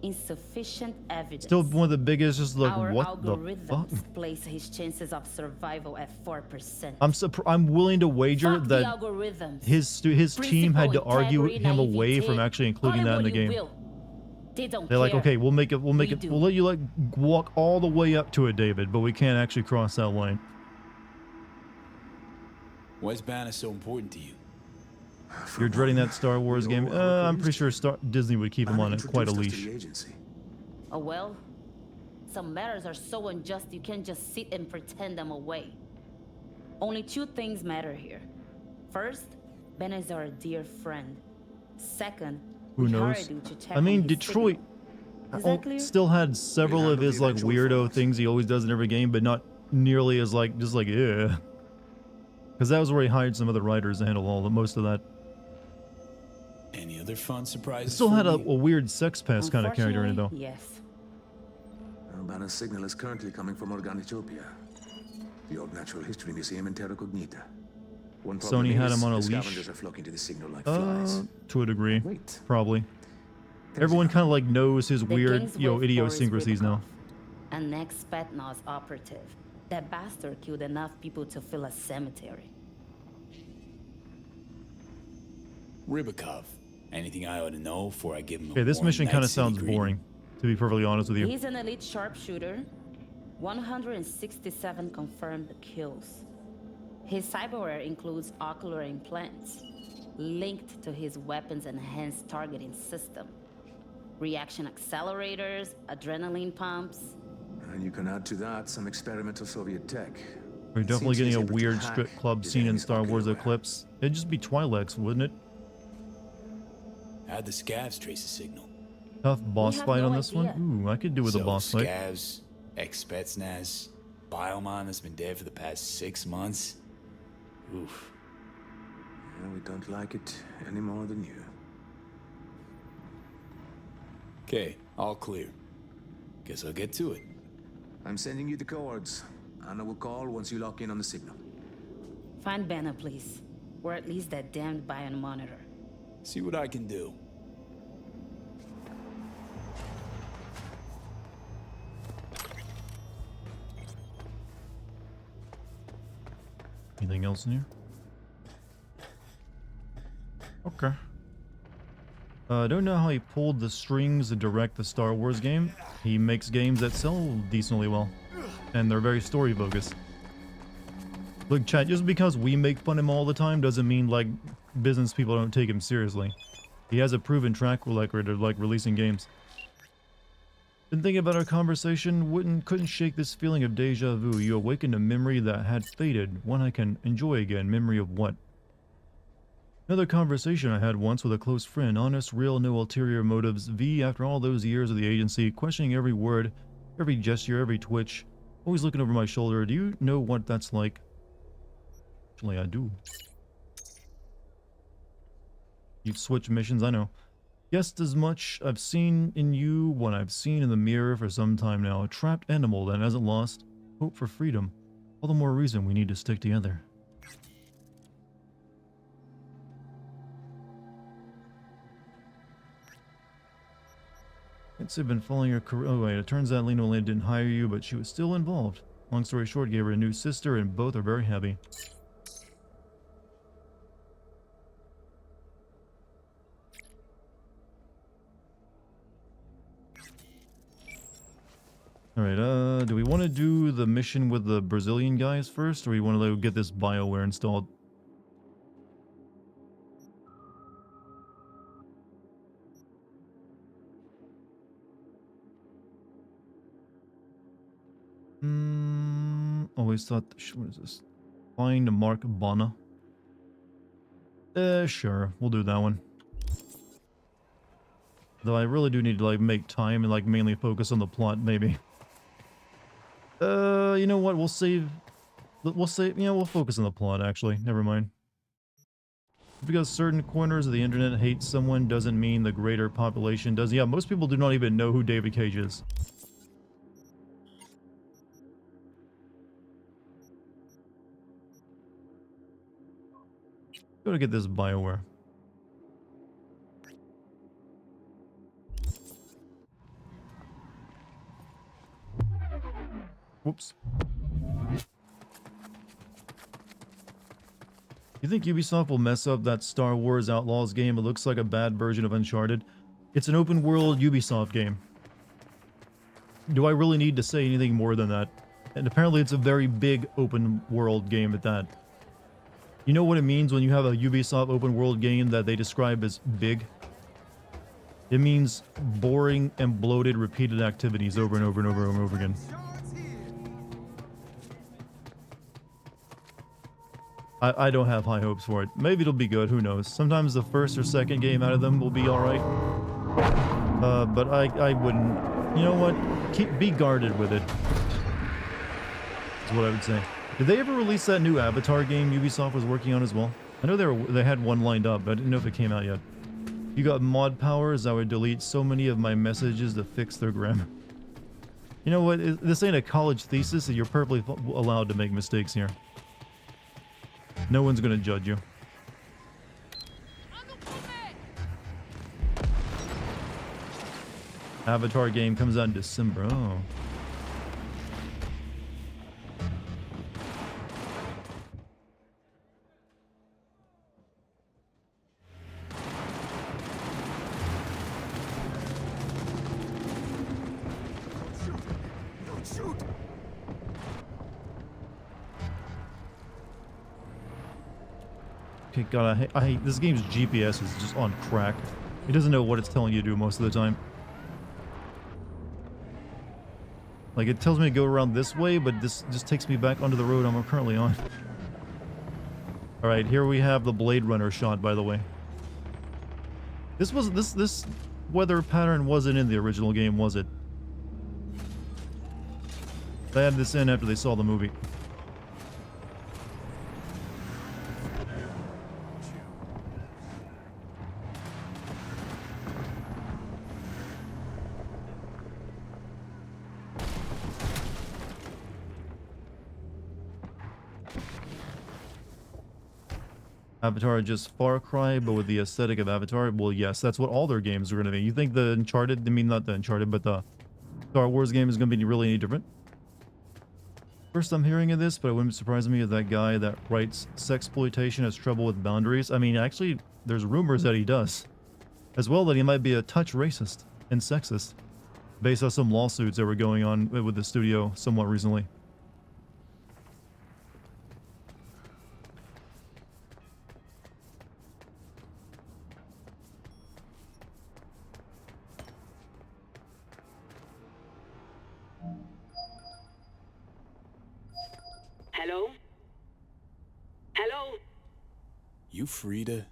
Insufficient evidence. Still one of the biggest. Just like Our what the fuck? algorithms place his chances of survival at 4%. I'm willing to wager Fuck the that algorithms. his team had to Principle, argue integrity, him away from naivete. actually Call including it that in what the you game. will. They don't They're like, care. okay, we'll make it, we'll We do. we'll let you like walk all the way up to it, David, but we can't actually cross that line. Why's Banner so important to you? You're dreading that Star Wars game? I'm pretty sure Disney would keep him on it quite a leash. Oh well, some matters are so unjust you can't just sit and pretend them away. Only two things matter here. First, Ben is our dear friend. Second, Who we knows? hired you to check I mean, on his Detroit signal. Is that clear? still had several of his like weirdo things he always does in every game, but not nearly as like just like yeah. Because that was where he hired some other writers to handle all the most of that. Any other fun surprises? It still for had a me? weird sex pest kind of character in it though. Yes. Banner's signal is currently coming from Organitopia, the old Natural History Museum in Terra Cognita. One problem Sony had is him on a the leash. scavengers are flocking to the signal like flies. To a degree, Wait. probably. Everyone kind of like knows his weird, Gang's you know, with Boris idiosyncrasies now. Rybakov, an ex-Spetsnaz operative. That bastard killed enough people to fill a cemetery. Rybakov. Anything I ought to know before I give him a Okay, this warm mission kind night of sounds city greeting? boring, to be perfectly honest with you. He's an elite sharpshooter. 167 confirmed kills. His cyberware includes ocular implants linked to his weapons enhanced targeting system. Reaction accelerators, adrenaline pumps. And you can add to that some experimental Soviet tech. We're definitely Seems getting he's a able to weird hack strip club his scene in enemy's Star Wars ocular Eclipse. It'd just be Twi'leks, wouldn't it? How'd the scavs trace the signal? Tough boss have fight no on this idea. one? Ooh, I could do with a boss fight. Scavs, ex-Spetsnaz, Biomon that's been dead for the past 6 months. Oof. Yeah, we don't like it any more than you. Okay, all clear. Guess I'll get to it. I'm sending you the coords. Anna will call once you lock in on the signal. Find Banner, please. Or at least that damned Bion monitor. See what I can do. Anything else in here? Okay. I don't know how he pulled the strings to direct the Star Wars game. He makes games that sell decently well. And they're very story focused. Look, chat, just because we make fun of him all the time doesn't mean, like, business people don't take him seriously. He has a proven track record of, like, releasing games. Been thinking about our conversation, couldn't shake this feeling of deja vu. You awakened a memory that had faded, one I can enjoy again. Memory of what? Another conversation I had once with a close friend. Honest, real, no ulterior motives. V, after all those years of the agency, questioning every word, every gesture, every twitch. Always looking over my shoulder. Do you know what that's like? Actually, I do. You've switched missions, I know. Guessed as much. I've seen in you what I've seen in the mirror for some time now. A trapped animal that hasn't lost hope for freedom. All the more reason we need to stick together. It's been following her career. Oh wait, it turns out Lena Lane didn't hire you, but she was still involved. Long story short, gave her a new sister, and both are very happy. Alright, do we want to do the mission with the Brazilian guys first, or we want to get this BioWare installed? Always thought, what is this? Find Mark Bonner. Sure, we'll do that one. Though I really do need to, like, make time and, like, mainly focus on the plot, maybe. You know what? We'll save, you know, we'll focus on the plot, actually. Never mind. Because certain corners of the internet hate someone doesn't mean the greater population does. Yeah, most people do not even know who David Cage is. Gotta get this BioWare. Whoops. You think Ubisoft will mess up that Star Wars Outlaws game? It looks like a bad version of Uncharted. It's an open world Ubisoft game. Do I really need to say anything more than that? And apparently it's a very big open world game at that. You know what it means when you have a Ubisoft open world game that they describe as big? It means boring and bloated repeated activities over and over and over and over again. I don't have high hopes for it. Maybe it'll be good, who knows. Sometimes the first or second game out of them will be alright. But I wouldn't... You know what? Be guarded with it. That's what I would say. Did they ever release that new Avatar game Ubisoft was working on as well? I know they had one lined up, but I didn't know if it came out yet. You got mod powers, I would delete so many of my messages to fix their grammar. You know what? This ain't a college thesis, so you're perfectly allowed to make mistakes here. No one's gonna judge you. Avatar game comes out in December. Oh. Okay, God, I hate this game's GPS is just on crack. It doesn't know what it's telling you to do most of the time. Like, it tells me to go around this way, but this just takes me back onto the road I'm currently on. Alright, here we have the Blade Runner shot, by the way. This weather pattern wasn't in the original game, was it? They added this in after they saw the movie. Avatar just Far Cry, but with the aesthetic of Avatar. Well, yes, that's what all their games are going to be. You think the Uncharted, I mean not the Uncharted, but the Star Wars game is going to be really any different? First I'm hearing of this, but it wouldn't surprise me if that guy that writes sexploitation has trouble with boundaries. I mean, actually, there's rumors that he does. As well, that he might be a touch racist and sexist, based on some lawsuits that were going on with the studio somewhat recently. Hello? Hello? You Frida?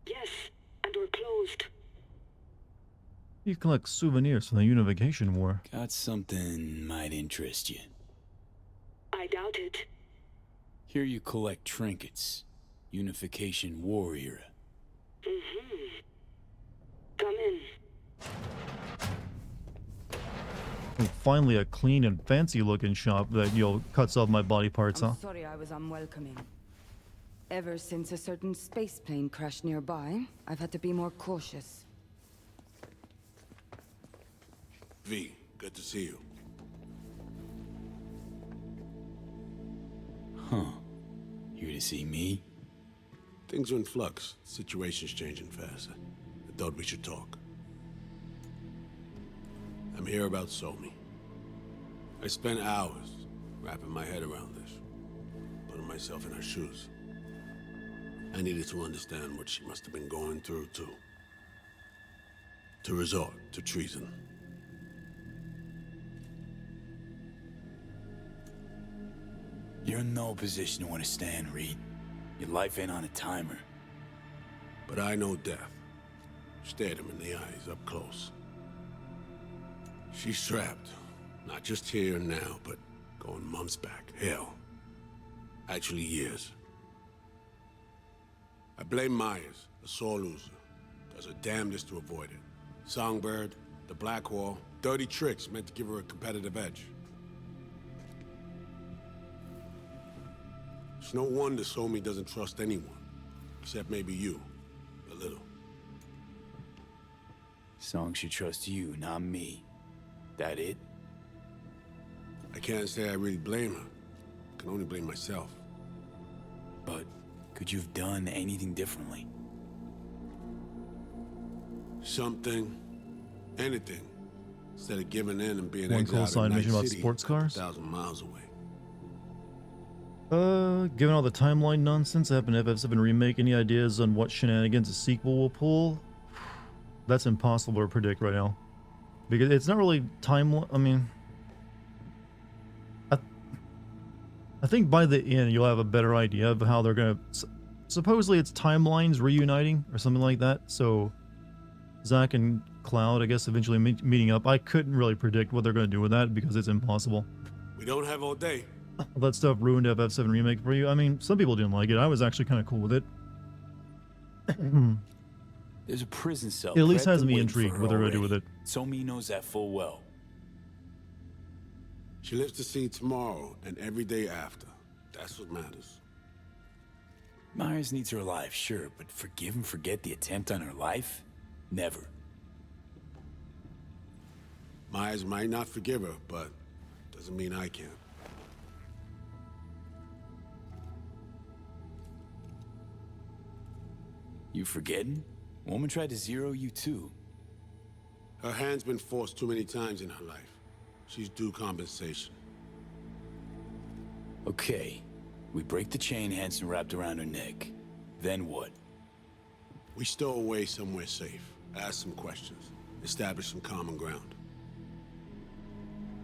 Yes, and we're closed. You collect souvenirs from the Unification War. Got something might interest you. I doubt it. Here you collect trinkets. Unification War era. Mm-hmm. Come in. Oh, finally a clean and fancy looking shop that, cuts off my body parts, huh? I'm sorry I was unwelcoming. Ever since a certain space plane crashed nearby, I've had to be more cautious. V, good to see you. Huh. Here to see me? Things are in flux. Situation's changing fast. I thought we should talk. I'm here about Somi. I spent hours wrapping my head around this, putting myself in her shoes. I needed to understand what she must have been going through, to resort to treason. You're in no position to understand, Reed. Your life ain't on a timer. But I know death. Stared him in the eyes up close. She's trapped. Not just here and now, but going months back. Hell. Actually years. I blame Myers, a sore loser. Does her damnedest to avoid it. Songbird, the Blackwall, dirty tricks meant to give her a competitive edge. It's no wonder Somi doesn't trust anyone. Except maybe you. A little. Song should trust you, not me. That it? I can't say I really blame her. I can only blame myself. But could you have done anything differently? Something, anything, instead of giving in and being One exiled call in sign Night mission about City, sports a couple cars. thousand miles away. Given all the timeline nonsense that happened to FF7 Remake, any ideas on what shenanigans a sequel will pull? That's impossible to predict right now. Because it's not really time. I mean, I think by the end you'll have a better idea of how they're gonna. Supposedly it's timelines reuniting or something like that. So Zack and Cloud, I guess, eventually meeting up. I couldn't really predict what they're gonna do with that because it's impossible. We don't have all day. That stuff ruined FF7 Remake for you. I mean, some people didn't like it. I was actually kind of cool with it. There's a prison cell. It at least prepped has and me waiting for intrigued her what they're gonna do already. with it. Somi knows that full well. She lives to see tomorrow and every day after. That's what matters. Myers needs her alive, sure, but forgive and forget the attempt on her life? Never. Myers might not forgive her, but doesn't mean I can. You forgetting? Woman tried to zero you too. Her hand's been forced too many times in her life. She's due compensation. Okay. We break the chain Hanson wrapped around her neck. Then what? We stow away somewhere safe, ask some questions, establish some common ground.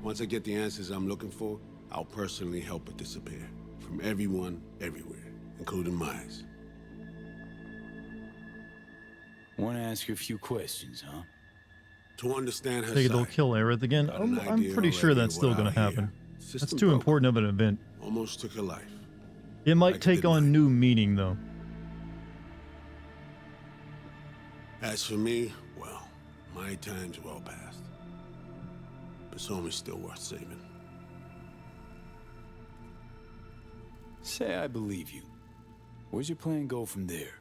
Once I get the answers I'm looking for, I'll personally help her disappear. From everyone, everywhere, including Myers. Want to ask you a few questions, huh? To understand her Think they'll side. kill Aerith again? Got an I'm idea pretty sure already that's of still what going to I'll hear. happen. That's System too broke. important of an event. Almost took her life. It might Like it take did on mine. new meaning, though. As for me, well, my time's well past. But Somi's still worth saving. Say I believe you. Where's your plan go from there?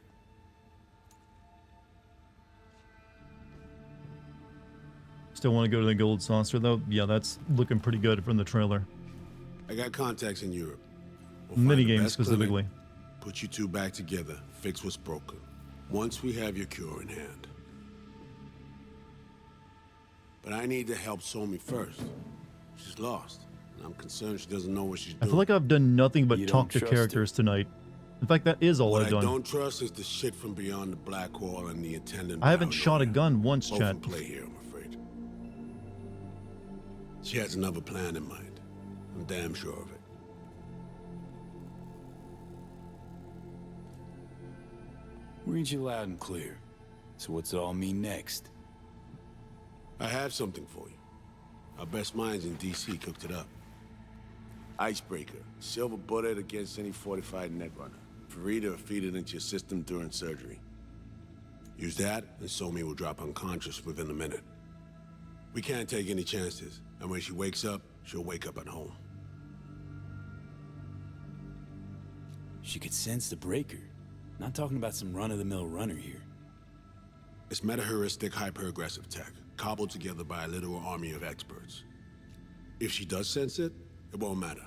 Still want to go to the Gold Saucer, though? Yeah, that's looking pretty good from the trailer. I got contacts in Europe. We'll find the Minigames best clinic, specifically. put you two back together, fix what's broken. Once we have your cure in hand. But I need to help Somi first. She's lost, and I'm concerned she doesn't know what she's I doing. feel like I've done nothing but You talk don't to trust characters tonight. In fact, that is all What I've I done. don't trust is the shit from beyond the black wall and the attendant. I haven't shot a gun once, Both chat. in play here, I'm afraid. She has another plan in mind. I'm damn sure of it. Read you loud and clear. So what's it all mean next? I have something for you. Our best minds in DC cooked it up. Icebreaker, silver bullet against any fortified netrunner. Farida will feed it into your system during surgery. Use that, and Somi will drop unconscious within a minute. We can't take any chances, and when she wakes up, she'll wake up at home. She could sense the breaker. Not talking about some run-of-the-mill runner here. It's meta-heuristic hyper-aggressive tech, cobbled together by a literal army of experts. If she does sense it, it won't matter.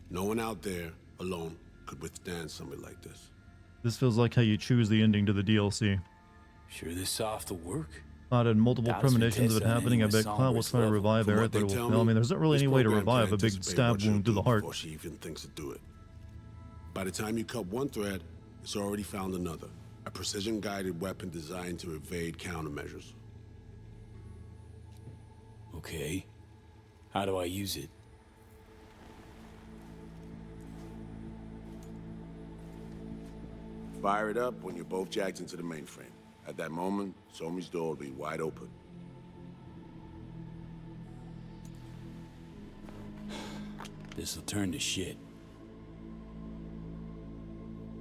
No one out there, alone, could withstand something like this. This feels like how you choose the ending to the DLC. Sure this soft will work? Cloud had multiple Doubts we premonitions of test it on happening. I anyone bet with Cloud was Sombra's trying to level. revive From what Aerith, they but it tell will fail. I me, mean, there's not really this any way to program can revive a big anticipate stab what she'll wound to do the heart. before she even thinks to do it. By the time you cut one thread, it's already found another. A precision-guided weapon designed to evade countermeasures. Okay. How do I use it? Fire it up when you're both jacked into the mainframe. At that moment, Somi's door will be wide open. This'll turn to shit.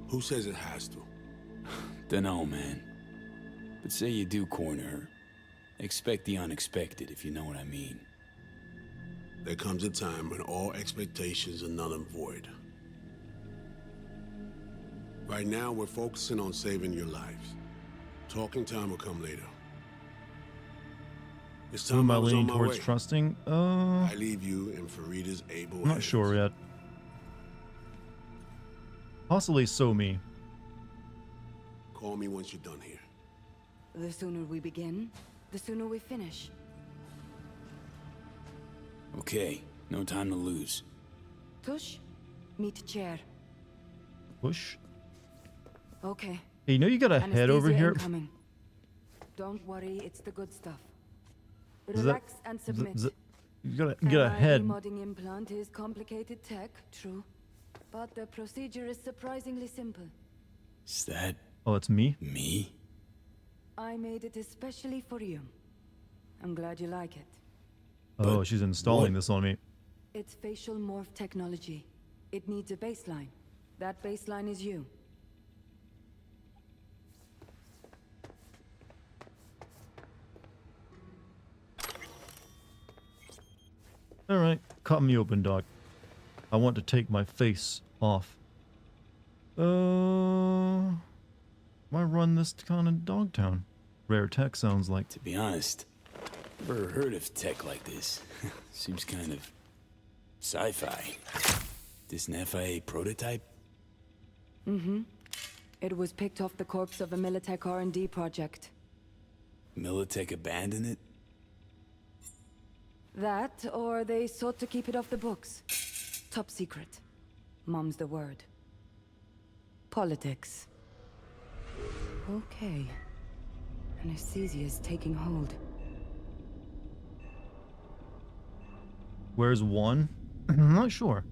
Who says it has to? Dunno, man. But say you do corner her. Expect the unexpected, if you know what I mean. There comes a time when all expectations are null and void. Right now, we're focusing on saving your lives. Talking time will come later. It's Who am time I I was on leaning my towards way. trusting? I leave you in Farida's able I'm not hands. sure yet. Possibly Somi. Call me once you're done here. The sooner we begin, the sooner we finish. Okay, no time to lose. Tush, meet chair. Push. Okay. Hey, you know you got a head over Anesthesia here? incoming. Don't worry, it's the good stuff. Is Relax and submit. You got a head. Modding implant is complicated tech, true. But the procedure is surprisingly simple. Is that... Oh, it's me? Me? I made it especially for you. I'm glad you like it. Oh, she's installing this on me. It's facial morph technology. It needs a baseline. That baseline is you. Alright, cut me open, Doc. I want to take my face off. Why run this kind of Dogtown? Rare tech sounds like. To be honest, never heard of tech like this. Seems kind of sci-fi. This an FIA prototype? Mm-hmm. It was picked off the corpse of a Militech R&D project. Militech abandoned it? That, or they sought to keep it off the books. Top secret. Mom's the word. Politics. Okay. Anesthesia is taking hold. Where's one? I'm not sure.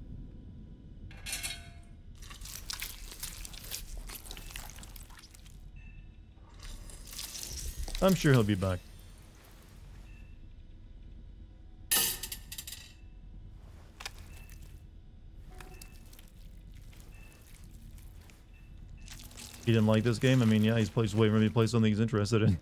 I'm sure he'll be back. He didn't like this game? I mean, yeah, he's waiting for me to play something he's interested in.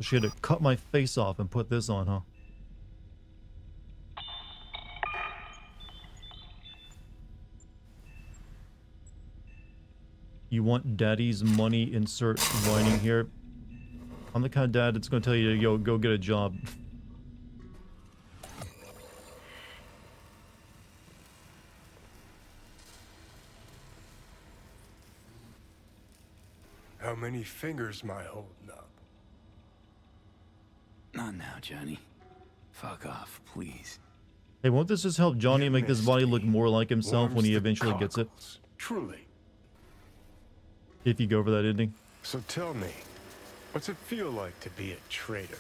She had to cut my face off and put this on, huh? You want daddy's money, insert whining here. I'm the kind of dad that's gonna tell you to go get a job. How many fingers am I holding up? Not now, Johnny. Fuck off, please. Hey, won't this just help Johnny make this body look more like himself when he eventually gets it? Truly. If you go for that ending. So tell me, what's it feel like to be a traitor?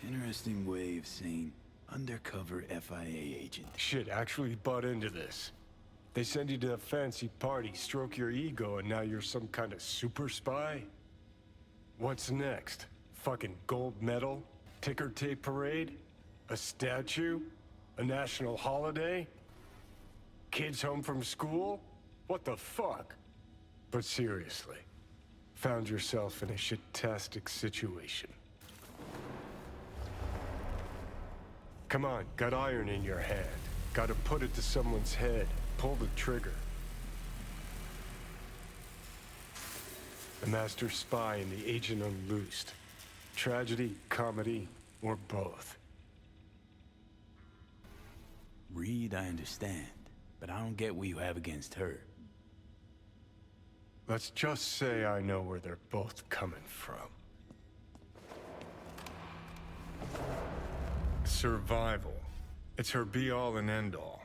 Interesting way of saying undercover FIA agent. Shit, actually butt into this. They send you to a fancy party, stroke your ego, and now you're some kind of super spy? What's next? Fucking gold medal? Ticker tape parade? A statue? A national holiday? Kids home from school? What the fuck? But seriously, found yourself in a shit-tastic situation. Come on, got iron in your hand. Gotta put it to someone's head. Pull the trigger. The master spy and the agent unloosed. Tragedy, comedy, or both. Reed, I understand, but I don't get what you have against her. Let's just say I know where they're both coming from. Survival. It's her be-all and end-all.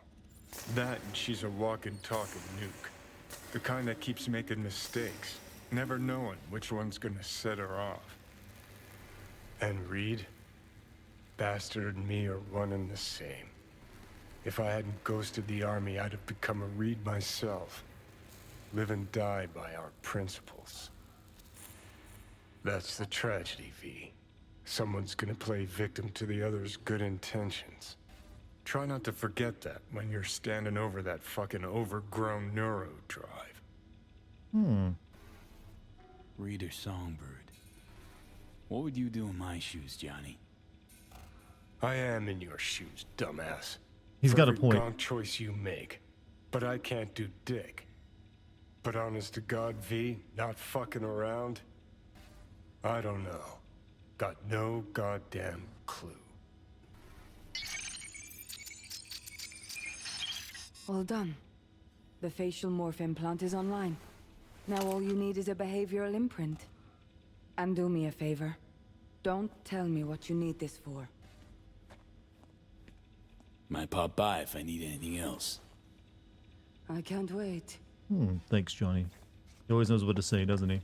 That and she's a walking, talking nuke. The kind that keeps making mistakes, never knowing which one's gonna set her off. And Reed? Bastard and me are one and the same. If I hadn't ghosted the army, I'd have become a Reed myself. Live and die by our principles. That's the tragedy, V. Someone's gonna play victim to the other's good intentions. Try not to forget that when you're standing over that fucking overgrown neuro drive. Reed or Songbird. What would you do in my shoes, Johnny? I am in your shoes, dumbass. He's For got a every point. wrong choice you make. But I can't do dick. But honest to God, V, not fucking around? I don't know. Got no goddamn clue. Well done. The facial morph implant is online. Now all you need is a behavioral imprint. And do me a favor. Don't tell me what you need this for. Might pop by if I need anything else. I can't wait. Thanks, Johnny. He always knows what to say, doesn't he?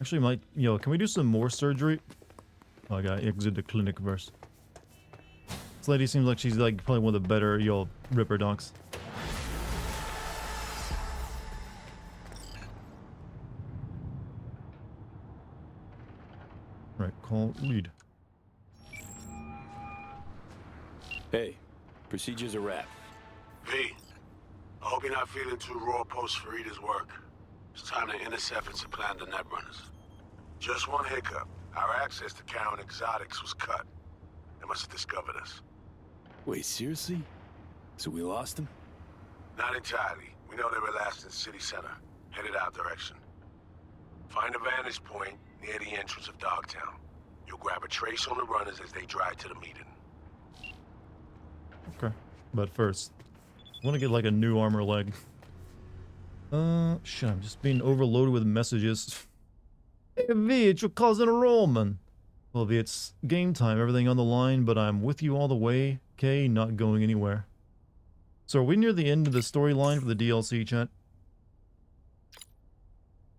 Actually, might, can we do some more surgery? Oh, I gotta exit the clinic first. This lady seems like she's like probably one of the better, Ripper docs. Right, call lead. Hey, procedures are wrapped. V, I hope you're not feeling too raw post Farida's work. It's time to intercept and supplant the netrunners. Just one hiccup. Our access to Karen Exotics was cut. They must have discovered us. Wait, seriously? So we lost them? Not entirely. We know they were last in city center, headed our direction. Find a vantage point near the entrance of Dogtown. You'll grab a trace on the runners as they drive to the meeting. Okay, but first, I want to get like a new armor leg. Shit, I'm just being overloaded with messages. Hey V, it's your cousin Roman. Well V, it's game time, everything on the line, but I'm with you all the way. Okay, not going anywhere. So are we near the end of the storyline for the DLC, chat?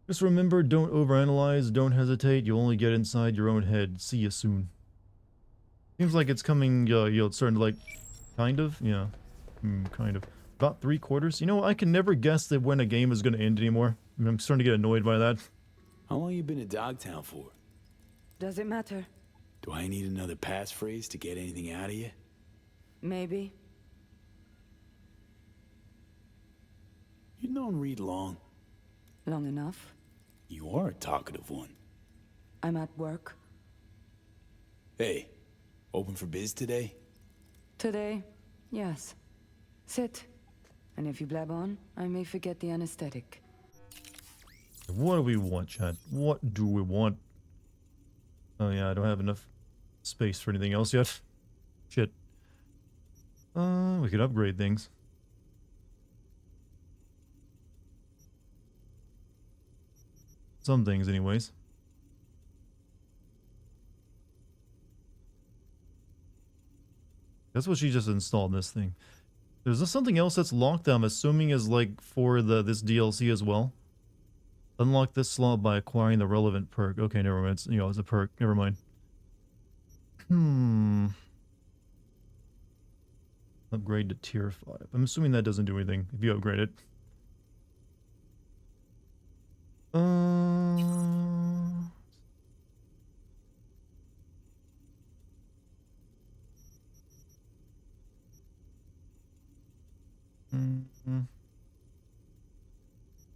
Just remember, don't overanalyze, don't hesitate, you'll only get inside your own head. See you soon. Seems like it's coming, it's starting to like, kind of? Yeah. Kind of. About 3/4. You know, I can never guess that when a game is going to end anymore. I mean, I'm starting to get annoyed by that. How long you been in Dogtown for? Does it matter? Do I need another passphrase to get anything out of you? Maybe. You known Reed long? Long enough. You are a talkative one. I'm at work. Hey, open for biz today? Today, yes. Sit. And if you blab on, I may forget the anesthetic. What do we want, chat? What do we want? Oh yeah, I don't have enough space for anything else yet. Shit. We could upgrade things. Some things, anyways. That's what she just installed, this thing. There's something else that's locked that I'm assuming is like for this DLC as well. Unlock this slot by acquiring the relevant perk. Okay, never mind. It's, it's a perk. Never mind. Upgrade to tier 5. I'm assuming that doesn't do anything if you upgrade it. I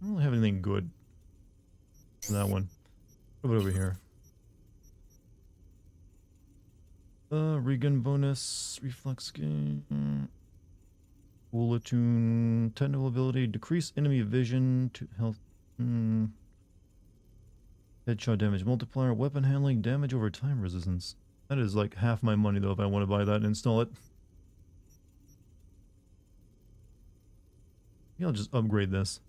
don't really have anything good for that one. What about over here? Regen bonus, reflex gain, cool attune, technical ability, decrease enemy vision to health, headshot damage multiplier, weapon handling, damage over time resistance. That is like half my money though if I want to buy that and install it. Maybe I'll just upgrade this.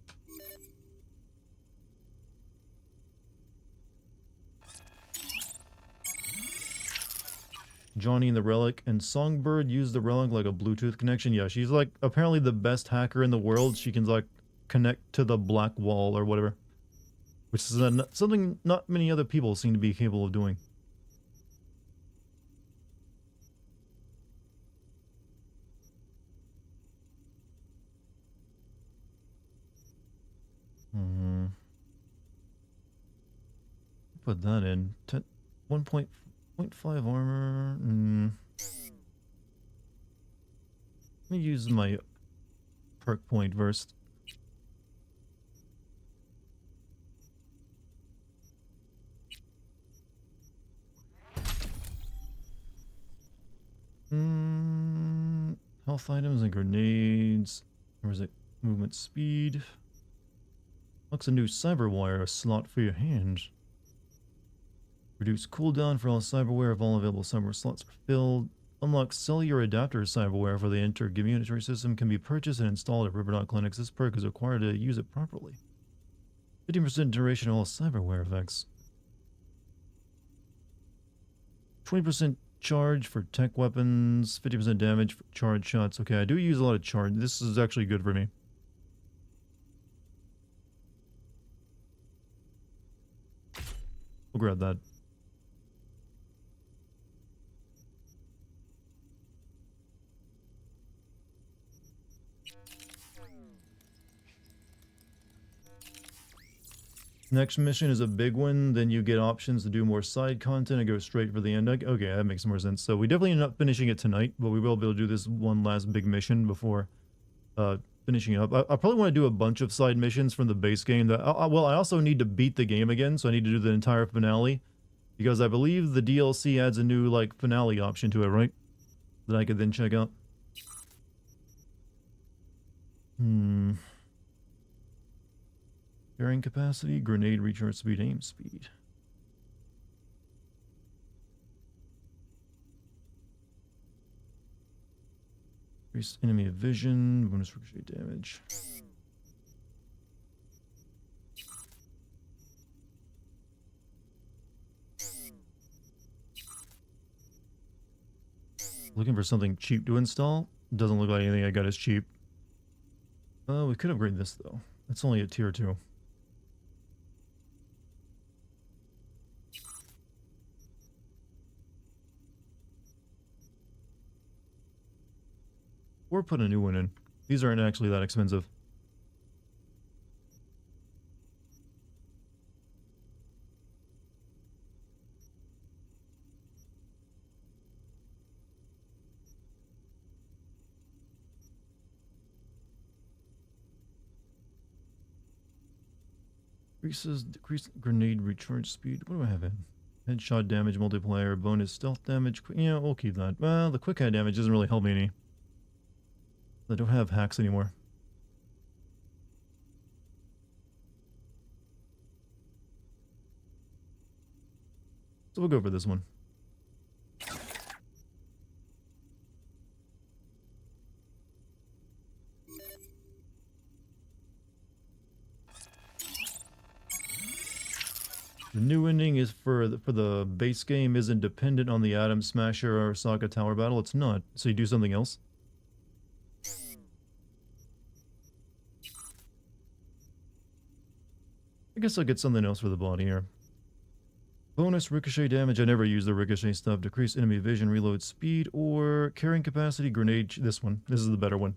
Johnny and the Relic and Songbird use the Relic like a Bluetooth connection. Yeah, she's like apparently the best hacker in the world. She can like connect to the black wall or whatever. Which is something not many other people seem to be capable of doing. Put that in. 1.5 armor. Let me use my perk point first. Health items and grenades. Or is it movement speed? Unlocks a new cyberwire slot for your hand. Reduce cooldown for all cyberware if all available cyber slots are filled. Unlock cellular adapter cyberware for the intercommunicatory system can be purchased and installed at Riverdot clinics. This perk is required to use it properly. 50% duration of all cyberware effects. 20% charge for tech weapons. 50% damage for charge shots. Okay, I do use a lot of charge. This is actually good for me. We'll grab that. Next mission is a big one, then you get options to do more side content and go straight for the end. Okay, that makes more sense. So we definitely end up finishing it tonight, but we will be able to do this one last big mission before finishing it up. I probably want to do a bunch of side missions from the base game. Well, I also need to beat the game again, so I need to do the entire finale. Because I believe the DLC adds a new, like, finale option to it, right? That I could then check out. Carrying capacity, grenade recharge speed, aim speed. Increase enemy vision, bonus ricochet damage. Looking for something cheap to install. Doesn't look like anything I got is cheap. We could upgrade this though. It's only a tier 2. Or put a new one in. These aren't actually that expensive. Decrease grenade recharge speed. What do I have in? Headshot damage multiplier, bonus stealth damage. Yeah, we'll keep that. Well, the quick eye damage doesn't really help me any. I don't have hacks anymore. So we'll go for this one. The new ending is for the base game isn't dependent on the Atom Smasher or Saga Tower battle. It's not. So you do something else. I guess I'll get something else for the body here. Bonus ricochet damage. I never use the ricochet stuff. Decrease enemy vision, reload speed, or carrying capacity, grenade. This one. This is the better one.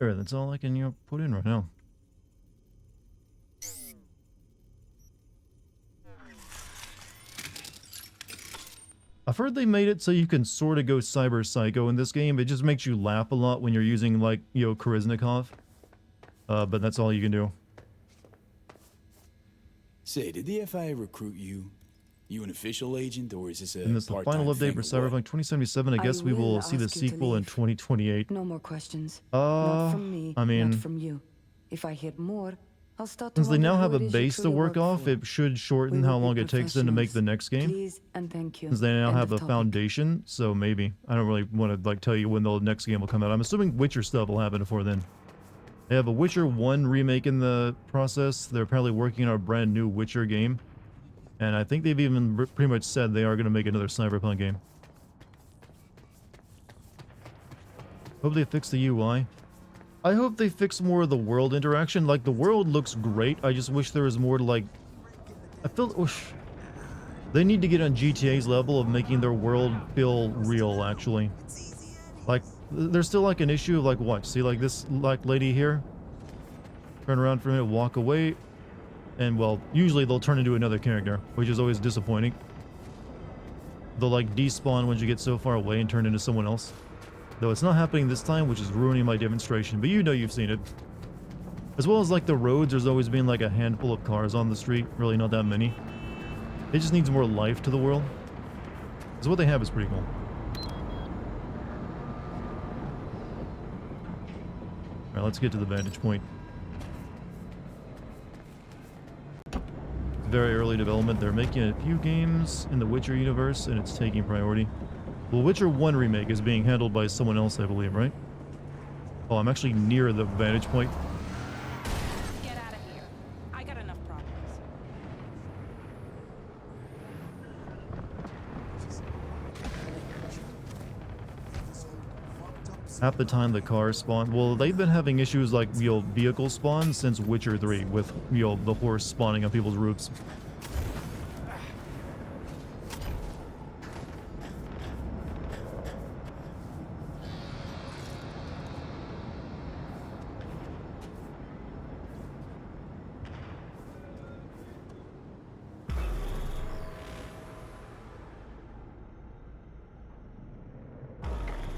Alright, that's all I can, put in right now. I've heard they made it so you can sort of go cyber psycho in this game. It just makes you laugh a lot when you're using, like, Koriznikov. But that's all you can do. Say, did the FIA recruit you? You an official agent, or is this a And this is the final update for Cyberpunk 2077. I guess we will see the sequel in 2028. No more questions. Not from me, I mean, not from you. If I hear more, I'll start to since they wonder now have who a it is you base to truly work off, for. it should shorten We how will be long it takes them to make the next game. Please and thank you. Since they now End have of a topic. foundation, so maybe. I don't really want to, like, tell you when the next game will come out. I'm assuming Witcher stuff will happen before then. They have a Witcher 1 remake in the process. They're apparently working on a brand new Witcher game. And I think they've even pretty much said they are going to make another Cyberpunk game. Hope they fix the UI. I hope they fix more of the world interaction. Like, the world looks great. I just wish there was more to, like... I feel... They need to get on GTA's level of making their world feel real, actually. Like, there's still, like, an issue of, like, what? See, like, this, like, lady here? Turn around for a minute, walk away. And, well, usually they'll turn into another character, which is always disappointing. They'll, like, despawn once you get so far away and turn into someone else. Though it's not happening this time, which is ruining my demonstration, but you know you've seen it. As well as, like, the roads, there's always been, like, a handful of cars on the street. Really not that many. It just needs more life to the world. Because what they have is pretty cool. Alright, let's get to the vantage point. Very early development. They're making a few games in the Witcher universe, and it's taking priority. Well, Witcher 1 remake is being handled by someone else, I believe, right? Oh, I'm actually near the vantage point. Get out of here. I got enough problems. Half the time the cars spawn. Well, they've been having issues like, you know, vehicle spawn since Witcher 3 with, you know, the horse spawning on people's roofs.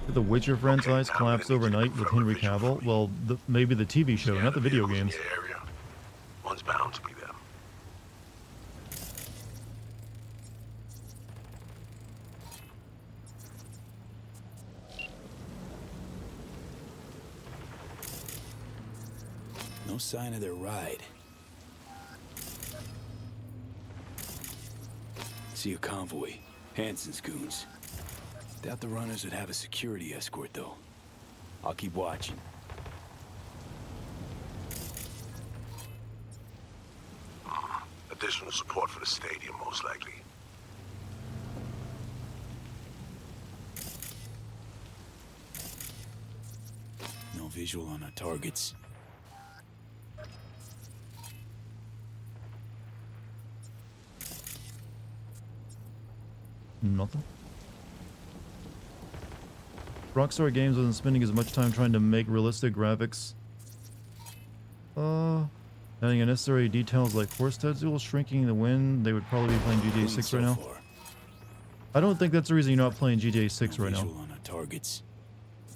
The Witcher franchise collapsed overnight with Henry Cavill. Well, maybe the TV show, not the video games. One's bound to be them. No sign of their ride. See a convoy. Hansen's goons. Doubt the runners would have a security escort, though. I'll keep watching. Additional support for the stadium, most likely. No visual on our targets. Nothing. Rockstar Games wasn't spending as much time trying to make realistic graphics. Adding unnecessary details like horse tattoos shrinking in the wind. They would probably be playing GTA 6 right now. I don't think that's the reason you're not playing GTA 6 right now. On our targets.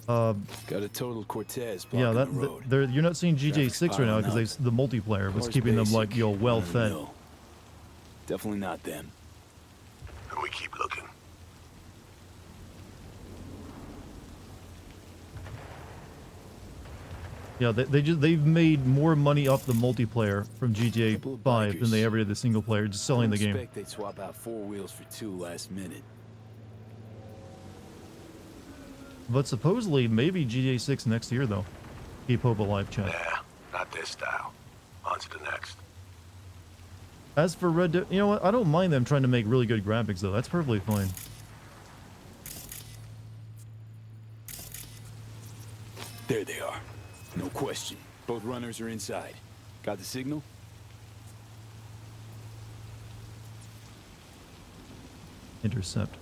Got a total Cortez yeah, blocking the road. you're not seeing GTA Traffic's 6 right now piling because the multiplayer was Car's keeping them like, basic, yo, well fed. run-of-the-mill. Definitely not them. And we keep looking. Yeah, they've made more money off the multiplayer from GTA 5 than they ever did the single player, just selling the game. I expect they'd swap out 4 wheels for 2 last minute. But supposedly, maybe GTA 6 next year, though. Keep hope alive, chat. Nah, not this style. On to the next. As for Red Dead, you know what? I don't mind them trying to make really good graphics, though. That's perfectly fine. There they are. No question. Both runners are inside. Got the signal? Intercept.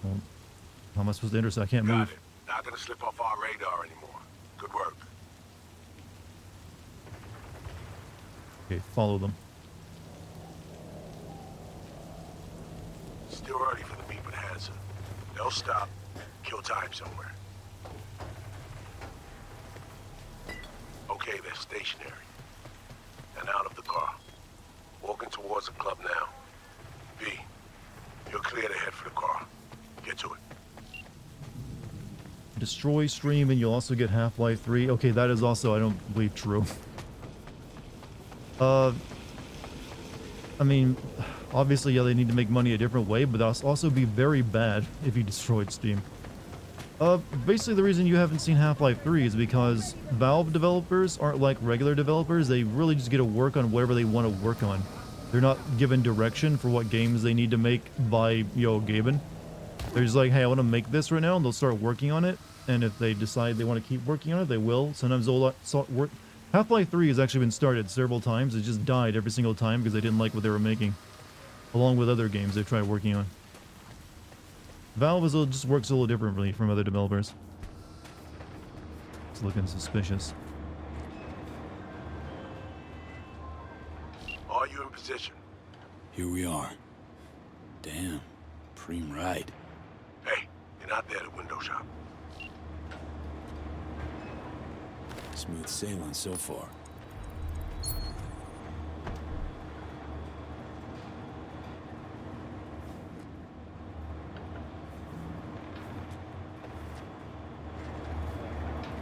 Well, how am I supposed to intercept? I can't move. Not gonna slip off our radar anymore. Good work. Okay, follow them. Still early for the meet with Hansen. They'll stop, kill time somewhere. Okay, they're stationary. And out of the car. Walking towards the club now. V, you're clear to head for the car. Get to it. Destroy stream and you'll also get Half-Life 3. Okay, that is also, I don't believe, true. I mean, obviously, yeah, they need to make money a different way, but that'll also be very bad if you destroyed Steam. Basically the reason you haven't seen Half-Life 3 is because Valve developers aren't like regular developers. They really just get to work on whatever they want to work on. They're not given direction for what games they need to make by, yo, Gaben. They're just like, hey, I want to make this right now, and they'll start working on it. And if they decide they want to keep working on it, they will. Sometimes they'll work. Half-Life 3 has actually been started several times. It just died every single time because they didn't like what they were making. Along with other games they've tried working on. Valve just works a little differently from other developers. It's looking suspicious. Are you in position? Here we are. Damn. Preem ride. Hey, you're not there at window shop. Smooth sailing so far.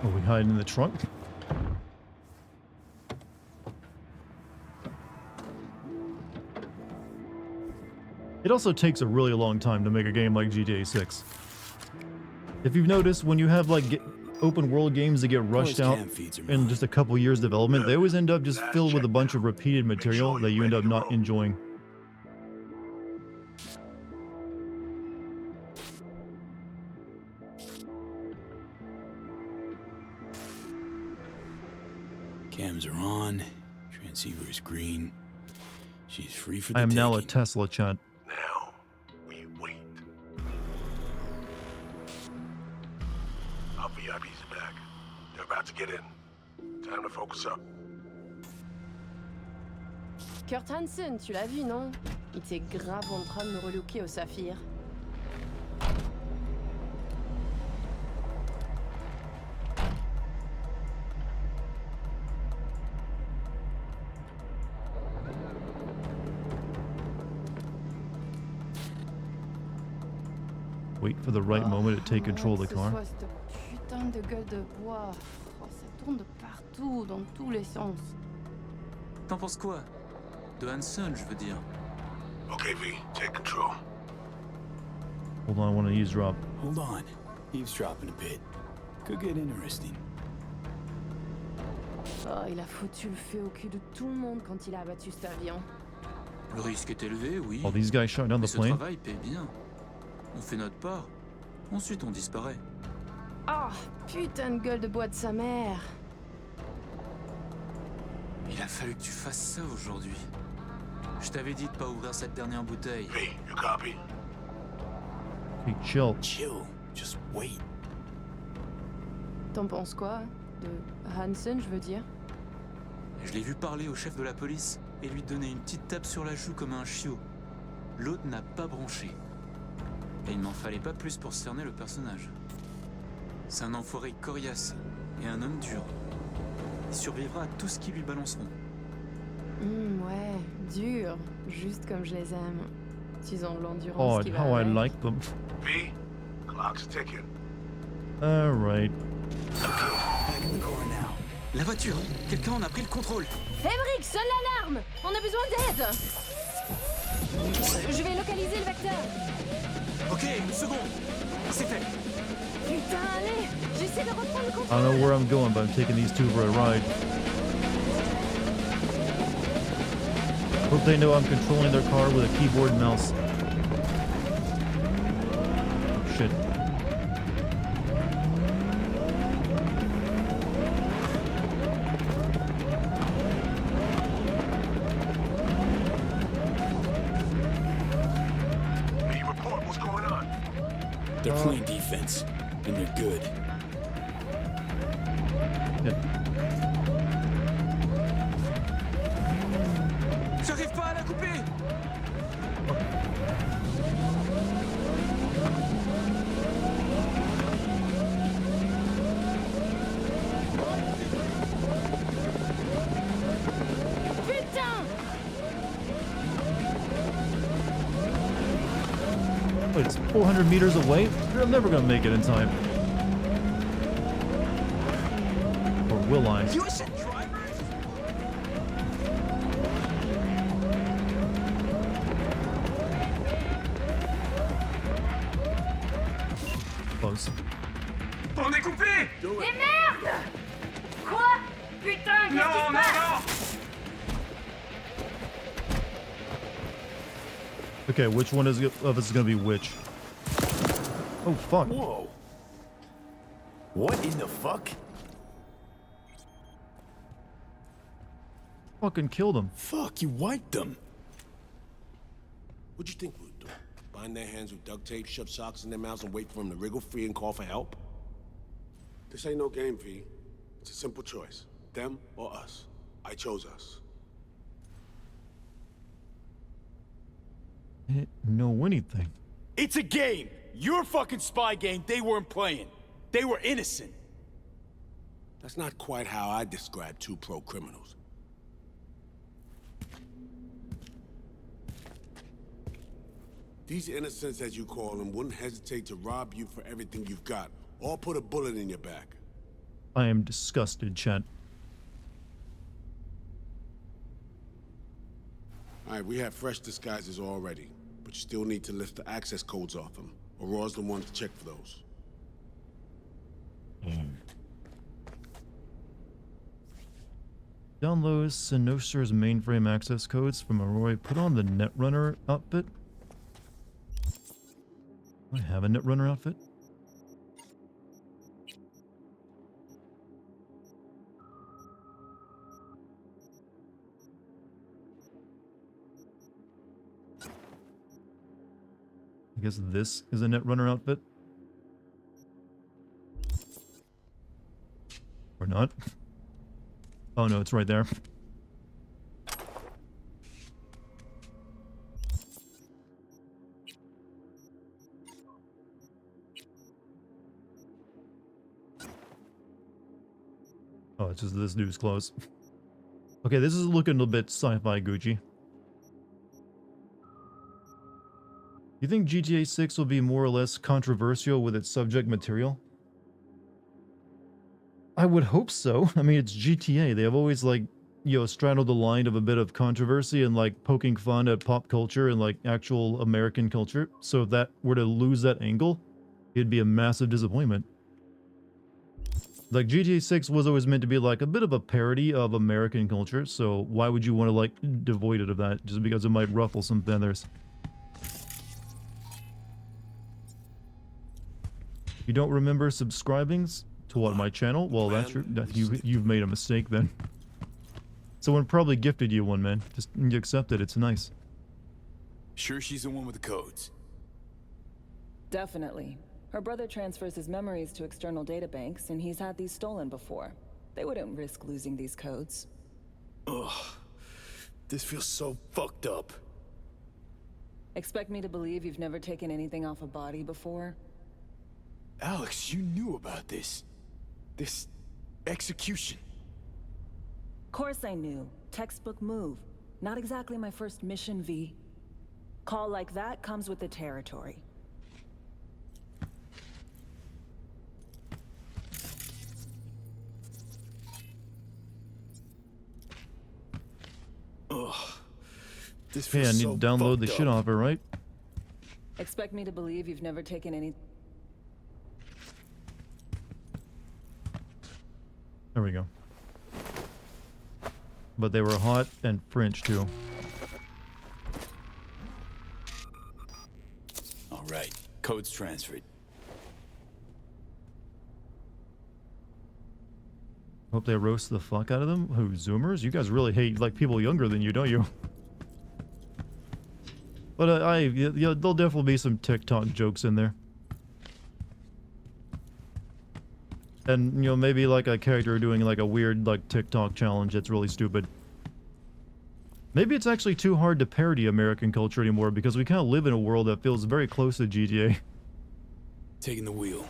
Are we hiding in the trunk? It also takes a really long time to make a game like GTA 6. If you've noticed, when you have like open world games that get rushed out in just a couple years development, they always end up just filled with a bunch of repeated material that you end up not enjoying. Cams are on. Transceiver is green. She's free for the I am now a taking. Tesla, chat. Now, we wait. Our VIPs are back. They're about to get in. Time to focus up. Kurt Hansen, tu l'as vu, non? Il était grave en train de me relooker au Saphir. Wait for the right moment to take control of the car. Cette putain de gueule de bois. Oh, ça tourne de partout, dans tous les sens. T'en penses quoi? De Hansen, je veux dire. Okay, V, take control. Hold on, I want to eavesdrop. Hold on. Eavesdropping a bit. Could get interesting. Oh, il a foutu le feu au cul de tout le monde quand il a abattu cet avion. Le risque est élevé, oui. Oh, these guys shot down Mais the ce plane. travail paie bien. On fait notre part. Ensuite, on disparaît. Oh, putain de gueule de bois de sa mère. Il a fallu que tu fasses ça aujourd'hui. Je t'avais dit de pas ouvrir cette dernière bouteille. V, you copy? Hey, chill. Chill. Just wait. T'en penses quoi? De Hansen, je veux dire. Je l'ai vu parler au chef de la police et lui donner une petite tape sur la joue comme un chiot. L'autre n'a pas bronché. Et il n'en fallait pas plus pour cerner le personnage. C'est un enfoiré coriace et un homme dur. Il survivra à tout ce qu'ils lui balanceront. Ouais, dur. Juste comme je les aime. Ils ont de l'endurance Oh, qui va how I avec. like them. V, clock's ticking. Alright. Back in the car now. La voiture! Quelqu'un en a pris le contrôle! Emmerich, sonne l'alarme! On a besoin d'aide! Je vais localiser le vecteur! Ok, une seconde! C'est fait! Putain, allez! J'essaie de reprendre le I contrôle! don't know where I'm going, but I'm taking these two for a ride. Hope they know I'm controlling their car with a keyboard and mouse. Oh, shit. V, report what's going on. They're playing defense, and they're good. J'arrive pas à la couper! Putain! Wait, it's 400 meters away? I'm never gonna make it in time. Or will I? You should drivers! Close. On est coupé! Et merde! Quoi? Putain, qu'est-ce qui se passe? Okay, which one of us is gonna be which? Oh, fuck. Whoa. What in the fuck? Fucking killed him. Fuck, you wiped them. What'd you think we would do? Bind their hands with duct tape, shove socks in their mouths, and wait for them to wriggle free and call for help? This ain't no game, V. It's a simple choice. Them or us. I chose us. I didn't know anything. It's a game. Your fucking spy game they weren't playing. They were innocent. That's not quite how I describe two pro-criminals. These innocents, as you call them, wouldn't hesitate to rob you for everything you've got, or put a bullet in your back. I am disgusted, chat. Alright, we have fresh disguises already, but you still need to lift the access codes off them. Aurora's the one to check for those. Download Sinoster's mainframe access codes from Aurora. Put on the Netrunner outfit. Do I have a Netrunner outfit? I guess this is a Netrunner outfit. Or not. Oh no, it's right there. Oh, it's just this dude's clothes. Okay, this is looking a bit sci-fi Gucci. You think GTA 6 will be more or less controversial with its subject material? I would hope so. I mean, it's GTA. They have always, like, you know, straddled the line of a bit of controversy and, like, poking fun at pop culture and, like, actual American culture. So if that were to lose that angle, it'd be a massive disappointment. Like, GTA 6 was always meant to be, like, a bit of a parody of American culture, so why would you want to, like, devoid it of that just because it might ruffle some feathers? You don't remember subscribing to what, my channel? Well, that's your, you've made a mistake then. Someone probably gifted you one, man. Just you accept it. It's nice. Sure she's the one with the codes? Definitely. Her brother transfers his memories to external databanks, and he's had these stolen before. They wouldn't risk losing these codes. Ugh. This feels so fucked up. Expect me to believe you've never taken anything off a body before? Alex, you knew about this. This execution. Course I knew. Textbook move. Not exactly my first mission, V. Call like that comes with the territory. Ugh. This Hey, feels I need to download the shit off her, right? Expect me to believe you've never taken any... There we go. But they were hot and French too. All right, codes transferred. Hope they roast the fuck out of them. Who, Zoomers? You guys really hate, like, people younger than you, don't you? But yeah, there'll definitely be some TikTok jokes in there. And, you know, maybe like a character doing like a weird, like, TikTok challenge that's really stupid. Maybe it's actually too hard to parody American culture anymore because we kind of live in a world that feels very close to GTA. Taking the wheel.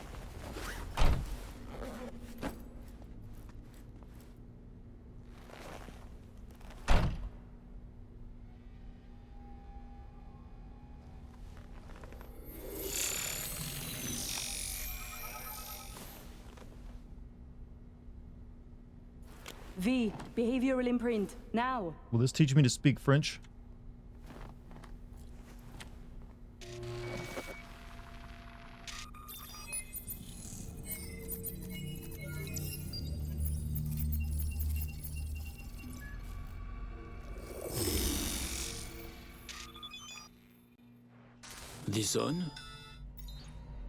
V, behavioral imprint, now. Will this teach me to speak French? This on?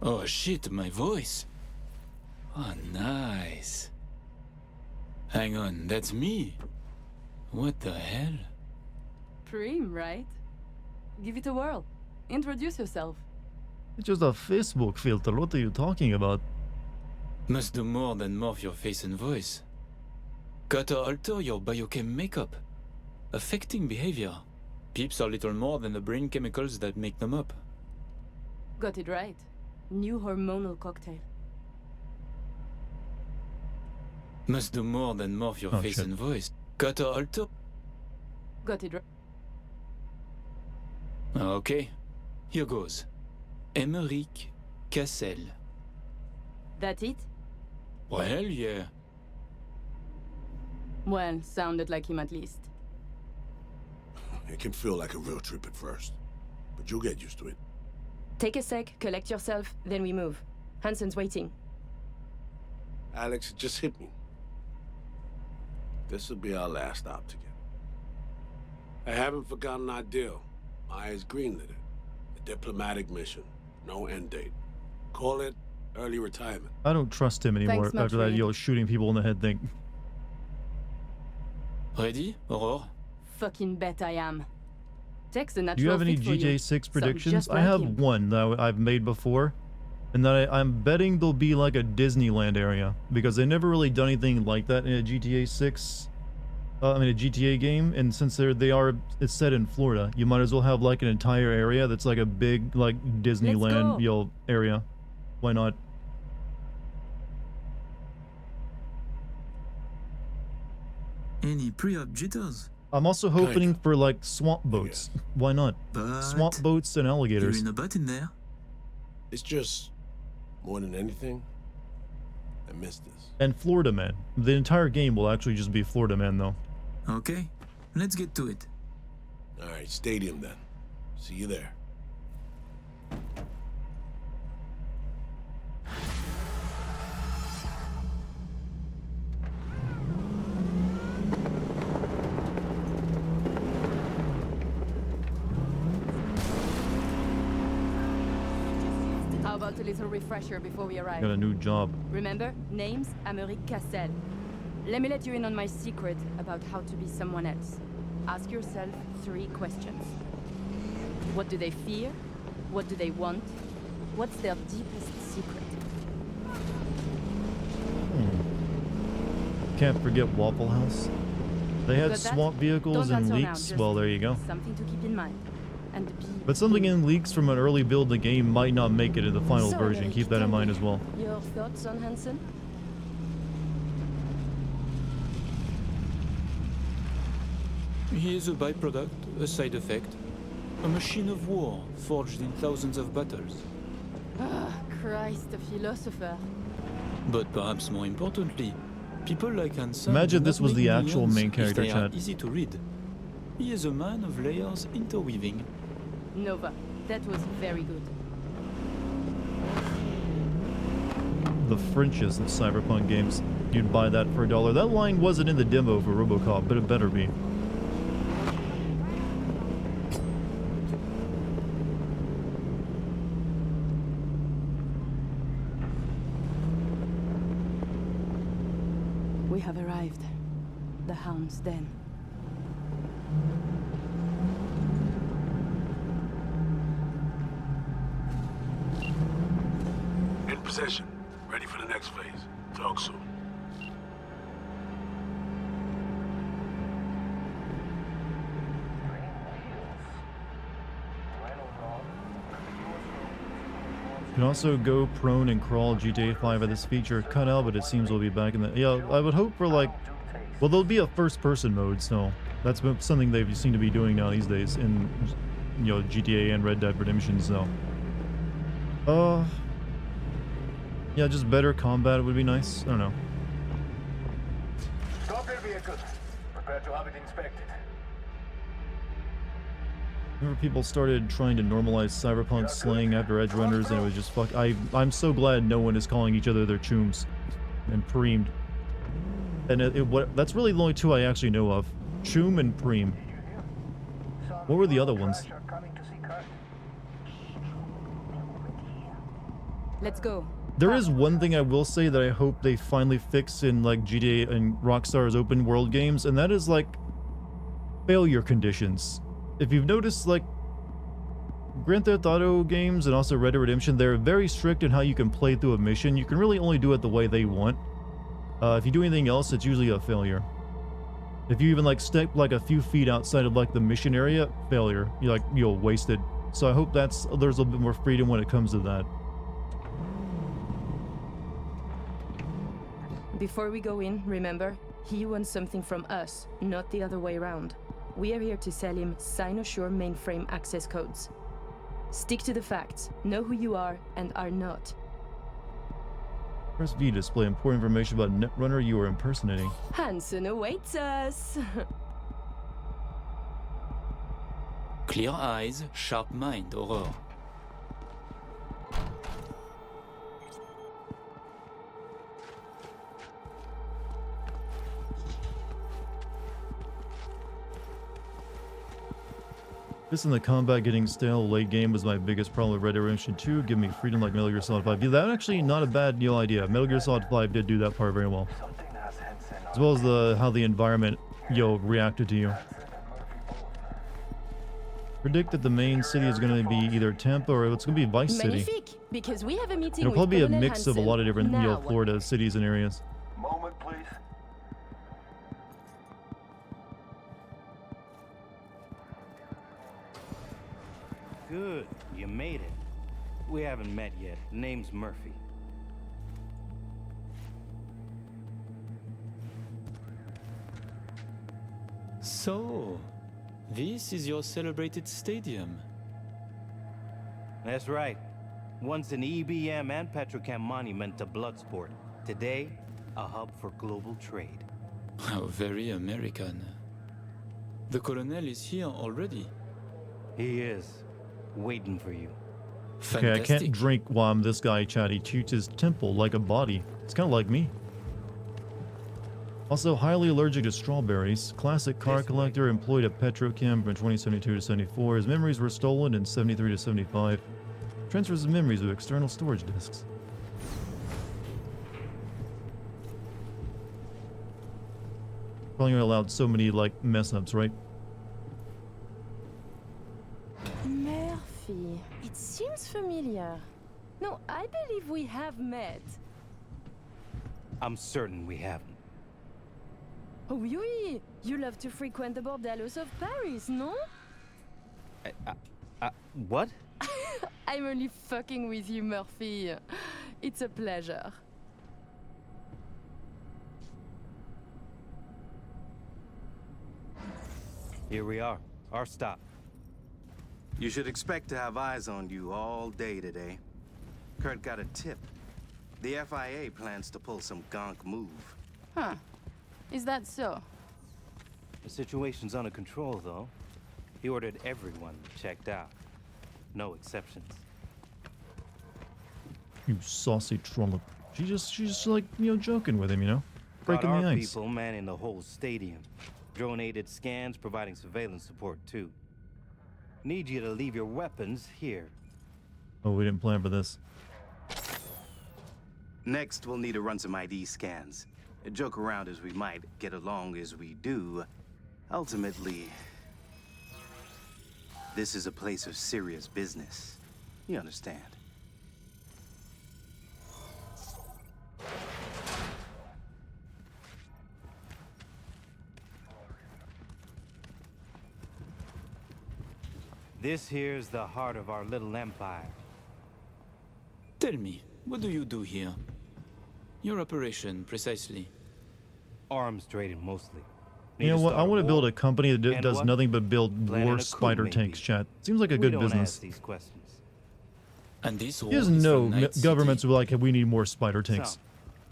Oh shit, my voice. Oh, nice. Hang on, that's me? What the hell? Prim, right? Give it a whirl. Introduce yourself. It's just a Facebook filter. What are you talking about? Must do more than morph your face and voice. Gotta alter your biochem makeup, affecting behavior. Peeps are little more than the brain chemicals that make them up. Got it right. New hormonal cocktail. Must do more than morph your face and voice. Gotta alter. Got it right. Okay, here goes. Emmerich Cassel. That it? Well, yeah. Well, sounded like him at least. It can feel like a real trip at first, but you'll get used to it. Take a sec, collect yourself, then we move. Hansen's waiting. Alex, it just hit me. This will be our last stop together. I haven't forgotten our deal. Maya's greenlit it. A diplomatic mission. No end date. Call it early retirement. I don't trust him anymore Thanks, after that, Matri. shooting people in the head thing. Ready, Aurore? Fucking bet I am. Tech's the natural Do you have any fit for you. GTA 6 Something predictions? just I like have him. one that I've made before, and that I'm betting there'll be like a Disneyland area, because they never really done anything like that in a GTA 6. I mean a GTA game, and since it's set in Florida, you might as well have like an entire area that's like a big like Disneyland area. Why not? Any pre-op jitters? I'm also hoping for like swamp boats. Why not? Swamp boats and alligators. You're in a butt in there. It's just, more than anything, I miss this. And Florida Man. The entire game will actually just be Florida Man though. Okay, let's get to it. All right, stadium then. See you there. How about a little refresher before we arrive? Got a new job. Remember, name's Americ Cassel. Let me let you in on my secret about how to be someone else. Ask yourself 3 questions. What do they fear? What do they want? What's their deepest secret? Can't forget Waffle House. They had Got that? swamp vehicles Don't and answer now, leaks. just Well, there you go. Something to keep in mind. And be But something in leaks from an early build of the game might not make it in the final So, version. Eric, Keep that in tell mind me, as well. Your thoughts on Hansen? He is a byproduct, a side effect. A machine of war, forged in thousands of battles. Ah, Christ, a philosopher. But perhaps more importantly, people like Hansen Imagine do this not was make the actual millions main if character, they are Chad. easy to read. He is a man of layers interweaving. Nova, that was very good. The Frenchest of Cyberpunk games. You'd buy that for $1. That line wasn't in the demo for RoboCop, but it better be. We have arrived. The Hound's Den. In position. Ready for the next phase. Talk soon. You can also go prone and crawl GTA 5 at this feature. Cut out, but it seems we'll be back in the... Yeah, I would hope for like... Well, there'll be a first-person mode, so... That's something they seem to be doing now these days in, GTA and Red Dead Redemption, so... Yeah, just better combat would be nice. I don't know. Stop your vehicle. Prepare to have it inspected. Remember people started trying to normalize Cyberpunk slang after Edge Runners, and it was just fuck. I'm so glad no one is calling each other their chooms and preemed. And that's really the only 2 I actually know of. Choom and preem. What were the other ones? Let's go. There is one thing I will say that I hope they finally fix in like GTA and Rockstar's open world games, and that is like failure conditions. If you've noticed, like Grand Theft Auto games and also Red Dead Redemption, they're very strict in how you can play through a mission. You can really only do it the way they want. If you do anything else, it's usually a failure. If you even like step like a few feet outside of like the mission area, failure. You're wasted. So I hope there's a little bit more freedom when it comes to that. Before we go in, remember, he wants something from us, not the other way around. We are here to sell him Cynosure mainframe access codes. Stick to the facts, know who you are and are not. Press V to display important information about Netrunner you are impersonating. Hansen awaits us. Clear eyes, sharp mind, Aurore. This and the combat getting stale late game was my biggest problem with Red Dead Redemption 2. Give me freedom like Metal Gear Solid 5. Yeah, that actually not a bad idea. Metal Gear Solid 5 did do that part very well. As well as how the environment reacted to you. Predict that the main city is going to be either Tampa or it's going to be Vice City. Magnifique, because we have a meeting It'll with probably be a Colonel mix of a lot of different Now, Florida cities and areas. Moment, please. Good, you made it. We haven't met yet. Name's Murphy. So, this is your celebrated stadium. That's right. Once an EBM and Petrochem monument to Bloodsport. Today, a hub for global trade. How very American. The Colonel is here already. He is. Waiting for you. Okay, I can't drink while I'm this guy, Chad. He treats his temple like a body. It's kind of like me. Also, highly allergic to strawberries. Classic car collector, employed at Petrochem from 2072 to 74. His memories were stolen in 73 to 75. Transfers his memories with external storage disks. Probably only allowed so many, like, mess-ups, right? Murphy, it seems familiar. No, I believe we have met. I'm certain we haven't. Oh, oui, you love to frequent the bordellos of Paris, no? What? I'm only fucking with you, Murphy. It's a pleasure. Here we are. Our stop. You should expect to have eyes on you all day today. Kurt got a tip. The FIA plans to pull some gonk move. Huh. Is that so? The situation's under control, though. He ordered everyone checked out. No exceptions. You saucy trollop. She's just like, joking with him, Breaking Got the our ice. people manning the whole stadium. Drone-aided scans providing surveillance support, too. Need you to leave your weapons here. Oh, we didn't plan for this. Next, we'll need to run some ID scans. Joke around as we might, get along as we do. Ultimately, this is a place of serious business. You understand? This here's the heart of our little empire. Tell me, what do you do here? Your operation, precisely. Arms trading, mostly. You know what? I want to build a company that does nothing but build war spider tanks, chat. Seems like a good business. These questions. And this He doesn't know governments are like, we need more spider tanks. Some,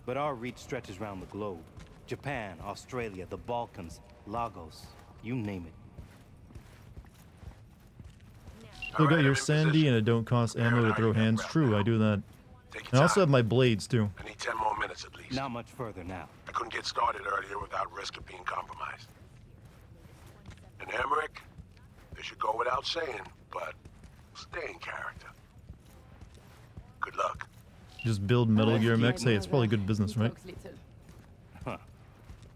but our reach stretches around the globe. Japan, Australia, the Balkans, Lagos, you name it. Still got your sandy and it don't cost ammo to throw hands. True, I do that. I also have my blades too. I need 10 more minutes at least. Not much further now. I couldn't get started earlier without risk of being compromised. And Emmerich, they should go without saying, but stay in character. Good luck. Just build Metal Gear MX. Hey, it's probably good business, right?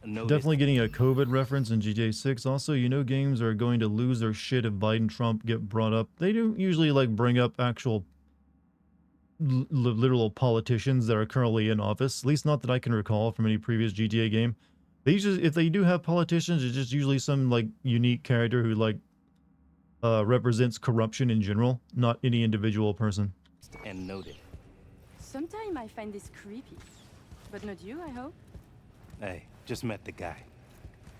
Definitely getting a COVID reference in GTA 6. Also, games are going to lose their shit if Biden Trump get brought up. They do usually bring up actual literal politicians that are currently in office. At least not that I can recall from any previous GTA game. They usually, if they do have politicians, it's just usually some unique character who represents corruption in general, not any individual person. And noted. Sometimes I find this creepy. But not you, I hope? Hey, just met the guy.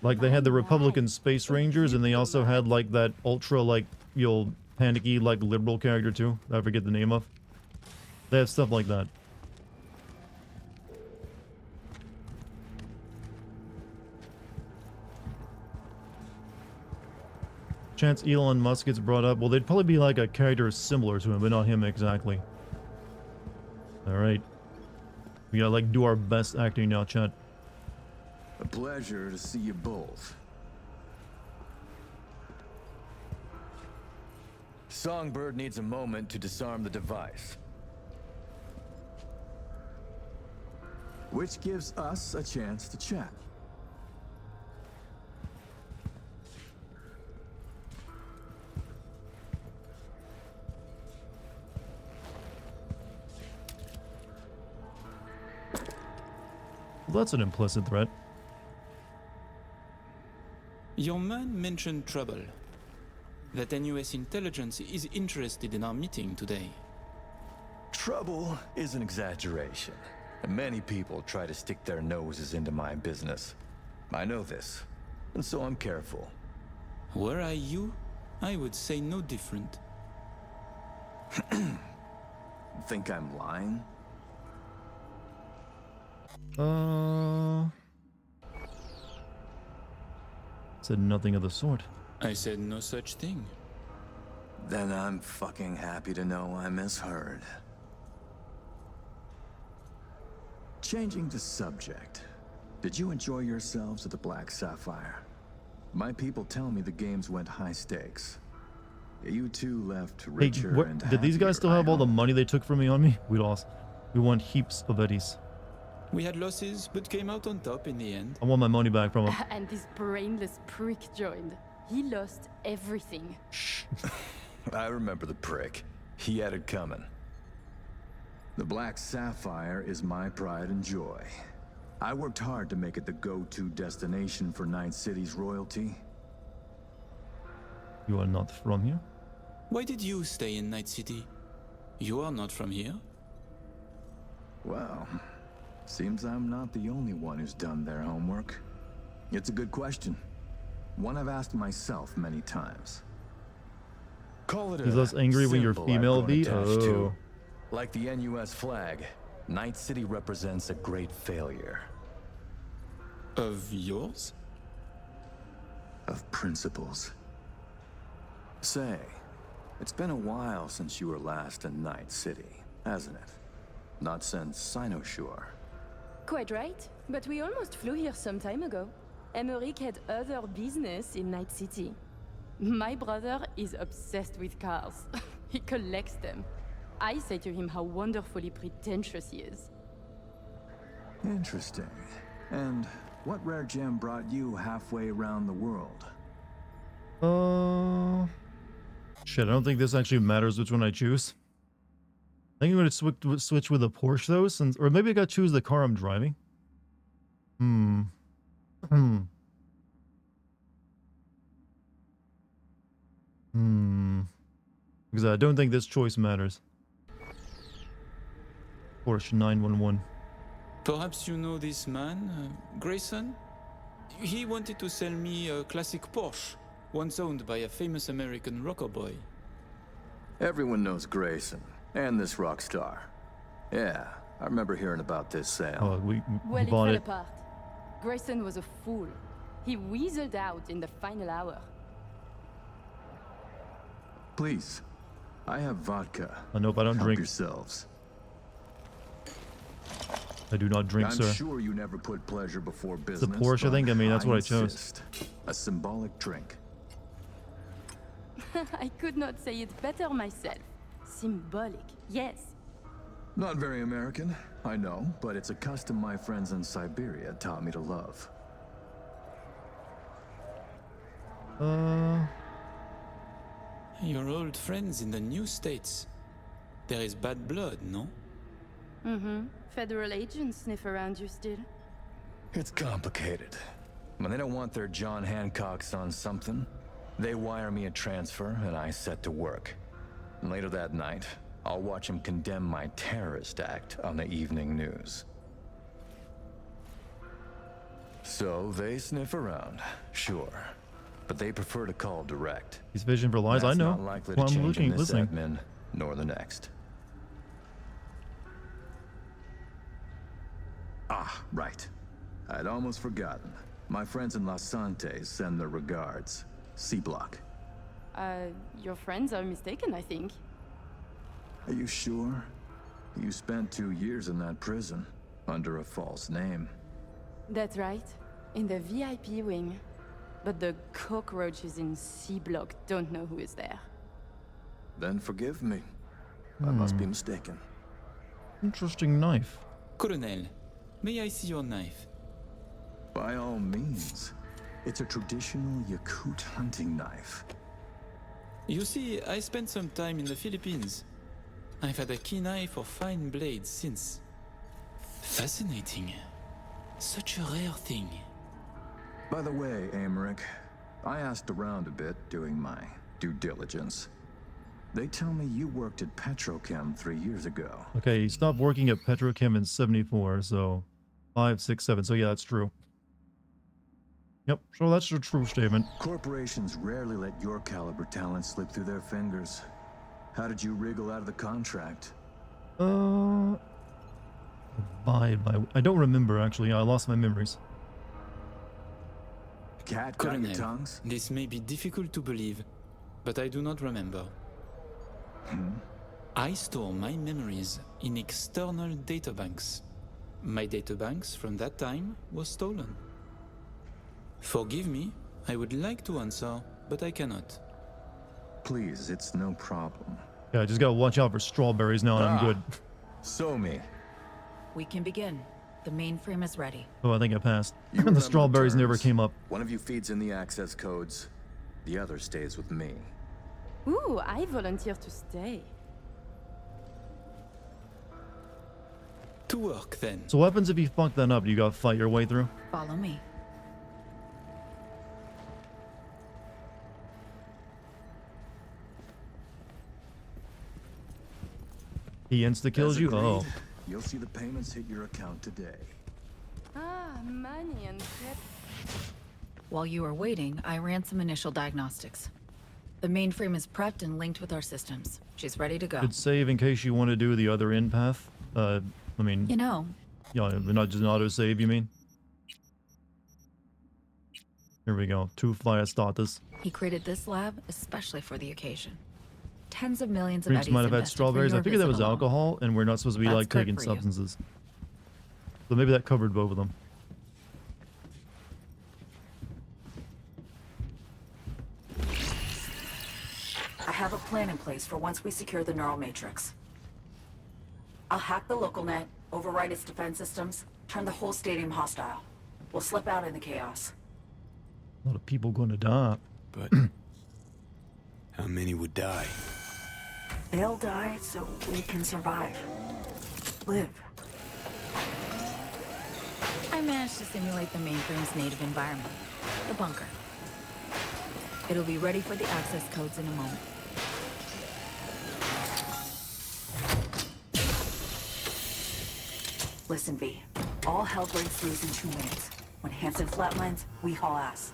They had the Republican Space Rangers, and they also had that ultra panicky liberal character too. I forget the name of. They have stuff like that. Chance Elon Musk gets brought up. Well, they'd probably be like a character similar to him, but not him exactly. Alright. We gotta like do our best acting now, chat. A pleasure to see you both. Songbird needs a moment to disarm the device. Which gives us a chance to chat. Well, that's an implicit threat. Your man mentioned trouble. That NUS intelligence is interested in our meeting today. Trouble is an exaggeration. Many people try to stick their noses into my business. I know this, and so I'm careful. Were I you, I would say no different. Think I'm lying? Said nothing of the sort. I said no such thing. Then I'm fucking happy to know I misheard. Changing the subject. Did you enjoy yourselves at the Black Sapphire? My people tell me the games went high stakes. You two left Hey, richer and did these guys still happier, have all the money they took from me on me? We lost. We won heaps of eddies. We had losses, but came out on top in the end. I want my money back from him. And this brainless prick joined. He lost everything. I remember the prick. He had it coming. The Black Sapphire is my pride and joy. I worked hard to make it the go-to destination for Night City's royalty. You are not from here? Why did you stay in Night City? You are not from here? Well, seems I'm not the only one who's done their homework. It's a good question. One I've asked myself many times. Call it He's less angry when you're symbol I've female, grown V? attached to. Oh. Like the NUS flag, Night City represents a great failure. Of yours? Of principles. Say, it's been a while since you were last in Night City, hasn't it? Not since Cynosure. Quite right, but we almost flew here some time ago. Emmerich had other business in Night City. My brother is obsessed with cars. He collects them. I say to him how wonderfully pretentious he is. Interesting. And what rare gem brought you halfway around the world? Shit, I don't think this actually matters which one I choose. I think I'm gonna switch with a Porsche though, since, or maybe I gotta choose the car I'm driving. Because I don't think this choice matters. Porsche 911. Perhaps you know this man, Grayson? He wanted to sell me a classic Porsche, once owned by a famous American rocker boy. Everyone knows Grayson, and this rock star. Yeah, I remember hearing about this sale. Oh, we Well, it bought fell it. apart. Grayson was a fool. He weaseled out in the final hour. Please, I have vodka. Nope, I don't Help drink. yourselves. I do not drink, I'm sir. sure you never put pleasure before It's business. a Porsche, I think. I mean, that's what I chose. insist. A symbolic drink. I could not say it better myself. Symbolic, yes. Not very American, I know, but it's a custom my friends in Siberia taught me to love. Your old friends in the new states. There is bad blood, no? Mm-hmm. Federal agents sniff around you still. It's complicated. When they don't want their John Hancocks on something, they wire me a transfer and I set to work. And later that night, I'll watch them condemn my terrorist act on the evening news. So they sniff around, sure. But they prefer to call direct. He's vision for lies, I That's know. not likely Well, to I'm change in this listening. admin, nor the next. Ah, right. I'd almost forgotten. My friends in Los Santos send their regards. C-Block. Your friends are mistaken, I think. Are you sure? You spent 2 years in that prison, under a false name. That's right. In the VIP wing. But the cockroaches in C block don't know who is there. Then forgive me. I must be mistaken. Interesting knife. Colonel, may I see your knife? By all means. It's a traditional Yakut hunting knife. You see, I spent some time in the Philippines. I've had a keen eye for fine blades since. Fascinating. Such a rare thing. By the way, Emmerich, I asked around a bit doing my due diligence. They tell me you worked at Petrochem 3 years ago. Okay, he stopped working at Petrochem in 74, so 5, 6, 7. So yeah, that's true. Yep, so that's a true statement. Corporations rarely let your caliber talent slip through their fingers. How did you wriggle out of the contract? I don't remember, actually. I lost my memories. Cat got your tongues? This may be difficult to believe, but I do not remember. I store my memories in external databanks. My databanks from that time was stolen. Forgive me, I would like to answer, but I cannot. Please, it's no problem. Yeah, I just gotta watch out for strawberries now and I'm good. So me. We can begin. The mainframe is ready. Oh, I think I passed. You The strawberries never terms. came up. One of you feeds in the access codes. The other stays with me. Ooh, I volunteer to stay. To work, then. So what happens if you fuck that up? You gotta fight your way through? Follow me. He insta-kills As you? agreed, Oh. You'll see the payments hit your account today. Ah, money and pep. While you were waiting, I ran some initial diagnostics. The mainframe is prepped and linked with our systems. She's ready to go. Good save in case you want to do the other in path. I mean... You know... Yeah, not just an auto-save, you mean? Here we go. 2 fire starters. He created this lab especially for the occasion. Tens of millions of Drinks eddies might have had invested for strawberries. I your figured that visit was alone. alcohol, and we're not supposed to be That's like good taking for you. substances. So maybe that covered both of them. I have a plan in place for once we secure the neural matrix. I'll hack the local net, override its defense systems, turn the whole stadium hostile. We'll slip out in the chaos. A lot of people going to die. But how many would die? They'll die so we can survive. Live. I managed to simulate the mainframe's native environment, the bunker. It'll be ready for the access codes in a moment. Listen, V. All hell breaks loose in 2 minutes. When Hansen flatlines, we haul ass.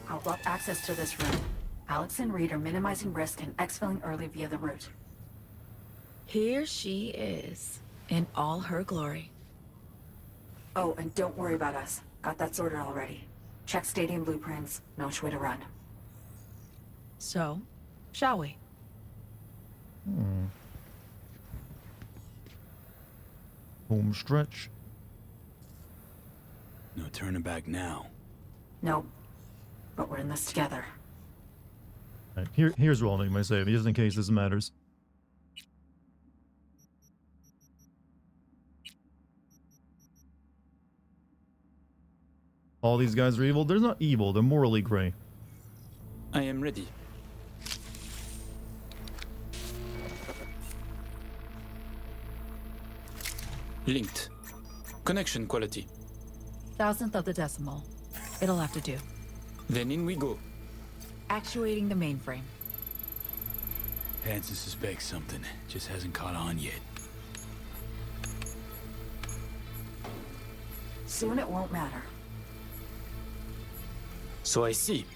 I'll block access to this room. Alex and Reed are minimizing risk and exfilling early via the route. Here she is, in all her glory. Oh, and don't worry about us. Got that sorted already. Check stadium blueprints, know which way to run. So, shall we? Home stretch. No turning back now. No, but we're in this together. Right, here's where I'll make my save, just in case this matters. All these guys are evil? They're not evil, they're morally gray. I am ready. Linked. Connection quality. 1,000th of the decimal. It'll have to do. Then in we go. Actuating the mainframe. Hansen suspects something, just hasn't caught on yet. Soon it won't matter. So I see.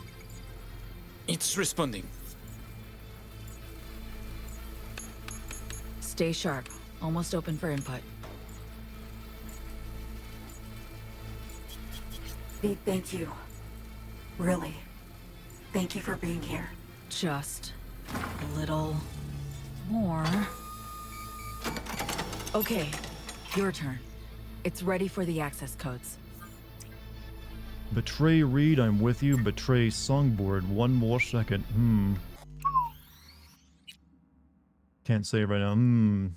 It's responding. Stay sharp. Almost open for input. V, thank you. Really. Thank you for being here. Just a little more. Okay, your turn. It's ready for the access codes. Betray Reed, I'm with you. Betray Songboard, 1 more second. Can't say right now. I'm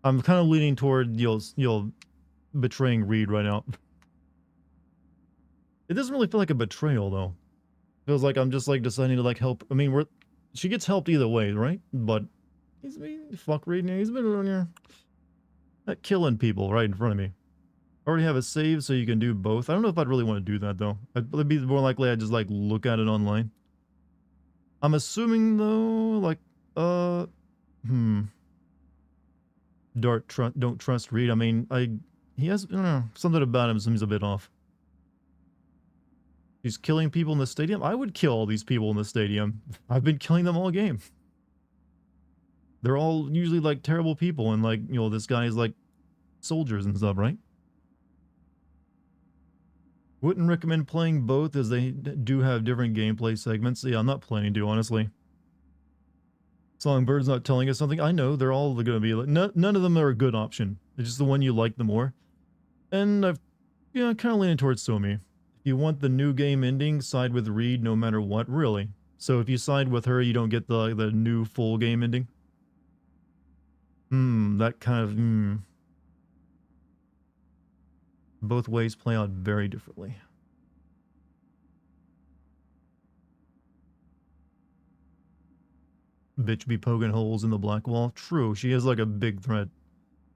kind of leaning toward you'll betraying Reed right now. It doesn't really feel like a betrayal though. Feels like I'm just like deciding to like help. I mean, she gets helped either way, right? But fuck Reed. He's been on here killing people right in front of me. I already have a save, so you can do both. I don't know if I'd really want to do that though. It'd be more likely I'd just like look at it online. I'm assuming though, like, don't trust Reed. I mean, he has, I don't know, something about him seems a bit off. He's killing people in the stadium. I would kill all these people in the stadium. I've been killing them all game. They're all usually like terrible people, and like, you know, this guy is like soldiers and stuff, right? Wouldn't recommend playing both as they do have different gameplay segments. Yeah, I'm not planning to, honestly. Songbird's not telling us something. I know they're all going to be like, none of them are a good option. It's just the one you like the more. And I've, yeah, kind of leaning towards Somi. If you want the new game ending, side with Reed no matter what, really. So if you side with her, you don't get the new full game ending. That kind of, both ways play out very differently. Bitch be poking holes in the black wall. True, she is like a big threat.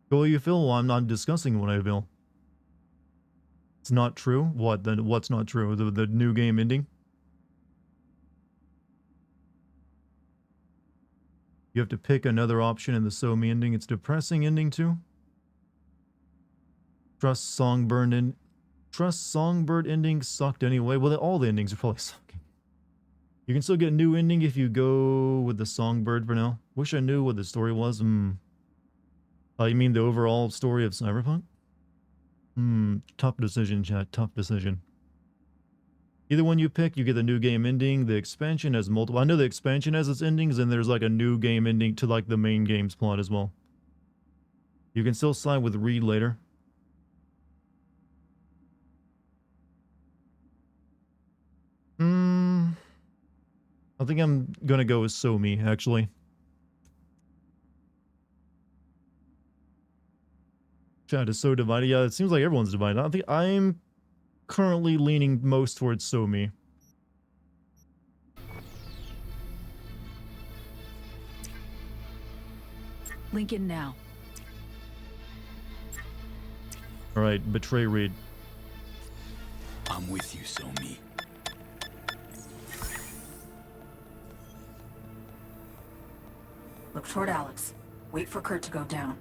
Go you feel? Well, I'm not discussing what I feel. It's not true? What? Then what's not true? The new game ending? You have to pick another option in the Somi ending. It's depressing ending too. Trust Songbird ending sucked anyway. Well, all the endings are probably sucking. You can still get a new ending if you go with the Songbird for now. Wish I knew what the story was. You mean the overall story of Cyberpunk? Tough decision, chat. Tough decision. Either one you pick, you get the new game ending. The expansion has multiple. I know the expansion has its endings, and there's like a new game ending to like the main game's plot as well. You can still side with Reed later. I think I'm gonna go with Somi, actually. Chat is so divided. Yeah, it seems like everyone's divided. I think I'm currently leaning most towards Somi. Link in now. Alright, betray Reed. I'm with you, Somi. Look toward Alex. Wait for Kurt to go down.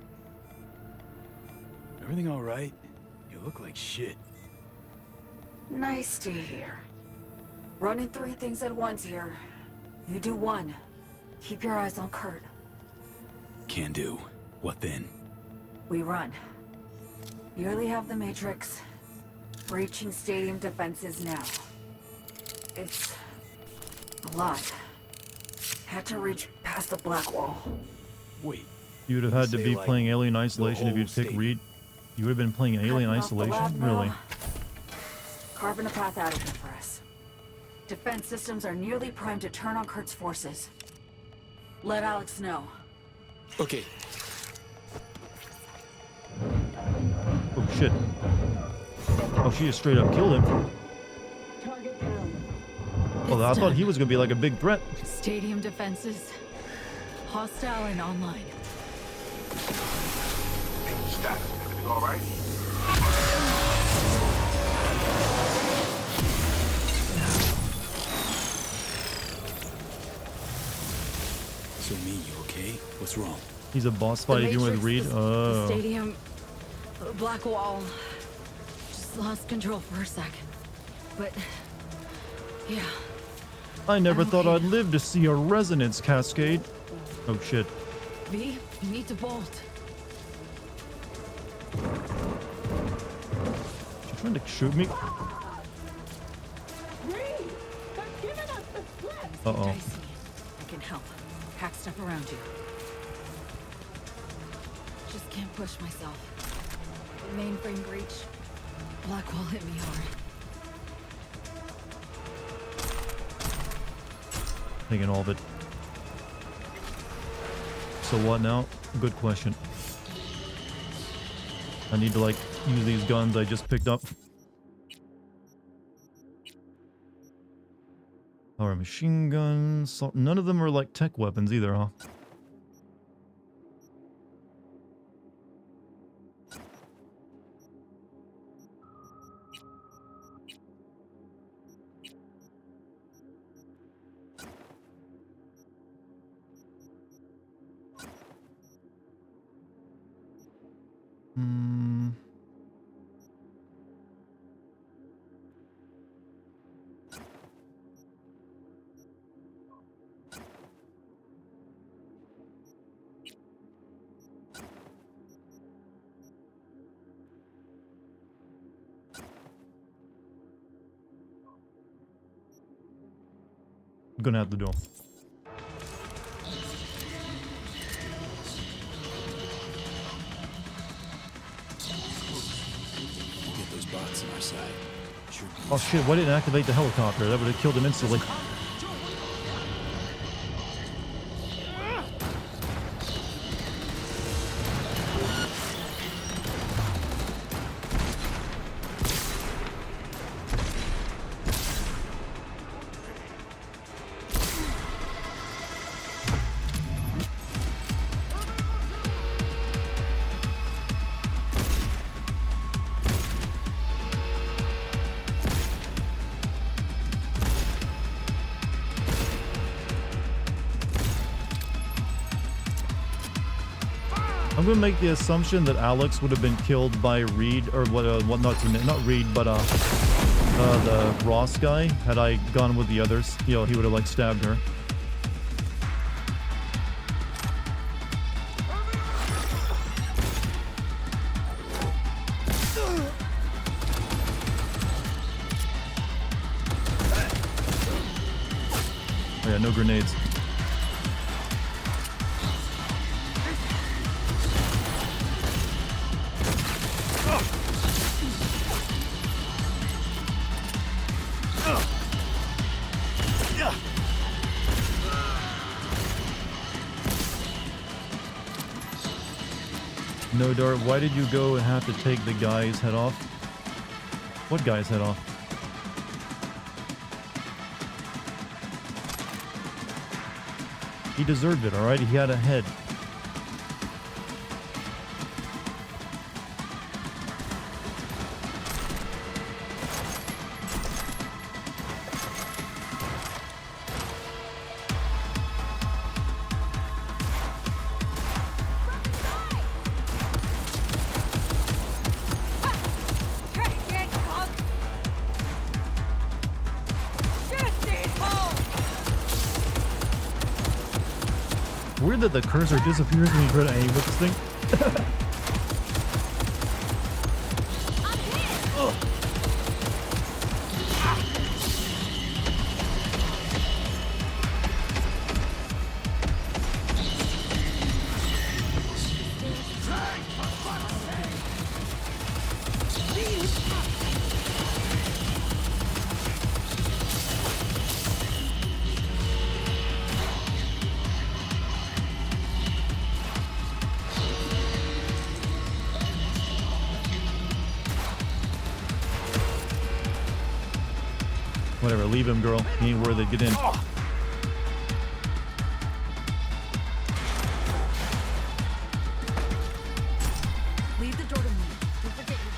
Everything all right? You look like shit. Nice to hear. Running 3 things at once here. You do one. Keep your eyes on Kurt. Can do. What then? We run. Nearly have the Matrix. Breaching stadium defenses now. It's a lot. Had to reach past the black wall. Wait. You'd have had to be playing Alien Isolation if you'd pick Reed. You would have been playing Alien Isolation? Really? Carving a path out of here for us. Defense systems are nearly primed to turn on Kurt's forces. Let Alex know. Okay. Oh shit. Oh, she just straight up killed him. Oh, I thought he was gonna be like a big threat. Stadium defenses. Hostile and online. Status, everything all right? Somi, you okay? What's wrong? He's a boss fight even with Reed. The stadium, black wall. Just lost control for a second. But yeah. I never thought I'd live to see a resonance cascade. Oh shit. V, you need to bolt. She trying to shoot me? Reed, let's get Uh-oh. I can help. Pack stuff around you. Just can't push myself. Mainframe breach. Blackwall hit me hard. Taking all of it. So what now? Good question. I need to like use these guns I just picked up. Power machine guns. So none of them are like tech weapons either, huh? Hmm. Gonna have to do 'em. Get those bots on our side. Sure. Oh shit, why didn't it activate the helicopter? That would have killed him instantly. I'm gonna make the assumption that Alex would have been killed by Reed, or what? Not Reed, but the Ross guy. Had I gone with the others, you know, he would have like stabbed her. Oh yeah, no grenades. No, Dart, why did you go and have to take the guy's head off? What guy's head off? He deserved it, alright? He had a head. Weird that the cursor disappears when you try to aim with this thing. Whatever, leave him, girl. He ain't worth it. Get in. Leave the door to me. Don't forget your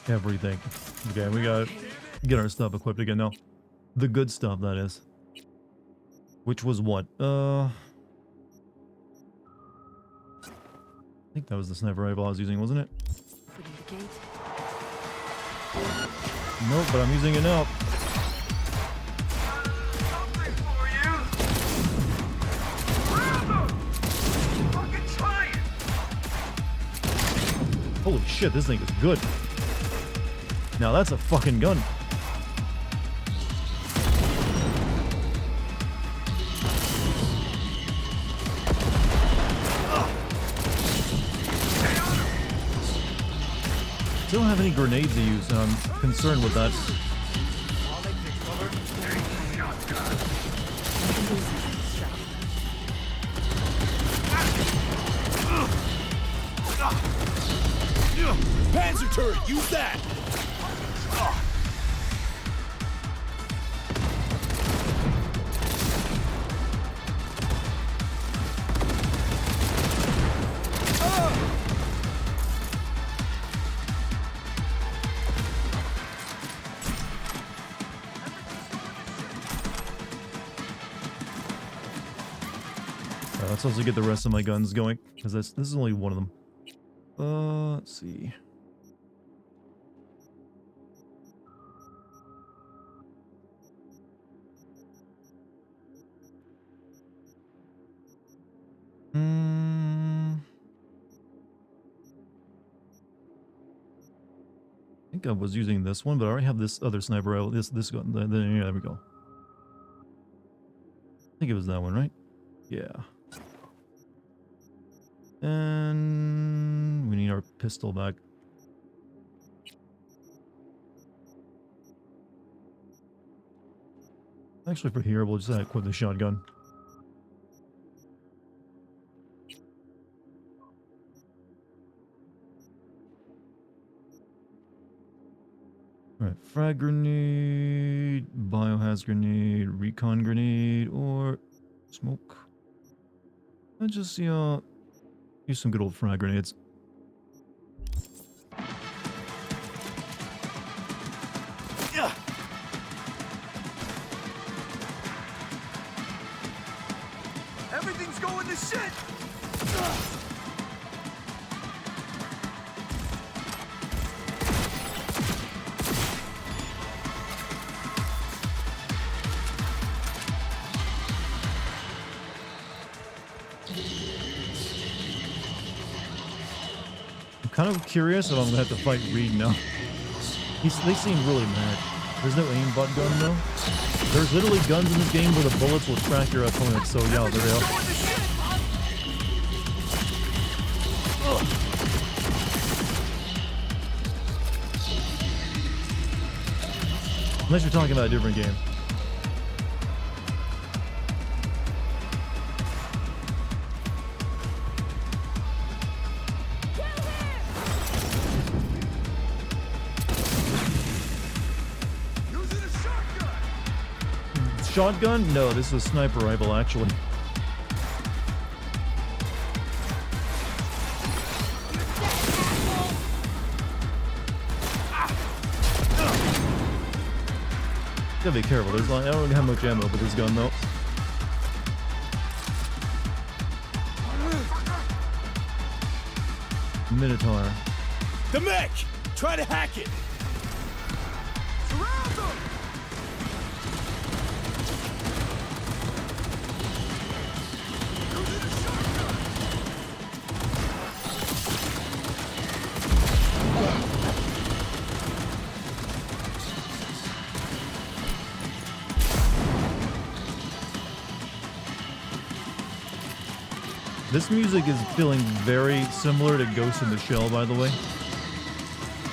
key. Everything. Okay, we gotta get our stuff equipped again now. The good stuff, that is. Which was what? I think that was the sniper rifle I was using, wasn't it? Nope, but I'm using it now. Holy shit, this thing is good. Now that's a fucking gun. Still don't have any grenades to use, and I'm concerned with that. Panzer turret, use that! Let's also get the rest of my guns going, because this is only one of them. Let's see. I think I was using this one, but I already have this other sniper rifle. This gun. Yeah, there we go. I think it was that one, right? Yeah. And we need our pistol back. Actually, for here, we'll just equip the shotgun. Alright, frag grenade, biohazard grenade, recon grenade, or smoke. Let's just see, use some good old frag grenades. Everything's going to shit! Kind of curious if I'm gonna have to fight Reed now. They seem really mad. There's no aimbot gun though. There's literally guns in this game where the bullets will crack your opponent, so yeah, there they are. Unless you're talking about a different game. Shotgun? No, this is a sniper rifle, actually. Gotta be careful. There's like, I don't have much ammo for this gun, though. Minotaur. The mech! Try to hack it! Surround them! This music is feeling very similar to Ghost in the Shell, by the way.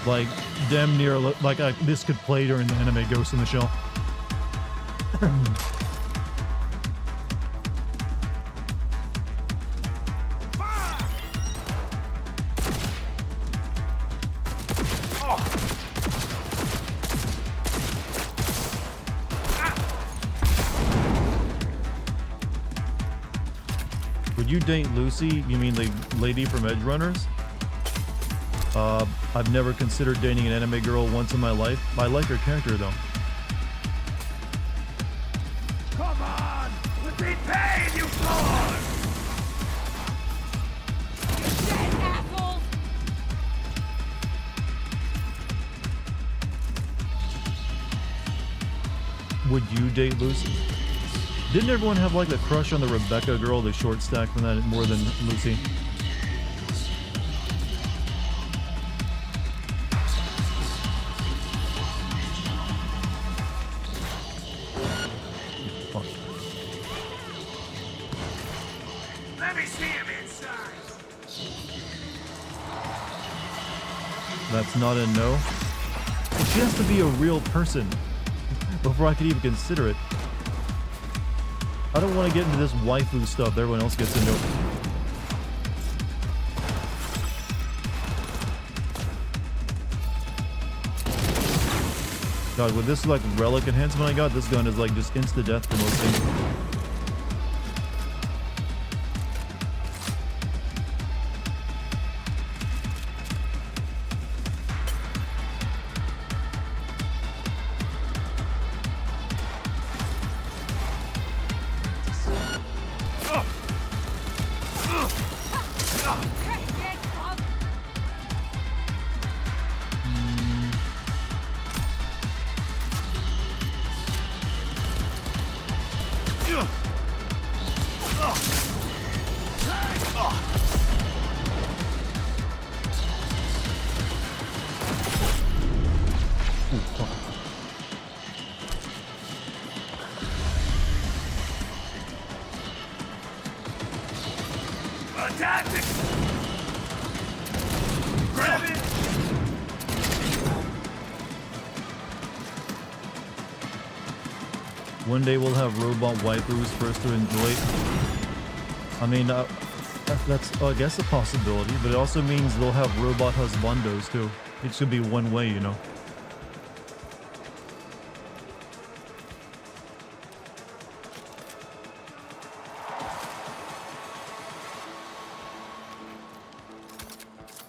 Like, damn near, like this could play during the anime Ghost in the Shell. Would you date Lucy? You mean the lady from Edge Runners? I've never considered dating an anime girl once in my life. I like her character though. Come on! We'll be paid, you fraud! You dead asshole! Would you date Lucy? Didn't everyone have like a crush on the Rebecca girl, the short stack from that more than Lucy? That's not a no. But she has to be a real person before I could even consider it. I don't want to get into this waifu stuff that everyone else gets into. God, with this like relic enhancement I got, this gun is like just insta death for most things. One day we'll have robot waifus for us to enjoy. I mean, that's I guess a possibility, but it also means they'll have robot husbandos too. It should be one way, you know.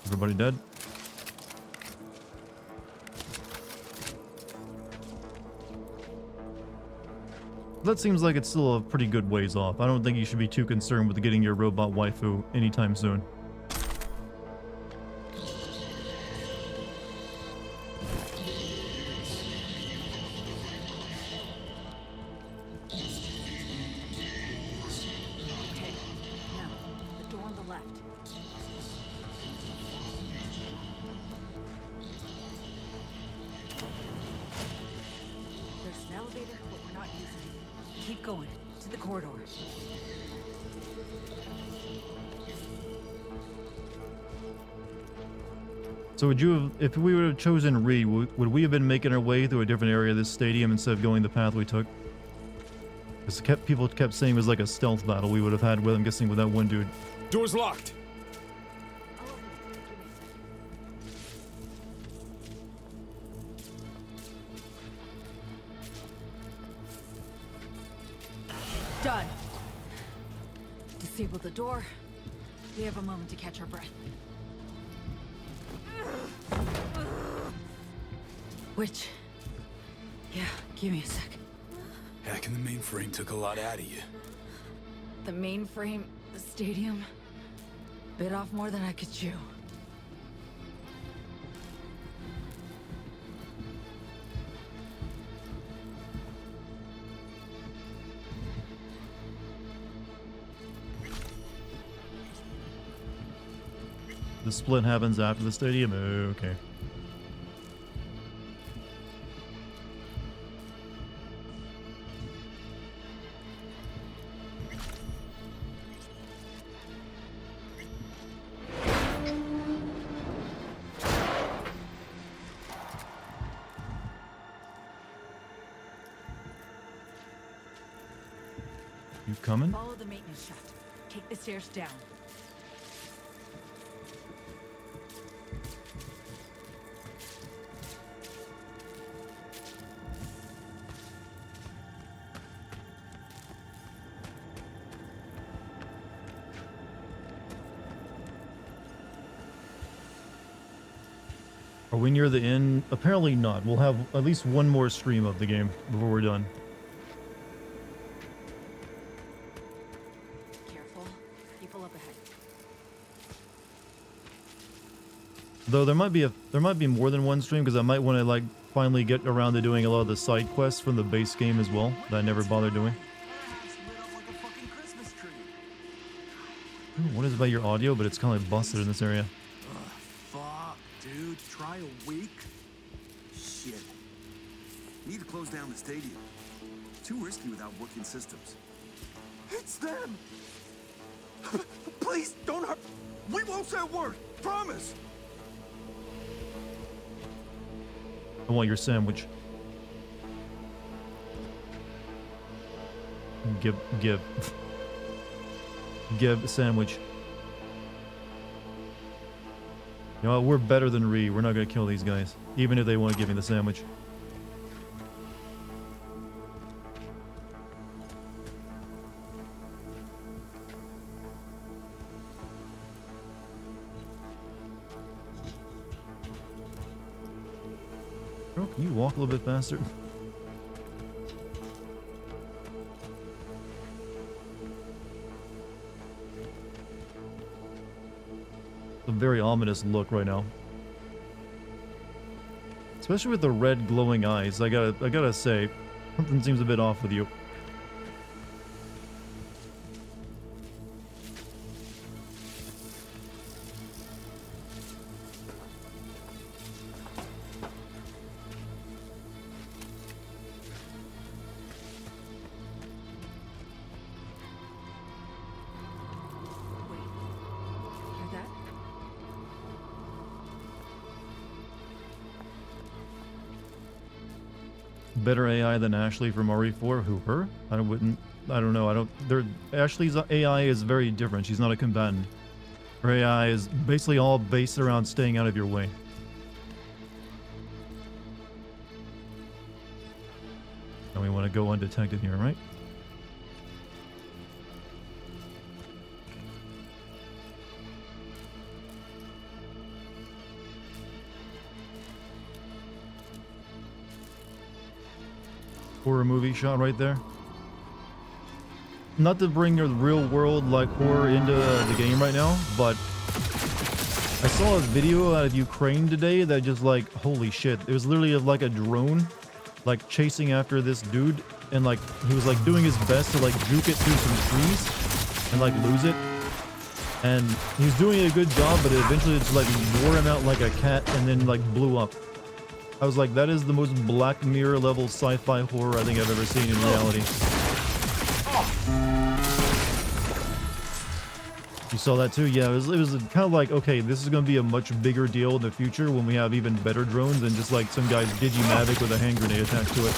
Everybody dead? That seems like it's still a pretty good ways off. I don't think you should be too concerned with getting your robot waifu anytime soon. So would you have, if we would have chosen Ree, would we have been making our way through a different area of this stadium instead of going the path we took? Because people kept saying it was like a stealth battle we would have had with, I'm guessing, with that one dude. Door's locked. Done. Disable the door. We have a moment to catch our breath. Which? Yeah, give me a sec. Hacking the mainframe took a lot out of you. The mainframe, the stadium, bit off more than I could chew. The split happens after the stadium? Okay. You coming? Follow the maintenance shaft. Take the stairs down. Are we near the end? Apparently not. We'll have at least one more stream of the game before we're done. Careful. People up ahead. Though there might be more than one stream because I might want to like finally get around to doing a lot of the side quests from the base game as well that I never bothered doing. What is it about your audio? But it's kind of like busted in this area. Fuck, dude. Try a week? Shit. Need to close down the stadium. Too risky without working systems. It's them! Please, don't hurt. We won't say a word. Promise! want your sandwich. Give sandwich. You know what? We're better than Ree. We're not gonna kill these guys, even if they want to give me the sandwich. Bro, can you walk a little bit faster? A very ominous look right now. Especially with the red glowing eyes. I gotta say, something seems a bit off with you. Hear that? Better AI than Ashley from RE4? Who, her? I don't know. Ashley's AI is very different. She's not a combatant. Her AI is basically all based around staying out of your way. And we want to go undetected here, right? Horror movie shot right there. Not to bring your real world like horror into the game right now, but I saw a video out of Ukraine today that just like, holy shit. It was literally like a drone like chasing after this dude, and like he was like doing his best to like juke it through some trees and like lose it. And he's doing a good job, but eventually it's like wore him out like a cat and then like blew up. I was like, that is the most Black Mirror level sci-fi horror I think I've ever seen in reality. You saw that too? Yeah, it was kind of like, okay, this is going to be a much bigger deal in the future when we have even better drones than just like some guy's Digimavic with a hand grenade attached to it.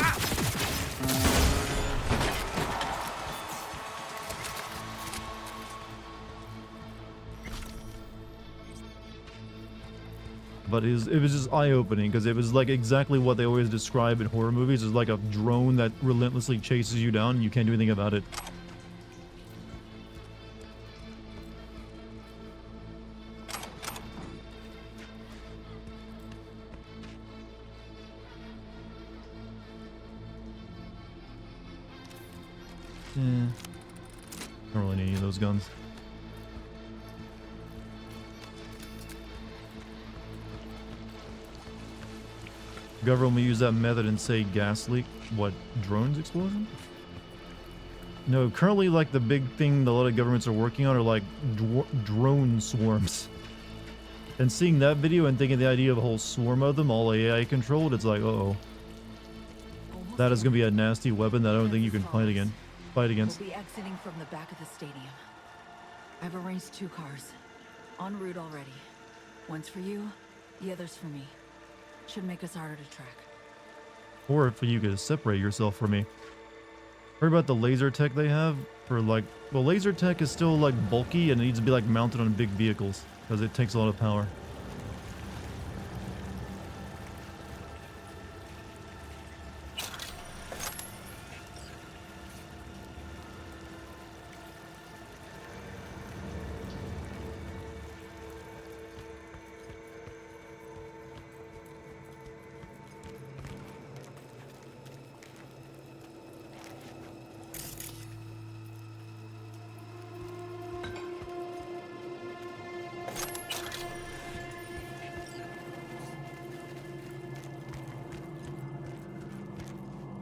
But it was just eye-opening because it was like exactly what they always describe in horror movies. It's like a drone that relentlessly chases you down and you can't do anything about it. Don't really need any of those guns. Government will use that method and say gas leak. What, drones explosion? No, currently like the big thing that a lot of governments are working on are like drone swarms. And seeing that video and thinking the idea of a whole swarm of them, all AI controlled, it's like, uh-oh. That is going to be a nasty weapon that I don't think you can fight against. We'll be exiting from the back of the stadium. I've arranged 2 cars. En route already. One's for you, the other's for me. Should make us harder to track. Or if you could separate yourself from me. Heard about the laser tech they have for like, well, laser tech is still like bulky and it needs to be like mounted on big vehicles because it takes a lot of power.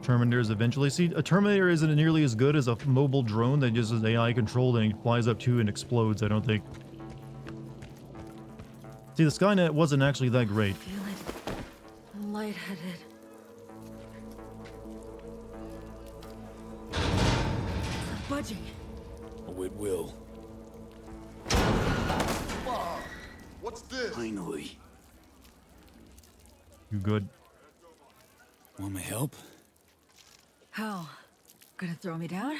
Terminators eventually. See, a Terminator isn't nearly as good as a mobile drone that just is AI controlled and flies up to and explodes, I don't think. See, the Skynet wasn't actually that great. Feel it. I'm lightheaded. It's not budging. Oh, it will. What's this? Finally. You good? Want my help? How? Gonna throw me down?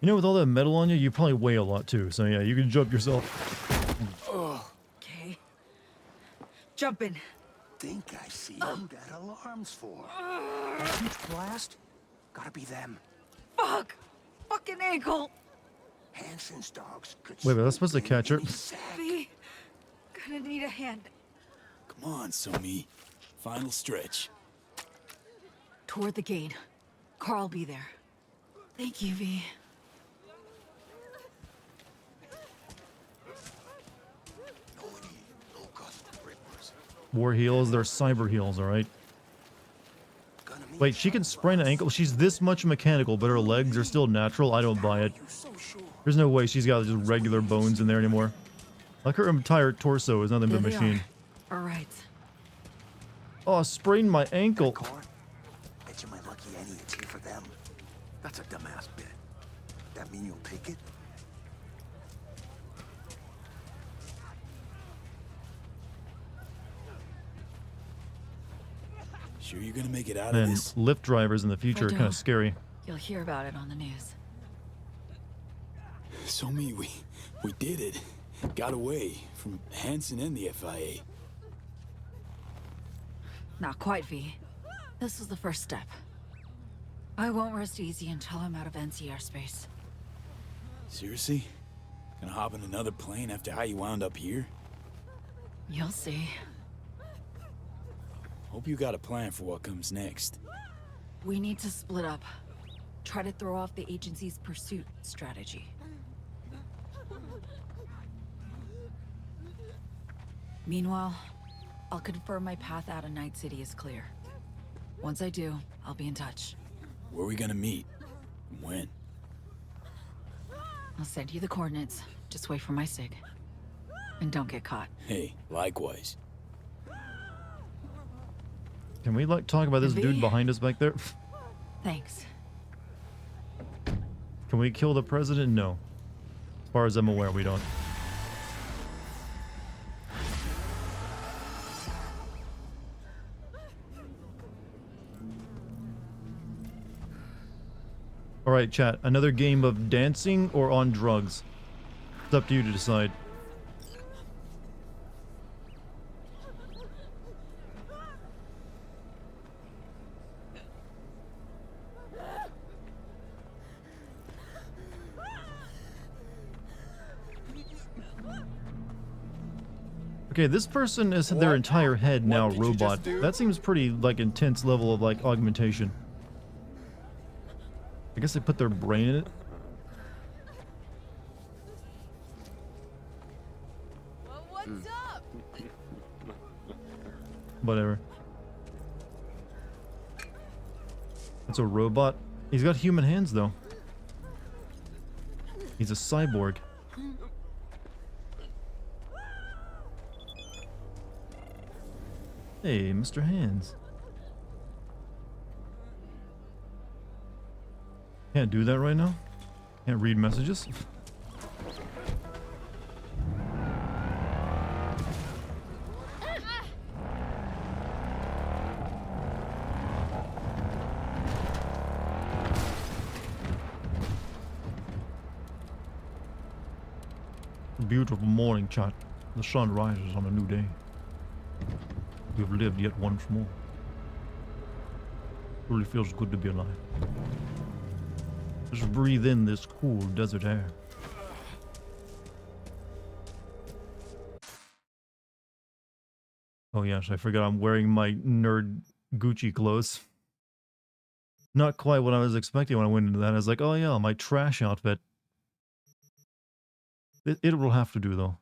You know, with all that metal on you, you probably weigh a lot too. So yeah, you can jump yourself. Okay. Jumping. Think I see who that alarm's for. That huge blast? Gotta be them. Fuck! Fucking ankle! Hansen's dogs could Wait, but that's supposed to catch her. V, gonna need a hand. Come on, Somi. Final stretch. Toward the gate. Carl be there. Thank you, V. War heels, they're cyber heels, alright? Wait, she can sprain an ankle? She's this much mechanical, but her legs are still natural? I don't buy it. There's no way she's got just regular bones in there anymore. Like her entire torso is nothing but machine. Alright. Oh, I sprained my ankle. Bet you my lucky Annie it's here for them. That's a dumbass bit. That mean you'll take it? Sure you're gonna make it out of And this? Lyft drivers in the future are kind of scary. You'll hear about it on the news. Somi, we did it. Got away from Hansen and the FIA. Not quite, V. This was the first step. I won't rest easy until I'm out of NCR space. Seriously? Gonna hop in another plane after how you wound up here? You'll see. Hope you got a plan for what comes next. We need to split up. Try to throw off the agency's pursuit strategy. Meanwhile, I'll confirm my path out of Night City is clear. Once I do, I'll be in touch. Where are we gonna meet? And when? I'll send you the coordinates. Just wait for my sig. And don't get caught. Hey, likewise. Can we like talk about this dude behind us back there? Thanks. Can we kill the president? No. As far as I'm aware, we don't. Alright, chat. Another game of dancing or on drugs? It's up to you to decide. Okay, this person is their entire head now robot. That seems pretty like intense level of like augmentation. I guess they put their brain in it. What's up? Whatever. It's a robot. He's got human hands though. He's a cyborg. Hey, Mr. Hands. Can't do that right now? Can't read messages? Beautiful morning, chat. The sun rises on a new day. We've lived yet once more. Really feels good to be alive. Just breathe in this cool desert air. Oh yes, I forgot I'm wearing my nerd Gucci clothes. Not quite what I was expecting when I went into that. I was like, oh yeah, my trash outfit. It will have to do though.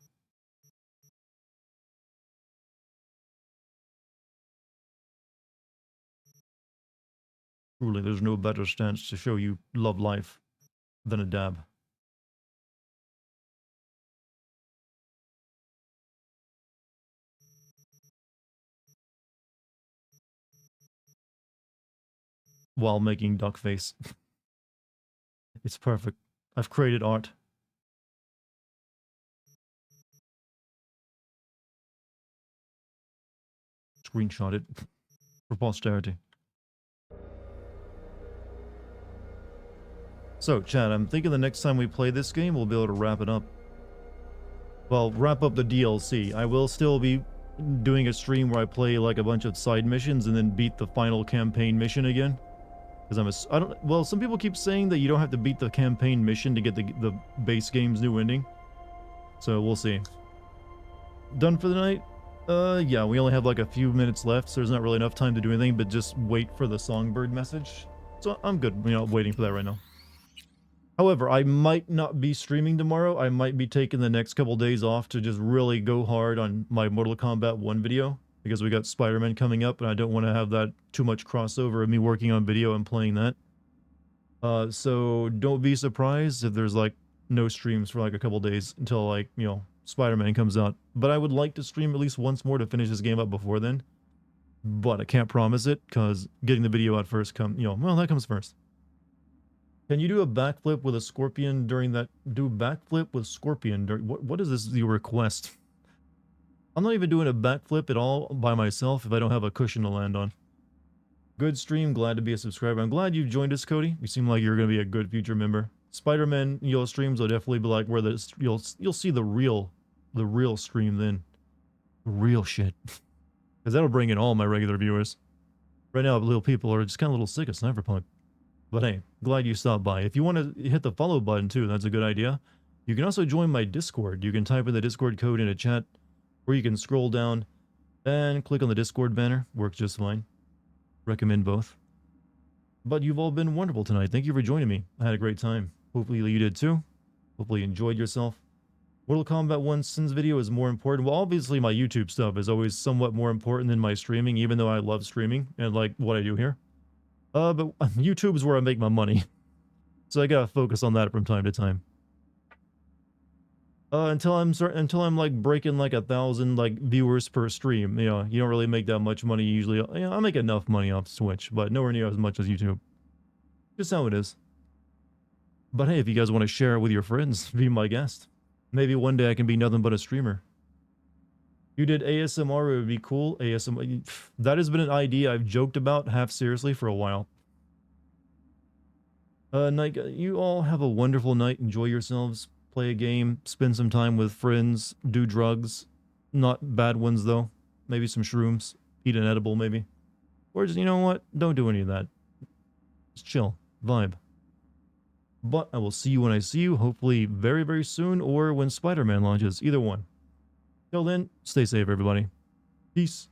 Truly, there's no better stance to show you love life than a dab. While making duck face. It's perfect. I've created art. Screenshot it. for posterity. So, Chad, I'm thinking the next time we play this game, we'll be able to wrap it up. Well, wrap up the DLC. I will still be doing a stream where I play like a bunch of side missions and then beat the final campaign mission again. Because well, some people keep saying that you don't have to beat the campaign mission to get the base game's new ending. So we'll see. Done for the night? Yeah, we only have like a few minutes left, so there's not really enough time to do anything but just wait for the Songbird message. So I'm good, waiting for that right now. However, I might not be streaming tomorrow. I might be taking the next couple days off to just really go hard on my Mortal Kombat 1 video, because we got Spider-Man coming up, and I don't want to have that too much crossover of me working on video and playing that. So don't be surprised if there's like no streams for like a couple days until like, Spider-Man comes out. But I would like to stream at least once more to finish this game up before then. But I can't promise it, because getting the video out first that comes first. Can you do a backflip with a scorpion during that? Do backflip with scorpion during... What is this, the request? I'm not even doing a backflip at all by myself if I don't have a cushion to land on. Good stream. Glad to be a subscriber. I'm glad you joined us, Cody. You seem like you're going to be a good future member. Spider-Man, streams will definitely be like where you'll see the real stream then. The real shit. Because that'll bring in all my regular viewers. Right now, little people are just kind of a little sick of Cyberpunk. But hey, glad you stopped by. If you want to hit the follow button too, that's a good idea. You can also join my Discord. You can type in the Discord code in a chat, or you can scroll down and click on the Discord banner. Works just fine. Recommend both. But you've all been wonderful tonight. Thank you for joining me. I had a great time. Hopefully you did too. Hopefully you enjoyed yourself. Mortal Kombat 1 Sins video is more important. Well, obviously my YouTube stuff is always somewhat more important than my streaming, even though I love streaming and like what I do here. But YouTube is where I make my money. So I gotta focus on that from time to time. Until I'm like breaking like 1,000 like viewers per stream. You don't really make that much money usually. I make enough money off Twitch, but nowhere near as much as YouTube. Just how it is. But hey, if you guys want to share it with your friends, be my guest. Maybe one day I can be nothing but a streamer. You did ASMR, it would be cool. ASMR, that has been an idea I've joked about half seriously for a while. Night, you all have a wonderful night. Enjoy yourselves. Play a game. Spend some time with friends. Do drugs. Not bad ones, though. Maybe some shrooms. Eat an edible, maybe. Or just, you know what? Don't do any of that. Just chill. Vibe. But I will see you when I see you. Hopefully very, very soon, or when Spider-Man launches. Either one. Till then, stay safe, everybody. Peace.